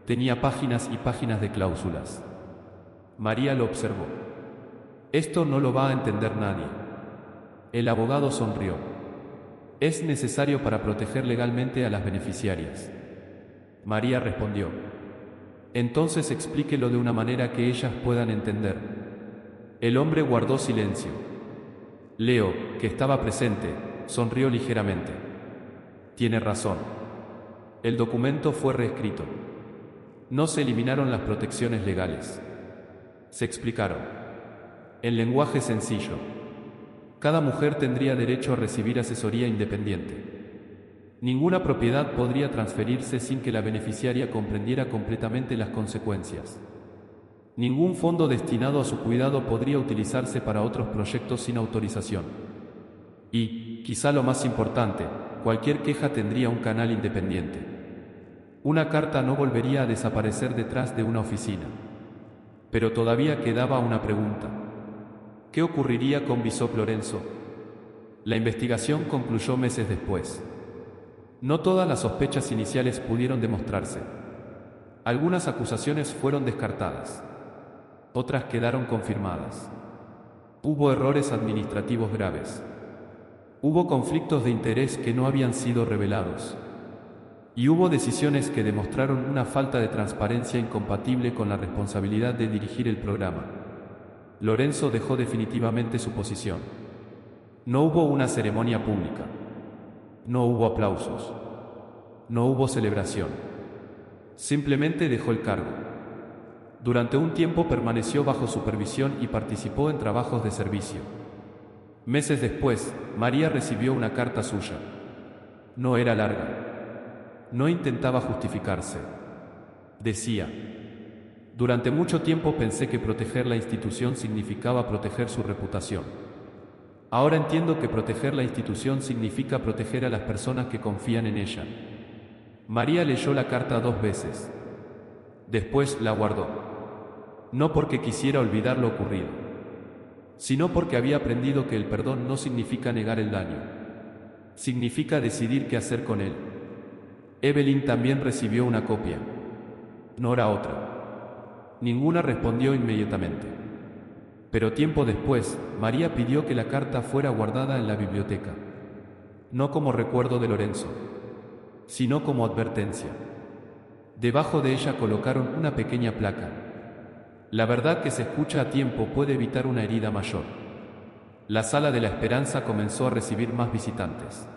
Tenía páginas y páginas de cláusulas. María lo observó. Esto no lo va a entender nadie. El abogado sonrió. Es necesario para proteger legalmente a las beneficiarias. María respondió. Entonces explíquelo de una manera que ellas puedan entender. El hombre guardó silencio. Leo, que estaba presente, sonrió ligeramente. Tiene razón. El documento fue reescrito. No se eliminaron las protecciones legales. Se explicaron. En lenguaje sencillo. Cada mujer tendría derecho a recibir asesoría independiente. Ninguna propiedad podría transferirse sin que la beneficiaria comprendiera completamente las consecuencias. Ningún fondo destinado a su cuidado podría utilizarse para otros proyectos sin autorización. Y, quizá lo más importante, cualquier queja tendría un canal independiente. Una carta no volvería a desaparecer detrás de una oficina. Pero todavía quedaba una pregunta. ¿Qué ocurriría con Bishop Lorenzo? La investigación concluyó meses después. No todas las sospechas iniciales pudieron demostrarse. Algunas acusaciones fueron descartadas. Otras quedaron confirmadas. Hubo errores administrativos graves. Hubo conflictos de interés que no habían sido revelados. Y hubo decisiones que demostraron una falta de transparencia incompatible con la responsabilidad de dirigir el programa. Lorenzo dejó definitivamente su posición. No hubo una ceremonia pública. No hubo aplausos. No hubo celebración. Simplemente dejó el cargo. Durante un tiempo permaneció bajo supervisión y participó en trabajos de servicio. Meses después, María recibió una carta suya. No era larga. No intentaba justificarse. Decía: durante mucho tiempo pensé que proteger la institución significaba proteger su reputación. Ahora entiendo que proteger la institución significa proteger a las personas que confían en ella. María leyó la carta 2 veces. Después la guardó. No porque quisiera olvidar lo ocurrido, sino porque había aprendido que el perdón no significa negar el daño. Significa decidir qué hacer con él. Evelyn también recibió una copia. Nora otra. Ninguna respondió inmediatamente. Pero tiempo después, María pidió que la carta fuera guardada en la biblioteca. No como recuerdo de Lorenzo, sino como advertencia. Debajo de ella colocaron una pequeña placa. La verdad que se escucha a tiempo puede evitar una herida mayor. La Sala de la Esperanza comenzó a recibir más visitantes.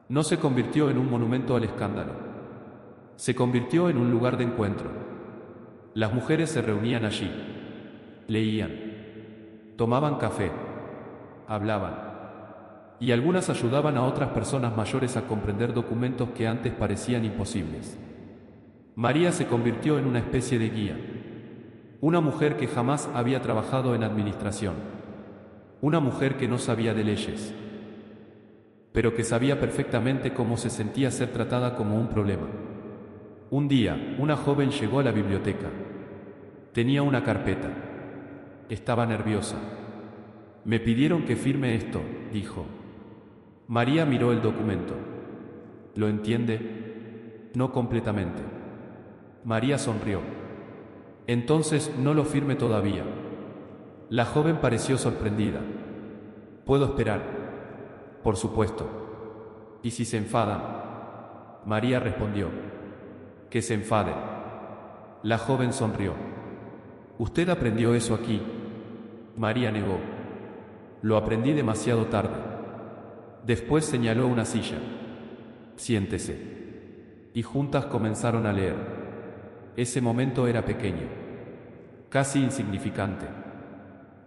No se convirtió en un monumento al escándalo. Se convirtió en un lugar de encuentro. Las mujeres se reunían allí. Leían. Tomaban café. Hablaban. Y algunas ayudaban a otras personas mayores a comprender documentos que antes parecían imposibles. María se convirtió en una especie de guía. Una mujer que jamás había trabajado en administración. Una mujer que no sabía de leyes, pero que sabía perfectamente cómo se sentía ser tratada como un problema. Un día, una joven llegó a la biblioteca. Tenía una carpeta. Estaba nerviosa. Me pidieron que firme esto, dijo. María miró el documento. ¿Lo entiende? No completamente. María sonrió. Entonces no lo firme todavía. La joven pareció sorprendida. ¿Puedo esperar? Por supuesto. ¿Y si se enfadan? María respondió. Que se enfaden. La joven sonrió. ¿Usted aprendió eso aquí? María negó. Lo aprendí demasiado tarde. Después señaló una silla. Siéntese. Y juntas comenzaron a leer. Ese momento era pequeño, casi insignificante.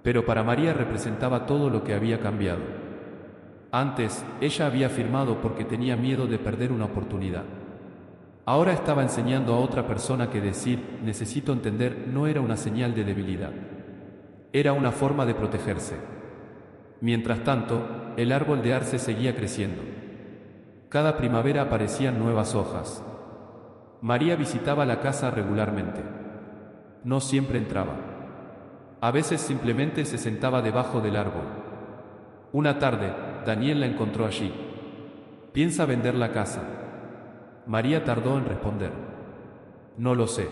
Pero para María representaba todo lo que había cambiado. Antes, ella había firmado porque tenía miedo de perder una oportunidad. Ahora estaba enseñando a otra persona que decir «necesito entender» no era una señal de debilidad. Era una forma de protegerse. Mientras tanto, el árbol de arce seguía creciendo. Cada primavera aparecían nuevas hojas. María visitaba la casa regularmente. No siempre entraba. A veces simplemente se sentaba debajo del árbol. Una tarde, Daniel la encontró allí. ¿Piensa vender la casa? María tardó en responder. No lo sé.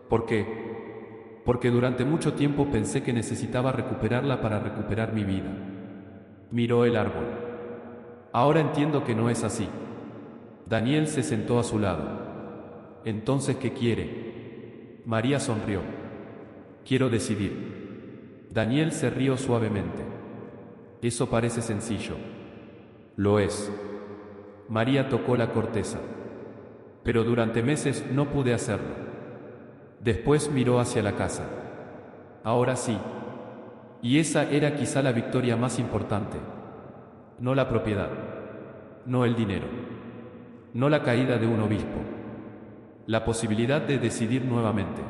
¿Por qué? Porque durante mucho tiempo pensé que necesitaba recuperarla para recuperar mi vida. Miró el árbol. Ahora entiendo que no es así. Daniel se sentó a su lado. Entonces, ¿qué quiere? María sonrió. Quiero decidir. Daniel se rió suavemente. Eso parece sencillo. Lo es. María tocó la corteza. Pero durante meses no pude hacerlo. Después miró hacia la casa. Ahora sí. Y esa era quizá la victoria más importante. No la propiedad. No el dinero. No la caída de un obispo. La posibilidad de decidir nuevamente.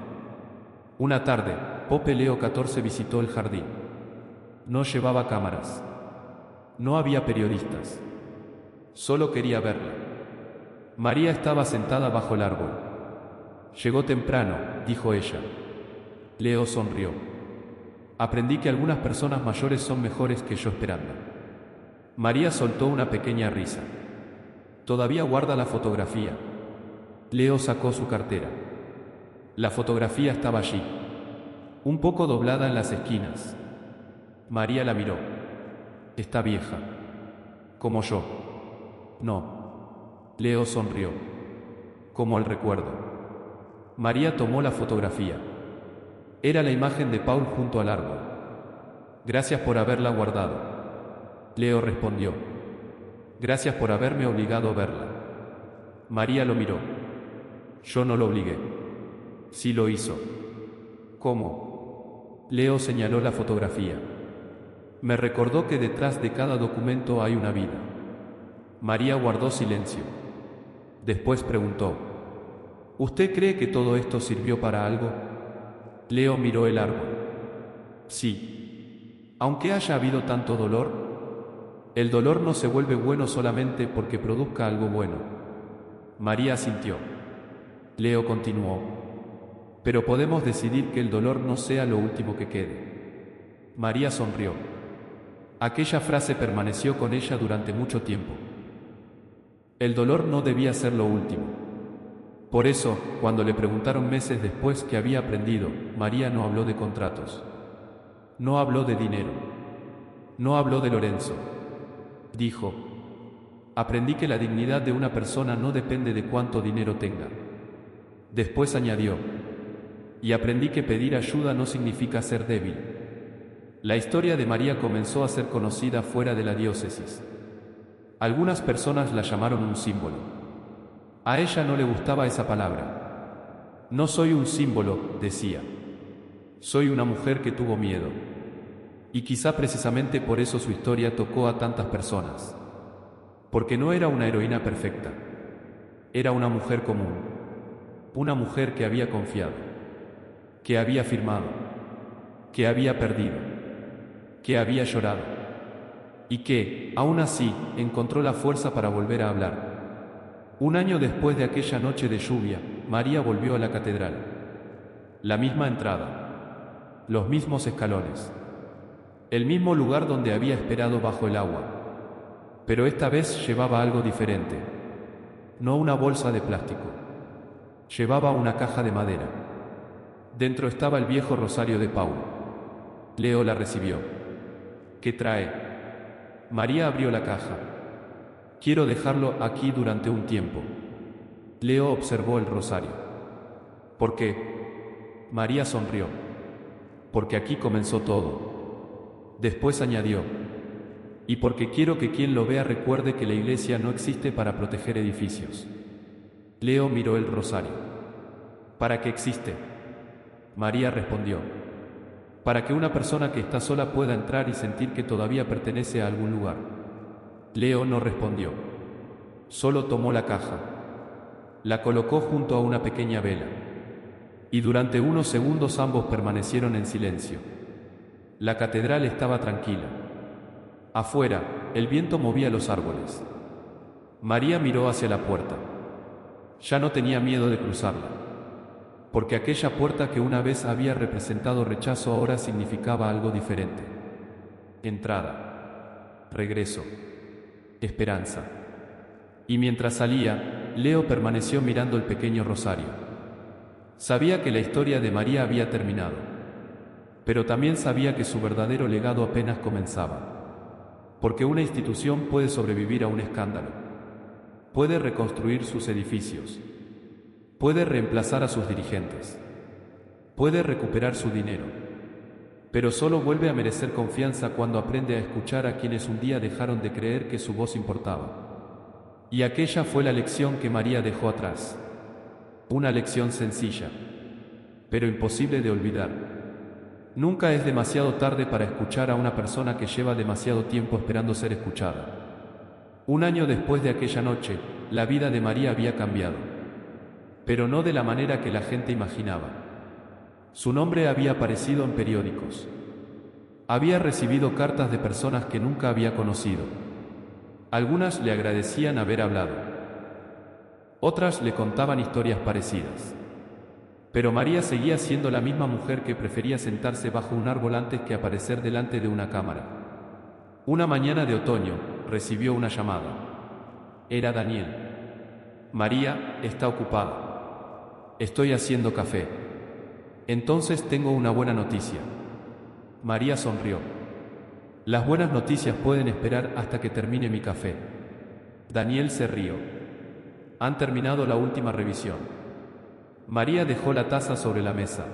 Una tarde, Pope Leo XIV visitó el jardín. No llevaba cámaras. No había periodistas. Solo quería verla. María estaba sentada bajo el árbol. Llegó temprano, dijo ella. Leo sonrió. Aprendí que algunas personas mayores son mejores que yo esperando. María soltó una pequeña risa. Todavía guarda la fotografía. Leo sacó su cartera. La fotografía estaba allí, un poco doblada en las esquinas. María la miró. Está vieja. Como yo. No. Leo sonrió. Como el recuerdo. María tomó la fotografía. Era la imagen de Paul junto al árbol. Gracias por haberla guardado. Leo respondió. Gracias por haberme obligado a verla. María lo miró. Yo no lo obligué. Sí lo hizo. ¿Cómo? Leo señaló la fotografía. Me recordó que detrás de cada documento hay una vida. María guardó silencio. Después preguntó. ¿Usted cree que todo esto sirvió para algo? Leo miró el árbol. Sí. Aunque haya habido tanto dolor, el dolor no se vuelve bueno solamente porque produzca algo bueno. María asintió. Leo continuó. Pero podemos decidir que el dolor no sea lo último que quede. María sonrió. Aquella frase permaneció con ella durante mucho tiempo. El dolor no debía ser lo último. Por eso, cuando le preguntaron meses después qué había aprendido, María no habló de contratos. No habló de dinero. No habló de Lorenzo. Dijo: aprendí que la dignidad de una persona no depende de cuánto dinero tenga. Después añadió: y aprendí que pedir ayuda no significa ser débil. La historia de María comenzó a ser conocida fuera de la diócesis. Algunas personas la llamaron un símbolo. A ella no le gustaba esa palabra. No soy un símbolo, decía. Soy una mujer que tuvo miedo. Y quizá precisamente por eso su historia tocó a tantas personas. Porque no era una heroína perfecta. Era una mujer común. Una mujer que había confiado. Que había firmado. Que había perdido. Que había llorado. Y que, aún así, encontró la fuerza para volver a hablar. Un año después de aquella noche de lluvia, María volvió a la catedral. La misma entrada. Los mismos escalones. El mismo lugar donde había esperado bajo el agua. Pero esta vez llevaba algo diferente. No una bolsa de plástico. Llevaba una caja de madera. Dentro estaba el viejo rosario de Paulo. Leo la recibió. ¿Qué trae? María abrió la caja. Quiero dejarlo aquí durante un tiempo. Leo observó el rosario. ¿Por qué? María sonrió. Porque aquí comenzó todo. Después añadió: y porque quiero que quien lo vea recuerde que la iglesia no existe para proteger edificios. Leo miró el rosario. ¿Para qué existe? María respondió: para que una persona que está sola pueda entrar y sentir que todavía pertenece a algún lugar. Leo no respondió. Solo tomó la caja. La colocó junto a una pequeña vela. Y durante unos segundos ambos permanecieron en silencio. La catedral estaba tranquila. Afuera, el viento movía los árboles. María miró hacia la puerta. Ya no tenía miedo de cruzarla. Porque aquella puerta que una vez había representado rechazo ahora significaba algo diferente. Entrada. Regreso. Esperanza. Y mientras salía, Leo permaneció mirando el pequeño rosario. Sabía que la historia de María había terminado. Pero también sabía que su verdadero legado apenas comenzaba. Porque una institución puede sobrevivir a un escándalo. Puede reconstruir sus edificios. Puede reemplazar a sus dirigentes. Puede recuperar su dinero. Pero solo vuelve a merecer confianza cuando aprende a escuchar a quienes un día dejaron de creer que su voz importaba. Y aquella fue la lección que María dejó atrás. Una lección sencilla, pero imposible de olvidar. Nunca es demasiado tarde para escuchar a una persona que lleva demasiado tiempo esperando ser escuchada. Un año después de aquella noche, la vida de María había cambiado. Pero no de la manera que la gente imaginaba. Su nombre había aparecido en periódicos. Había recibido cartas de personas que nunca había conocido. Algunas le agradecían haber hablado. Otras le contaban historias parecidas. Pero María seguía siendo la misma mujer que prefería sentarse bajo un árbol antes que aparecer delante de una cámara. Una mañana de otoño, recibió una llamada. Era Daniel. María, está ocupada. Estoy haciendo café. Entonces tengo una buena noticia. María sonrió. Las buenas noticias pueden esperar hasta que termine mi café. Daniel se rió. Han terminado la última revisión. María dejó la taza sobre la mesa.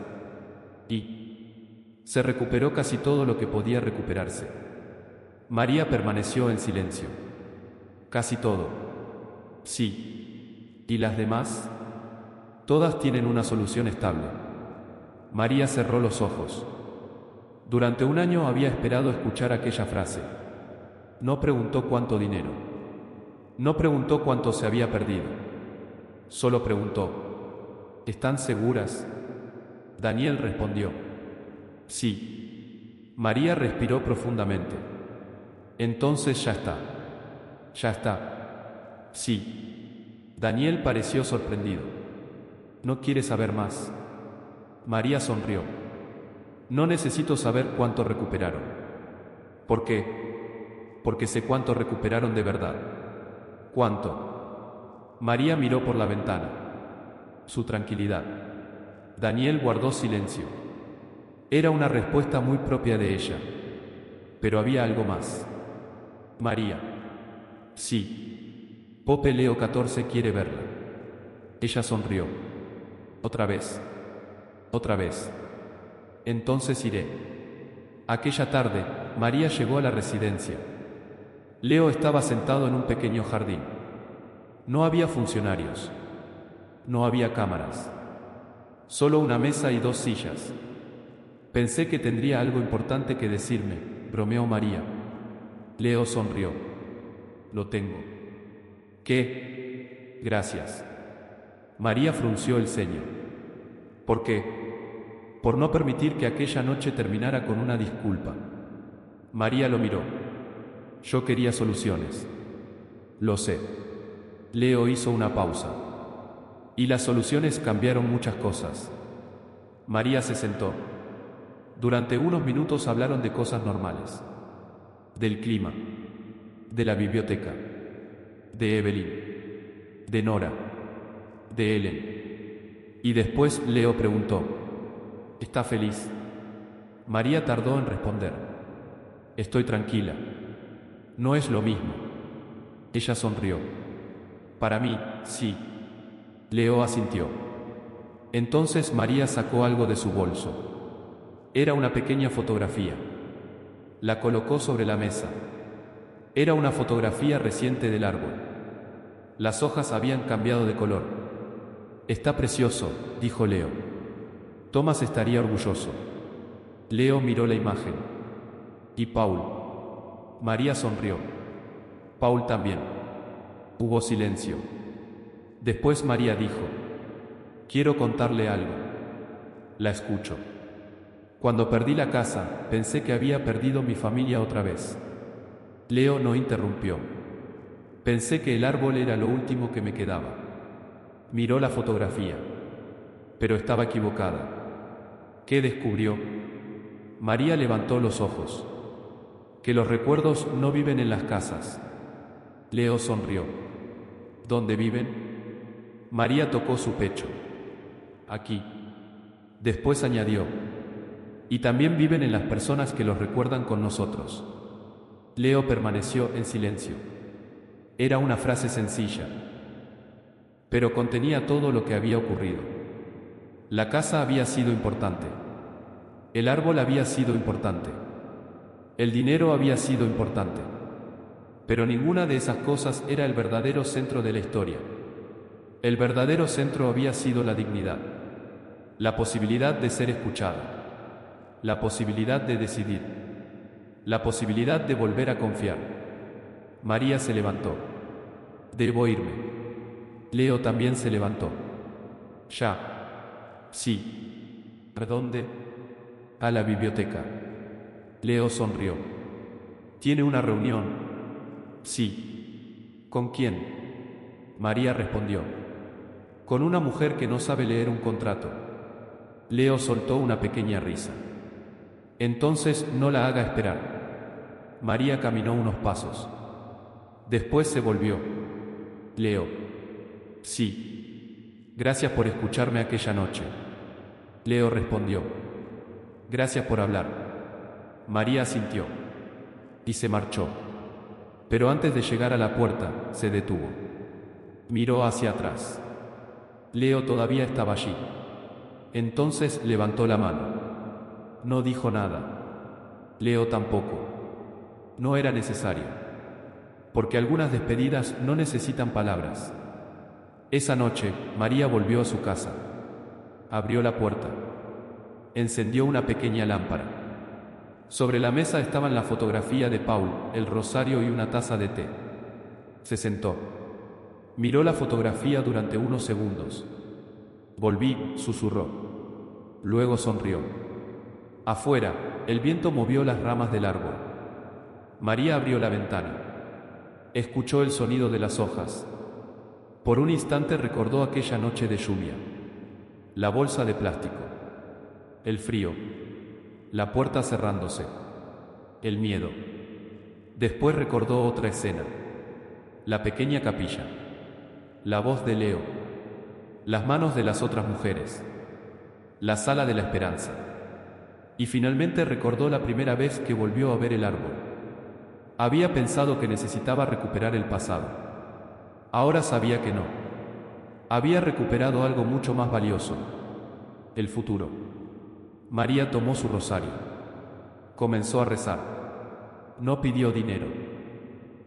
Y se recuperó casi todo lo que podía recuperarse. María permaneció en silencio. Casi todo. Sí. ¿Y las demás? Todas tienen una solución estable. María cerró los ojos. Durante un año había esperado escuchar aquella frase. No preguntó cuánto dinero. No preguntó cuánto se había perdido. Solo preguntó: ¿están seguras? Daniel respondió: sí. María respiró profundamente. Entonces ya está. Ya está. Sí. Daniel pareció sorprendido. ¿No quiere saber más? María sonrió. No necesito saber cuánto recuperaron. ¿Por qué? Porque sé cuánto recuperaron de verdad. ¿Cuánto? María miró por la ventana. Su tranquilidad. Daniel guardó silencio. Era una respuesta muy propia de ella. Pero había algo más. María. Sí. Pope Leo XIV quiere verla. Ella sonrió. Otra vez. Otra vez. Entonces iré. Aquella tarde, María llegó a la residencia. Leo estaba sentado en un pequeño jardín. No había funcionarios. No había cámaras. Solo una mesa y 2 sillas. Pensé que tendría algo importante que decirme, bromeó María. Leo sonrió. Lo tengo. ¿Qué? Gracias. María frunció el ceño. ¿Por qué? Por no permitir que aquella noche terminara con una disculpa. María lo miró. Yo quería soluciones. Lo sé. Leo hizo una pausa. Y las soluciones cambiaron muchas cosas. María se sentó. Durante unos minutos hablaron de cosas normales. Del clima. De la biblioteca. De Evelyn. De Nora. De Ellen. Y después Leo preguntó: ¿está feliz? María tardó en responder. Estoy tranquila. No es lo mismo. Ella sonrió. Para mí, sí. Leo asintió. Entonces María sacó algo de su bolso. Era una pequeña fotografía. La colocó sobre la mesa. Era una fotografía reciente del árbol. Las hojas habían cambiado de color. Está precioso, dijo Leo. Thomas estaría orgulloso. Leo miró la imagen. ¿Y Paul? María sonrió. Paul también. Hubo silencio. Después María dijo: quiero contarle algo. La escucho. Cuando perdí la casa, pensé que había perdido mi familia otra vez. Leo no interrumpió. Pensé que el árbol era lo último que me quedaba. Miró la fotografía. Pero estaba equivocada. ¿Qué descubrió? María levantó los ojos. Que los recuerdos no viven en las casas. Leo sonrió. ¿Dónde viven? María tocó su pecho. Aquí. Después añadió: y también viven en las personas que los recuerdan con nosotros. Leo permaneció en silencio. Era una frase sencilla, pero contenía todo lo que había ocurrido. La casa había sido importante. El árbol había sido importante. El dinero había sido importante. Pero ninguna de esas cosas era el verdadero centro de la historia. El verdadero centro había sido la dignidad. La posibilidad de ser escuchada. La posibilidad de decidir. La posibilidad de volver a confiar. María se levantó. Debo irme. Leo también se levantó. Ya. Sí. ¿A dónde? A la biblioteca. Leo sonrió. ¿Tiene una reunión? Sí. ¿Con quién? María respondió. Con una mujer que no sabe leer un contrato. Leo soltó una pequeña risa. Entonces no la haga esperar. María caminó unos pasos. Después se volvió. Leo. Sí. Gracias por escucharme aquella noche. Leo respondió. Gracias por hablar. María asintió. Y se marchó. Pero antes de llegar a la puerta, se detuvo. Miró hacia atrás. Leo todavía estaba allí. Entonces levantó la mano. No dijo nada. Leo tampoco. No era necesario. Porque algunas despedidas no necesitan palabras. Esa noche, María volvió a su casa. Abrió la puerta. Encendió una pequeña lámpara. Sobre la mesa estaban la fotografía de Paul, el rosario y una taza de té. Se sentó. Miró la fotografía durante unos segundos. Volví, susurró. Luego sonrió. Afuera, el viento movió las ramas del árbol. María abrió la ventana. Escuchó el sonido de las hojas. Por un instante recordó aquella noche de lluvia. La bolsa de plástico. El frío. La puerta cerrándose. El miedo. Después recordó otra escena. La pequeña capilla. la voz de Leo, las manos de las otras mujeres, la sala de la esperanza. Y finalmente recordó la primera vez que volvió a ver el árbol. Había pensado que necesitaba recuperar el pasado. Ahora sabía que no. Había recuperado algo mucho más valioso: el futuro. María tomó su rosario. Comenzó a rezar. No pidió dinero.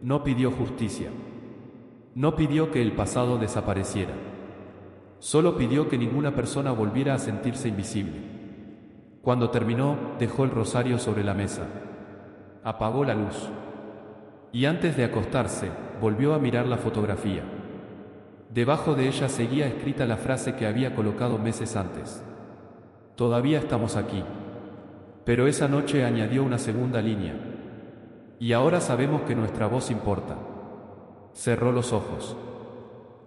No pidió justicia. No pidió que el pasado desapareciera. Solo pidió que ninguna persona volviera a sentirse invisible. Cuando terminó, dejó el rosario sobre la mesa. Apagó la luz. Y antes de acostarse, volvió a mirar la fotografía. Debajo de ella seguía escrita la frase que había colocado meses antes: todavía estamos aquí. Pero esa noche añadió una segunda línea: y ahora sabemos que nuestra voz importa. Cerró los ojos.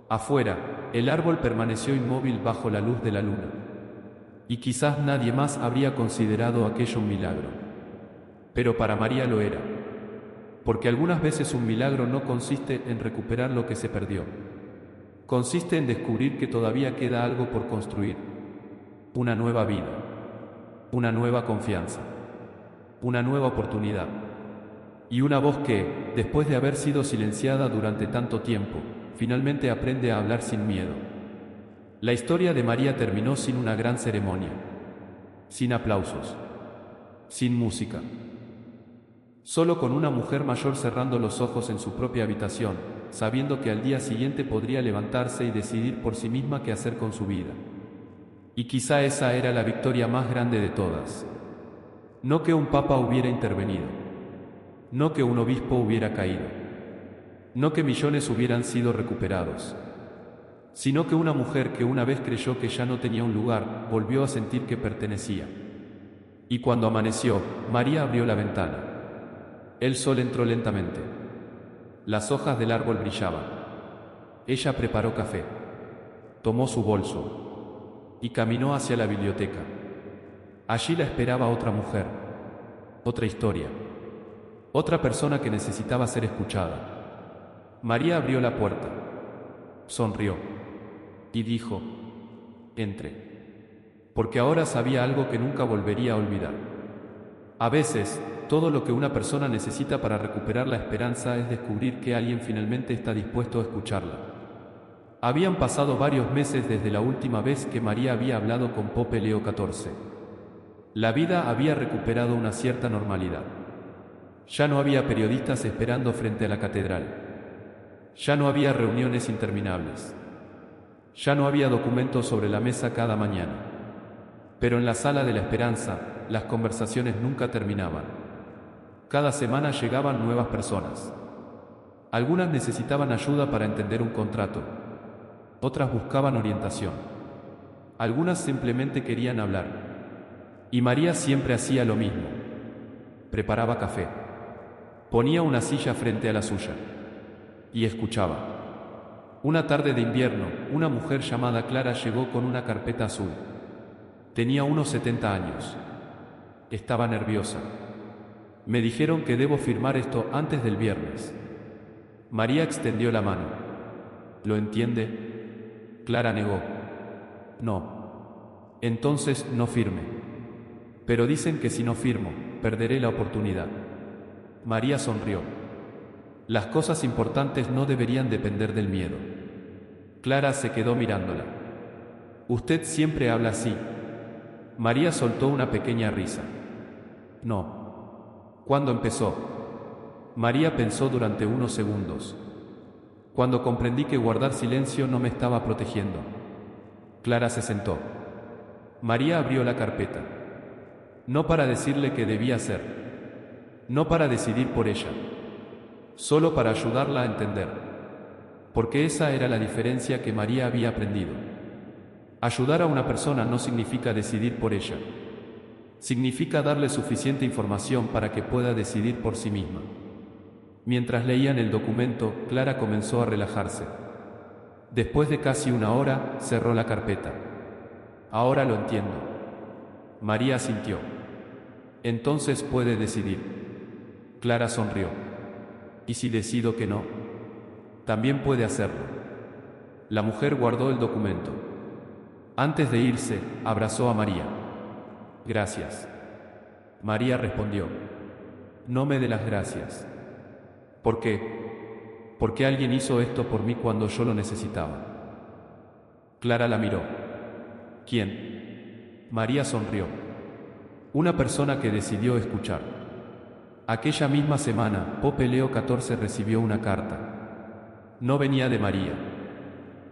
Afuera, el árbol permaneció inmóvil bajo la luz de la luna. Y quizás nadie más habría considerado aquello un milagro. Pero para María lo era. Porque algunas veces un milagro no consiste en recuperar lo que se perdió. Consiste en descubrir que todavía queda algo por construir. Una nueva vida. Una nueva confianza. Una nueva oportunidad. Y una voz que, después de haber sido silenciada durante tanto tiempo, finalmente aprende a hablar sin miedo. La historia de María terminó sin una gran ceremonia. Sin aplausos. Sin música. Solo con una mujer mayor cerrando los ojos en su propia habitación, sabiendo que al día siguiente podría levantarse y decidir por sí misma qué hacer con su vida. Y quizá esa era la victoria más grande de todas. No que un papa hubiera intervenido. No que un obispo hubiera caído. No que millones hubieran sido recuperados. Sino que una mujer que una vez creyó que ya no tenía un lugar, volvió a sentir que pertenecía. Y cuando amaneció, María abrió la ventana. El sol entró lentamente. Las hojas del árbol brillaban. Ella preparó café. Tomó su bolso. Y caminó hacia la biblioteca. Allí la esperaba otra mujer. Otra historia. Otra persona que necesitaba ser escuchada. María abrió la puerta. Sonrió. Y dijo: entre. Porque ahora sabía algo que nunca volvería a olvidar. A veces, todo lo que una persona necesita para recuperar la esperanza es descubrir que alguien finalmente está dispuesto a escucharla. Habían pasado varios meses desde la última vez que María había hablado con Pope Leo XIV. La vida había recuperado una cierta normalidad. Ya no había periodistas esperando frente a la catedral. Ya no había reuniones interminables. Ya no había documentos sobre la mesa cada mañana. Pero en la sala de la esperanza, las conversaciones nunca terminaban. Cada semana llegaban nuevas personas. Algunas necesitaban ayuda para entender un contrato. Otras buscaban orientación. Algunas simplemente querían hablar. Y María siempre hacía lo mismo. Preparaba café. Ponía una silla frente a la suya. Y escuchaba. Una tarde de invierno, una mujer llamada Clara llegó con una carpeta azul. Tenía unos 70 años. Estaba nerviosa. Me dijeron que debo firmar esto antes del viernes. María extendió la mano. ¿Lo entiende? Clara negó. No. Entonces no firme. Pero dicen que si no firmo, perderé la oportunidad. María sonrió. Las cosas importantes no deberían depender del miedo. Clara se quedó mirándola. Usted siempre habla así. María soltó una pequeña risa. No. ¿Cuándo empezó? María pensó durante unos segundos. Cuando comprendí que guardar silencio no me estaba protegiendo. Clara se sentó. María abrió la carpeta. No para decirle qué debía hacer. No para decidir por ella. Solo para ayudarla a entender. Porque esa era la diferencia que María había aprendido. Ayudar a una persona no significa decidir por ella. Significa darle suficiente información para que pueda decidir por sí misma. Mientras leían el documento, Clara comenzó a relajarse. Después de casi una hora, cerró la carpeta. Ahora lo entiendo. María asintió. Entonces puede decidir. Clara sonrió. ¿Y si decido que no? También puede hacerlo. La mujer guardó el documento. Antes de irse, abrazó a María. Gracias. María respondió. No me dé las gracias. ¿Por qué? Porque alguien hizo esto por mí cuando yo lo necesitaba. Clara la miró. ¿Quién? María sonrió. Una persona que decidió escuchar. Aquella misma semana, Pope Leo XIV recibió una carta. No venía de María.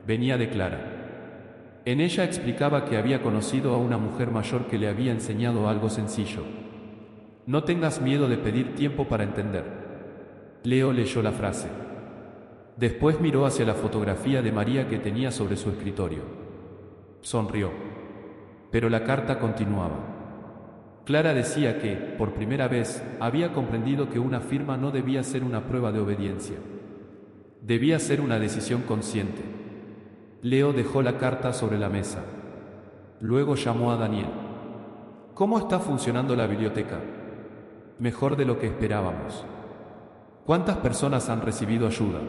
Venía de Clara. En ella explicaba que había conocido a una mujer mayor que le había enseñado algo sencillo. No tengas miedo de pedir tiempo para entender. Leo leyó la frase. Después miró hacia la fotografía de María que tenía sobre su escritorio. Sonrió. Pero la carta continuaba. Clara decía que, por primera vez, había comprendido que una firma no debía ser una prueba de obediencia. Debía ser una decisión consciente. Leo dejó la carta sobre la mesa. Luego llamó a Daniel. ¿Cómo está funcionando la biblioteca? Mejor de lo que esperábamos. ¿Cuántas personas han recibido ayuda?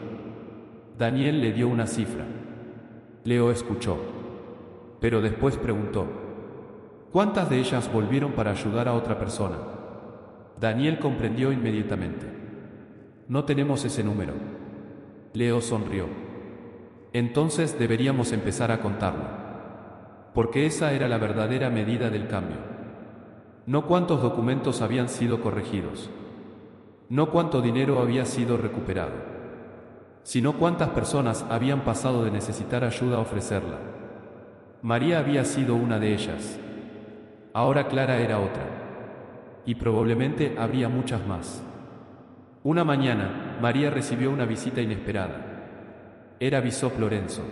Daniel le dio una cifra. Leo escuchó. Pero después preguntó. ¿Cuántas de ellas volvieron para ayudar a otra persona? Daniel comprendió inmediatamente. No tenemos ese número. Leo sonrió. Entonces deberíamos empezar a contarlo. Porque esa era la verdadera medida del cambio. No cuántos documentos habían sido corregidos. No cuánto dinero había sido recuperado. Sino cuántas personas habían pasado de necesitar ayuda a ofrecerla. María había sido una de ellas. Ahora Clara era otra. Y probablemente habría muchas más. Una mañana, María recibió una visita inesperada. Era Bishop Lorenzo.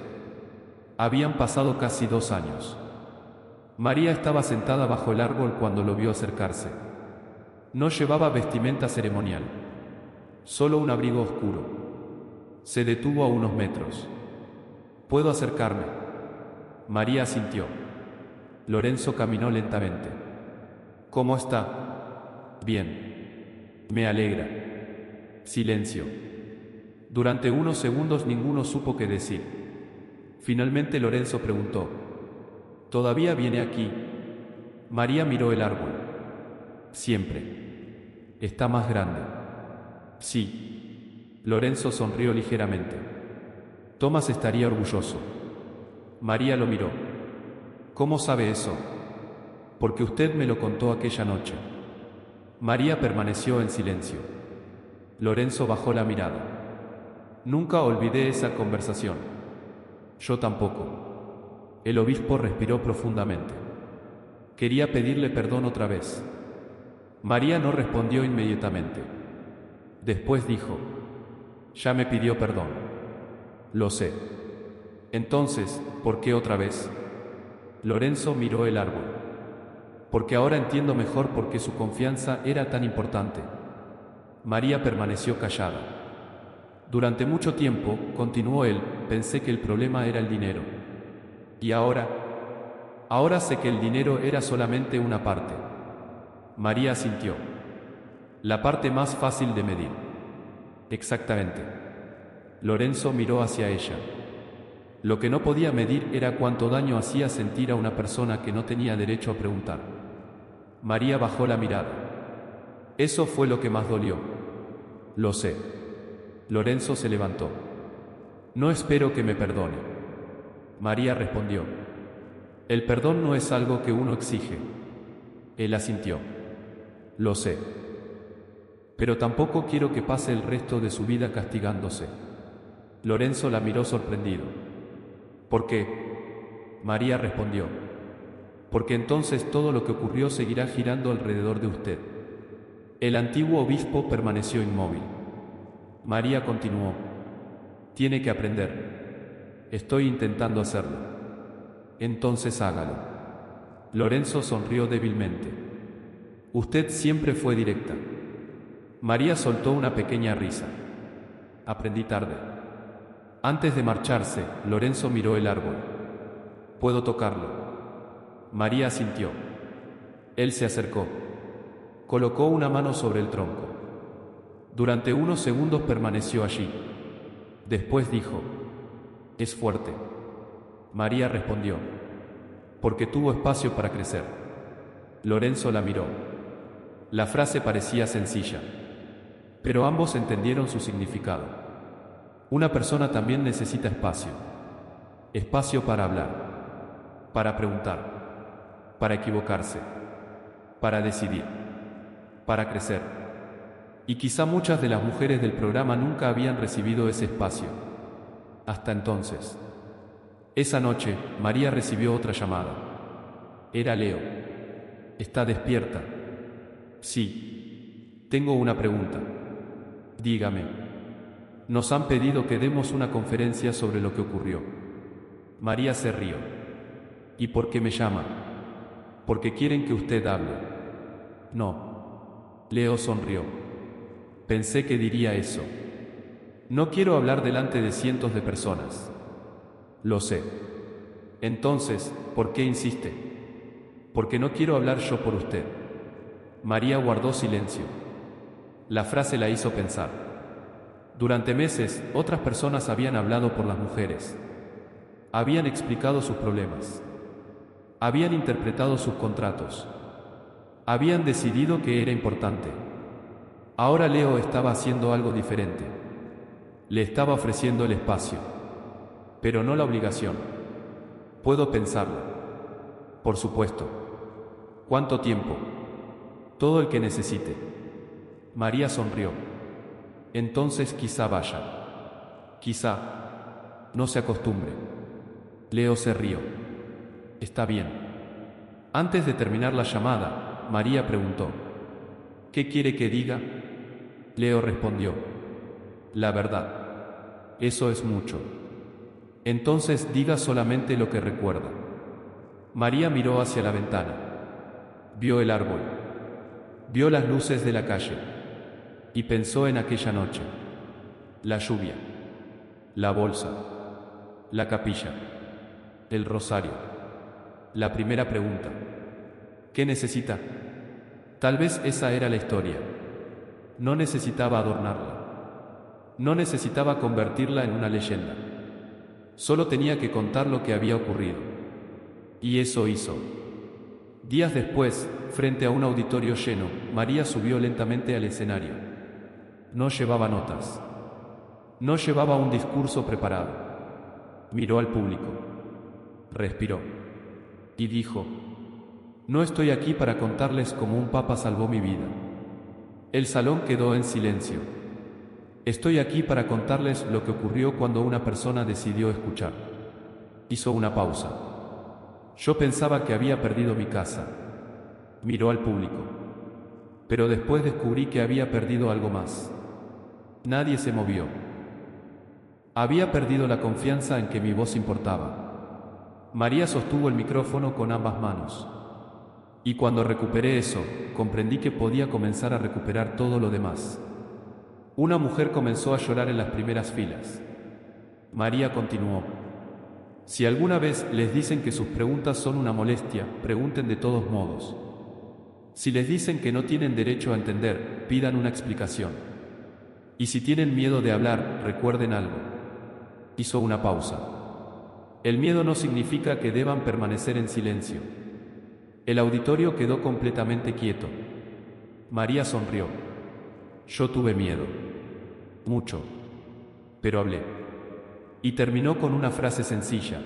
Habían pasado casi 2 años. María estaba sentada bajo el árbol cuando lo vio acercarse. No llevaba vestimenta ceremonial. Solo un abrigo oscuro. Se detuvo a unos metros. ¿Puedo acercarme? María asintió. Lorenzo caminó lentamente. ¿Cómo está? Bien. Me alegra. Silencio. Durante unos segundos ninguno supo qué decir. Finalmente Lorenzo preguntó. ¿Todavía viene aquí? María miró el árbol. Siempre. Está más grande. Sí. Lorenzo sonrió ligeramente. Tomás estaría orgulloso. María lo miró. ¿Cómo sabe eso? Porque usted me lo contó aquella noche. María permaneció en silencio. Lorenzo bajó la mirada. Nunca olvidé esa conversación. Yo tampoco. El obispo respiró profundamente. Quería pedirle perdón otra vez. María no respondió inmediatamente. Después dijo, ya me pidió perdón. Lo sé. Entonces, ¿por qué otra vez? Lorenzo miró el árbol. Porque ahora entiendo mejor por qué su confianza era tan importante. María permaneció callada. Durante mucho tiempo, continuó él, pensé que el problema era el dinero. Y ahora sé que el dinero era solamente una parte. María asintió. La parte más fácil de medir. Exactamente. Lorenzo miró hacia ella. Lo que no podía medir era cuánto daño hacía sentir a una persona que no tenía derecho a preguntar. María bajó la mirada. Eso fue lo que más dolió. Lo sé. Lorenzo se levantó. No espero que me perdone. María respondió. El perdón no es algo que uno exige. Él asintió. Lo sé. Pero tampoco quiero que pase el resto de su vida castigándose. Lorenzo la miró sorprendido. ¿Por qué? María respondió. Porque entonces todo lo que ocurrió seguirá girando alrededor de usted. El antiguo obispo permaneció inmóvil. María continuó. Tiene que aprender. Estoy intentando hacerlo. Entonces hágalo. Lorenzo sonrió débilmente. Usted siempre fue directa. María soltó una pequeña risa. Aprendí tarde. Antes de marcharse, Lorenzo miró el árbol. ¿Puedo tocarlo? María asintió. Él se acercó. Colocó una mano sobre el tronco. Durante unos segundos permaneció allí. Después dijo, Es fuerte. María respondió. Porque tuvo espacio para crecer. Lorenzo la miró. La frase parecía sencilla, pero ambos entendieron su significado. Una persona también necesita espacio. Espacio para hablar, para preguntar, para equivocarse, para decidir, para crecer. Y quizá muchas de las mujeres del programa nunca habían recibido ese espacio. Hasta entonces. Esa noche, María recibió otra llamada. Era Leo. ¿Está despierta? Sí. Tengo una pregunta. Dígame. Nos han pedido que demos una conferencia sobre lo que ocurrió. María se rió. ¿Y por qué me llama? Porque quieren que usted hable. No. Leo sonrió. Pensé que diría eso. No quiero hablar delante de cientos de personas. Lo sé. Entonces, ¿por qué insiste? Porque no quiero hablar yo por usted. María guardó silencio. La frase la hizo pensar. Durante meses, otras personas habían hablado por las mujeres. Habían explicado sus problemas. Habían interpretado sus contratos. Habían decidido que era importante. Ahora Leo estaba haciendo algo diferente. Le estaba ofreciendo el espacio. Pero no la obligación. Puedo pensarlo. Por supuesto. ¿Cuánto tiempo? Todo el que necesite. María sonrió. Entonces quizá vaya. Quizá. No se acostumbre. Leo se rió. Está bien. Antes de terminar la llamada, María preguntó. ¿Qué quiere que diga? Leo respondió. La verdad. Eso es mucho. Entonces diga solamente lo que recuerda. María miró hacia la ventana. Vio el árbol. Vio las luces de la calle. Y pensó en aquella noche. La lluvia. La bolsa. La capilla. El rosario. La primera pregunta. ¿Qué necesita? Tal vez esa era la historia. No necesitaba adornarla. No necesitaba convertirla en una leyenda. Solo tenía que contar lo que había ocurrido. Y eso hizo. Días después, frente a un auditorio lleno, María subió lentamente al escenario. No llevaba notas. No llevaba un discurso preparado. Miró al público. Respiró. Y dijo: No estoy aquí para contarles cómo un papa salvó mi vida. El salón quedó en silencio. Estoy aquí para contarles lo que ocurrió cuando una persona decidió escuchar. Hizo una pausa. Yo pensaba que había perdido mi casa. Miró al público. Pero después descubrí que había perdido algo más. Nadie se movió. Había perdido la confianza en que mi voz importaba. María sostuvo el micrófono con ambas manos. Y cuando recuperé eso, comprendí que podía comenzar a recuperar todo lo demás. Una mujer comenzó a llorar en las primeras filas. María continuó. Si alguna vez les dicen que sus preguntas son una molestia, pregunten de todos modos. Si les dicen que no tienen derecho a entender, pidan una explicación. Y si tienen miedo de hablar, recuerden algo. Hizo una pausa. El miedo no significa que deban permanecer en silencio. El auditorio quedó completamente quieto. María sonrió. Yo tuve miedo. Mucho. Pero hablé. Y terminó con una frase sencilla.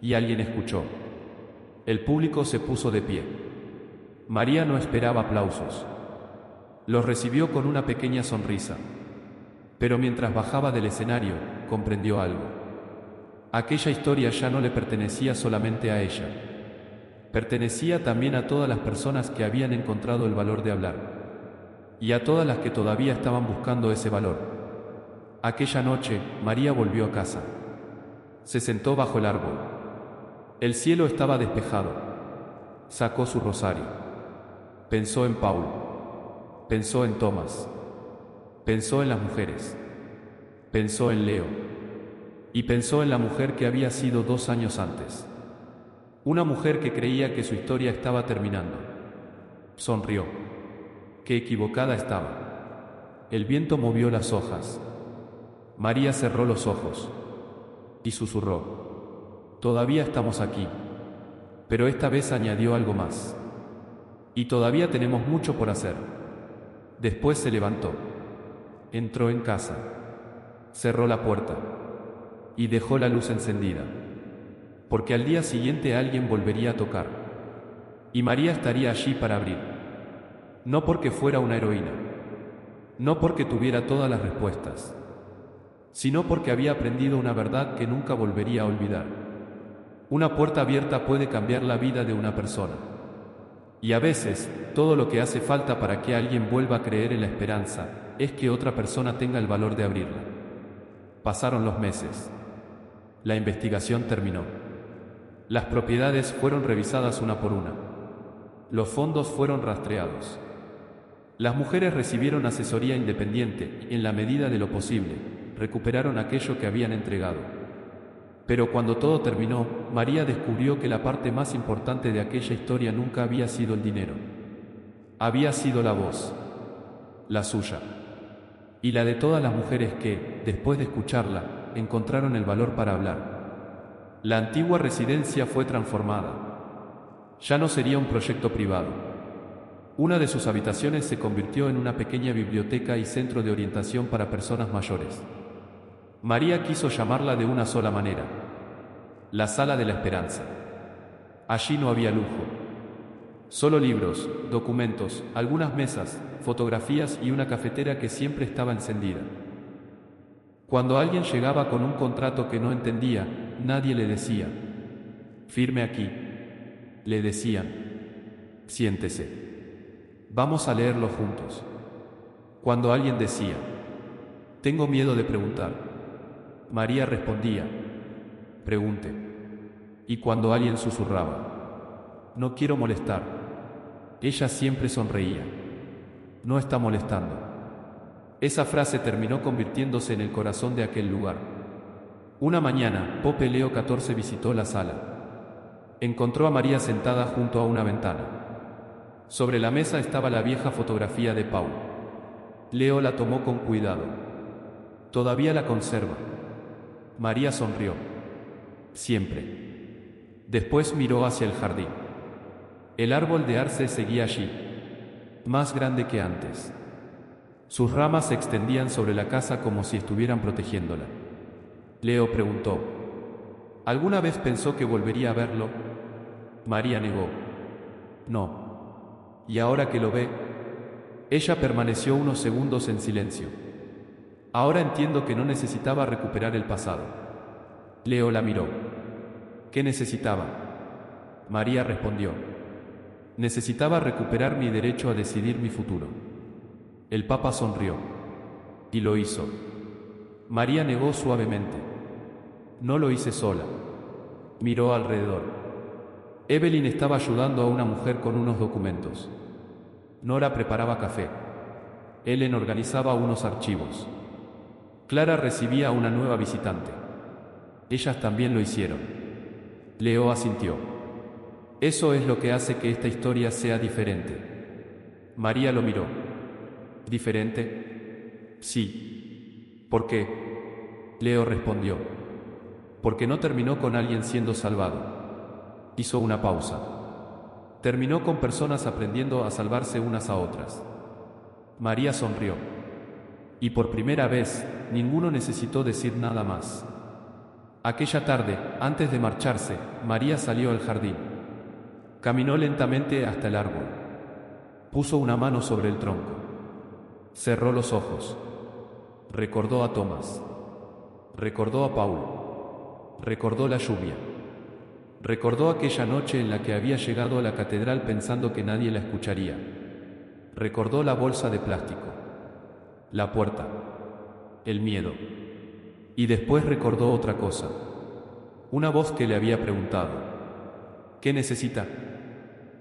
Y alguien escuchó. El público se puso de pie. María no esperaba aplausos. Los recibió con una pequeña sonrisa. Pero mientras bajaba del escenario, comprendió algo. Aquella historia ya no le pertenecía solamente a ella. Pertenecía también a todas las personas que habían encontrado el valor de hablar. Y a todas las que todavía estaban buscando ese valor. Aquella noche, María volvió a casa. Se sentó bajo el árbol. El cielo estaba despejado. Sacó su rosario. Pensó en Paulo. Pensó en Tomás. Pensó en las mujeres. Pensó en Leo. Y pensó en la mujer que había sido 2 años antes. Una mujer que creía que su historia estaba terminando. Sonrió. Qué equivocada estaba. El viento movió las hojas. María cerró los ojos. y susurró: «Todavía estamos aquí». Pero esta vez añadió algo más: «Y todavía tenemos mucho por hacer». Después se levantó, entró en casa, cerró la puerta y dejó la luz encendida, porque al día siguiente alguien volvería a tocar, y María estaría allí para abrir. No porque fuera una heroína, no porque tuviera todas las respuestas, sino porque había aprendido una verdad que nunca volvería a olvidar. Una puerta abierta puede cambiar la vida de una persona. Y a veces, todo lo que hace falta para que alguien vuelva a creer en la esperanza es que otra persona tenga el valor de abrirla. Pasaron los meses. La investigación terminó. Las propiedades fueron revisadas una por una. Los fondos fueron rastreados. Las mujeres recibieron asesoría independiente y, en la medida de lo posible, recuperaron aquello que habían entregado. Pero cuando todo terminó, María descubrió que la parte más importante de aquella historia nunca había sido el dinero. Había sido la voz, la suya, y la de todas las mujeres que, después de escucharla, encontraron el valor para hablar. La antigua residencia fue transformada. Ya no sería un proyecto privado. Una de sus habitaciones se convirtió en una pequeña biblioteca y centro de orientación para personas mayores. María quiso llamarla de una sola manera: la Sala de la Esperanza. Allí no había lujo. Solo libros, documentos, algunas mesas, fotografías y una cafetera que siempre estaba encendida. Cuando alguien llegaba con un contrato que no entendía, nadie le decía: «Firme aquí». Le decían: «Siéntese. Vamos a leerlo juntos». Cuando alguien decía: «Tengo miedo de preguntar», María respondía: «Pregunte». Y cuando alguien susurraba: «No quiero molestar», ella siempre sonreía: «No está molestando». Esa frase terminó convirtiéndose en el corazón de aquel lugar. Una mañana, Pope Leo XIV visitó la sala. Encontró a María sentada junto a una ventana. Sobre la mesa estaba la vieja fotografía de Paul. Leo la tomó con cuidado. «Todavía la conserva». María sonrió. «Siempre». Después miró hacia el jardín. El árbol de arce seguía allí, más grande que antes. Sus ramas se extendían sobre la casa como si estuvieran protegiéndola. Leo preguntó: «¿Alguna vez pensó que volvería a verlo?». María negó: «No». «¿Y ahora que lo ve?». Ella permaneció unos segundos en silencio. «Ahora entiendo que no necesitaba recuperar el pasado». Leo la miró. «¿Qué necesitaba?». María respondió: «Necesitaba recuperar mi derecho a decidir mi futuro». El Papa sonrió. «Y lo hizo». María negó suavemente: «No lo hice sola». Miró alrededor. Evelyn estaba ayudando a una mujer con unos documentos. Nora preparaba café. Ellen organizaba unos archivos. Clara recibía a una nueva visitante. Ellas también lo hicieron. Leo asintió. «Eso es lo que hace que esta historia sea diferente». María lo miró. «¿Diferente?». «Sí». «¿Por qué?». Leo respondió: «Porque no terminó con alguien siendo salvado». Hizo una pausa. «Terminó con personas aprendiendo a salvarse unas a otras». María sonrió. Y por primera vez, ninguno necesitó decir nada más. Aquella tarde, antes de marcharse, María salió al jardín. Caminó lentamente hasta el árbol. Puso una mano sobre el tronco. Cerró los ojos. Recordó a Tomás. Recordó a Paul. Recordó la lluvia. Recordó aquella noche en la que había llegado a la catedral pensando que nadie la escucharía. Recordó la bolsa de plástico, la puerta, el miedo. Y después recordó otra cosa. Una voz que le había preguntado: «¿Qué necesita?».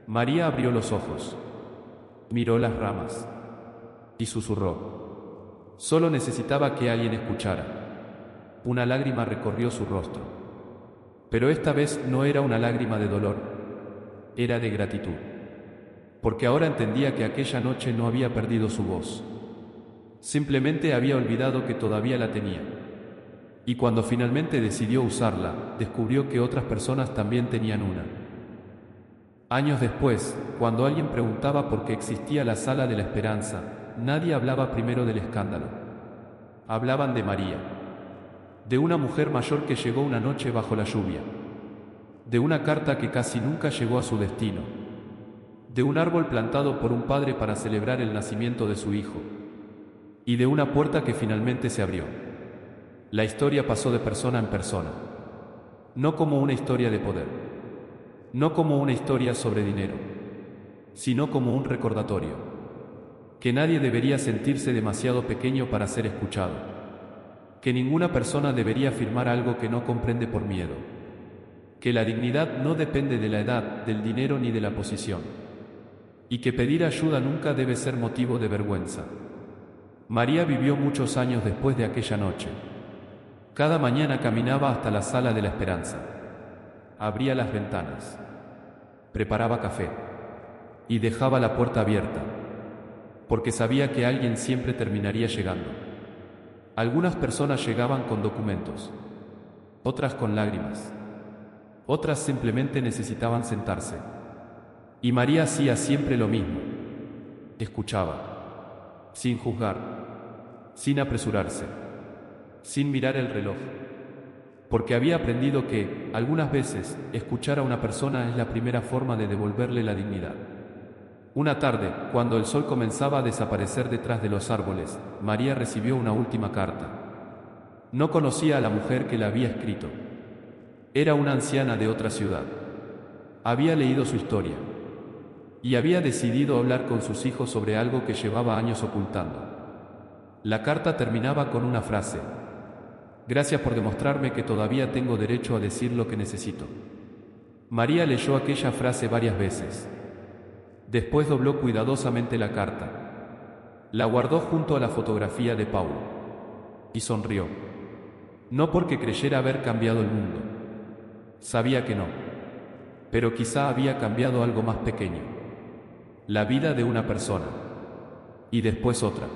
María abrió los ojos. Miró las ramas. Y susurró: «Solo necesitaba que alguien escuchara». Una lágrima recorrió su rostro. Pero esta vez no era una lágrima de dolor. Era de gratitud. Porque ahora entendía que aquella noche no había perdido su voz. Simplemente había olvidado que todavía la tenía. Y cuando finalmente decidió usarla, descubrió que otras personas también tenían una. Años después, cuando alguien preguntaba por qué existía la Sala de la Esperanza, nadie hablaba primero del escándalo. Hablaban de María, de una mujer mayor que llegó una noche bajo la lluvia, de una carta que casi nunca llegó a su destino, de un árbol plantado por un padre para celebrar el nacimiento de su hijo, y de una puerta que finalmente se abrió. La historia pasó de persona en persona, no como una historia de poder, no como una historia sobre dinero, sino como un recordatorio, que nadie debería sentirse demasiado pequeño para ser escuchado, que ninguna persona debería afirmar algo que no comprende por miedo, que la dignidad no depende de la edad, del dinero ni de la posición, y que pedir ayuda nunca debe ser motivo de vergüenza. María vivió muchos años después de aquella noche. Cada mañana caminaba hasta la Sala de la Esperanza. Abría las ventanas, preparaba café y dejaba la puerta abierta, porque sabía que alguien siempre terminaría llegando. Algunas personas llegaban con documentos, otras con lágrimas, otras simplemente necesitaban sentarse. Y María hacía siempre lo mismo. Escuchaba, sin juzgar, sin apresurarse, sin mirar el reloj, porque había aprendido que, algunas veces, escuchar a una persona es la primera forma de devolverle la dignidad. Una tarde, cuando el sol comenzaba a desaparecer detrás de los árboles, María recibió una última carta. No conocía a la mujer que la había escrito. Era una anciana de otra ciudad. Había leído su historia y había decidido hablar con sus hijos sobre algo que llevaba años ocultando. La carta terminaba con una frase: «Gracias por demostrarme que todavía tengo derecho a decir lo que necesito». María leyó aquella frase varias veces. Después dobló cuidadosamente la carta. La guardó junto a la fotografía de Paulo. Y sonrió. No porque creyera haber cambiado el mundo. Sabía que no. Pero quizá había cambiado algo más pequeño. La vida de una persona. Y después otra.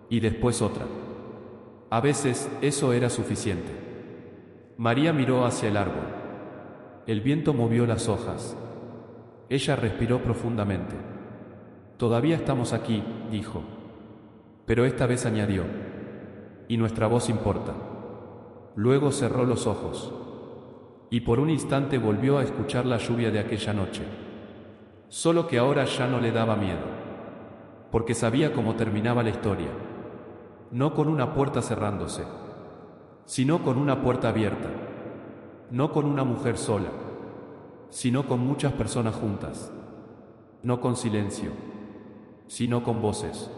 Y después otra. A veces, eso era suficiente. María miró hacia el árbol. El viento movió las hojas. Ella respiró profundamente. «Todavía estamos aquí», dijo. Pero esta vez añadió: «Y nuestra voz importa». Luego cerró los ojos. Y por un instante volvió a escuchar la lluvia de aquella noche. Solo que ahora ya no le daba miedo, porque sabía cómo terminaba la historia. No con una puerta cerrándose, sino con una puerta abierta. No con una mujer sola, sino con muchas personas juntas. No con silencio, sino con voces.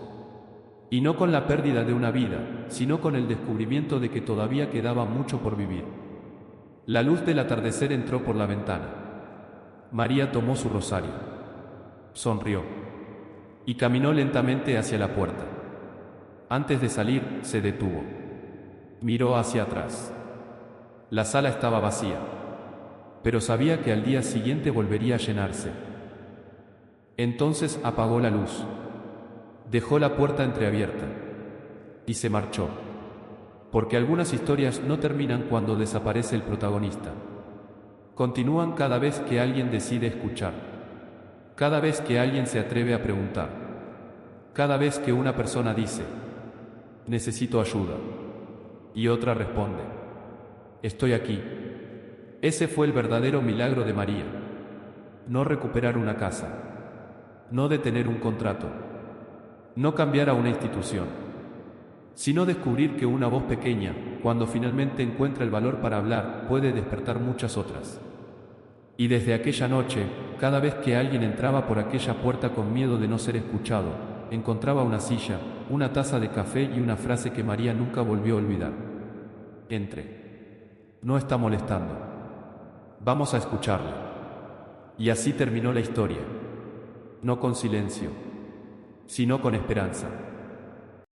Y no con la pérdida de una vida, sino con el descubrimiento de que todavía quedaba mucho por vivir. La luz del atardecer entró por la ventana. María tomó su rosario, sonrió y caminó lentamente hacia la puerta. Antes de salir, se detuvo. Miró hacia atrás. La sala estaba vacía, pero sabía que al día siguiente volvería a llenarse. Entonces apagó la luz, dejó la puerta entreabierta y se marchó, porque algunas historias no terminan cuando desaparece el protagonista. Continúan cada vez que alguien decide escuchar, cada vez que alguien se atreve a preguntar, cada vez que una persona dice: «Necesito ayuda», y otra responde: «Estoy aquí». Ese fue el verdadero milagro de María. No recuperar una casa, no detener un contrato, no cambiar a una institución, sino descubrir que una voz pequeña, cuando finalmente encuentra el valor para hablar, puede despertar muchas otras. Y desde aquella noche, cada vez que alguien entraba por aquella puerta con miedo de no ser escuchado, encontraba una silla, una taza de café y una frase que María nunca volvió a olvidar: «Entre. No está molestando. Vamos a escucharle». Y así terminó la historia. No con silencio, sino con esperanza.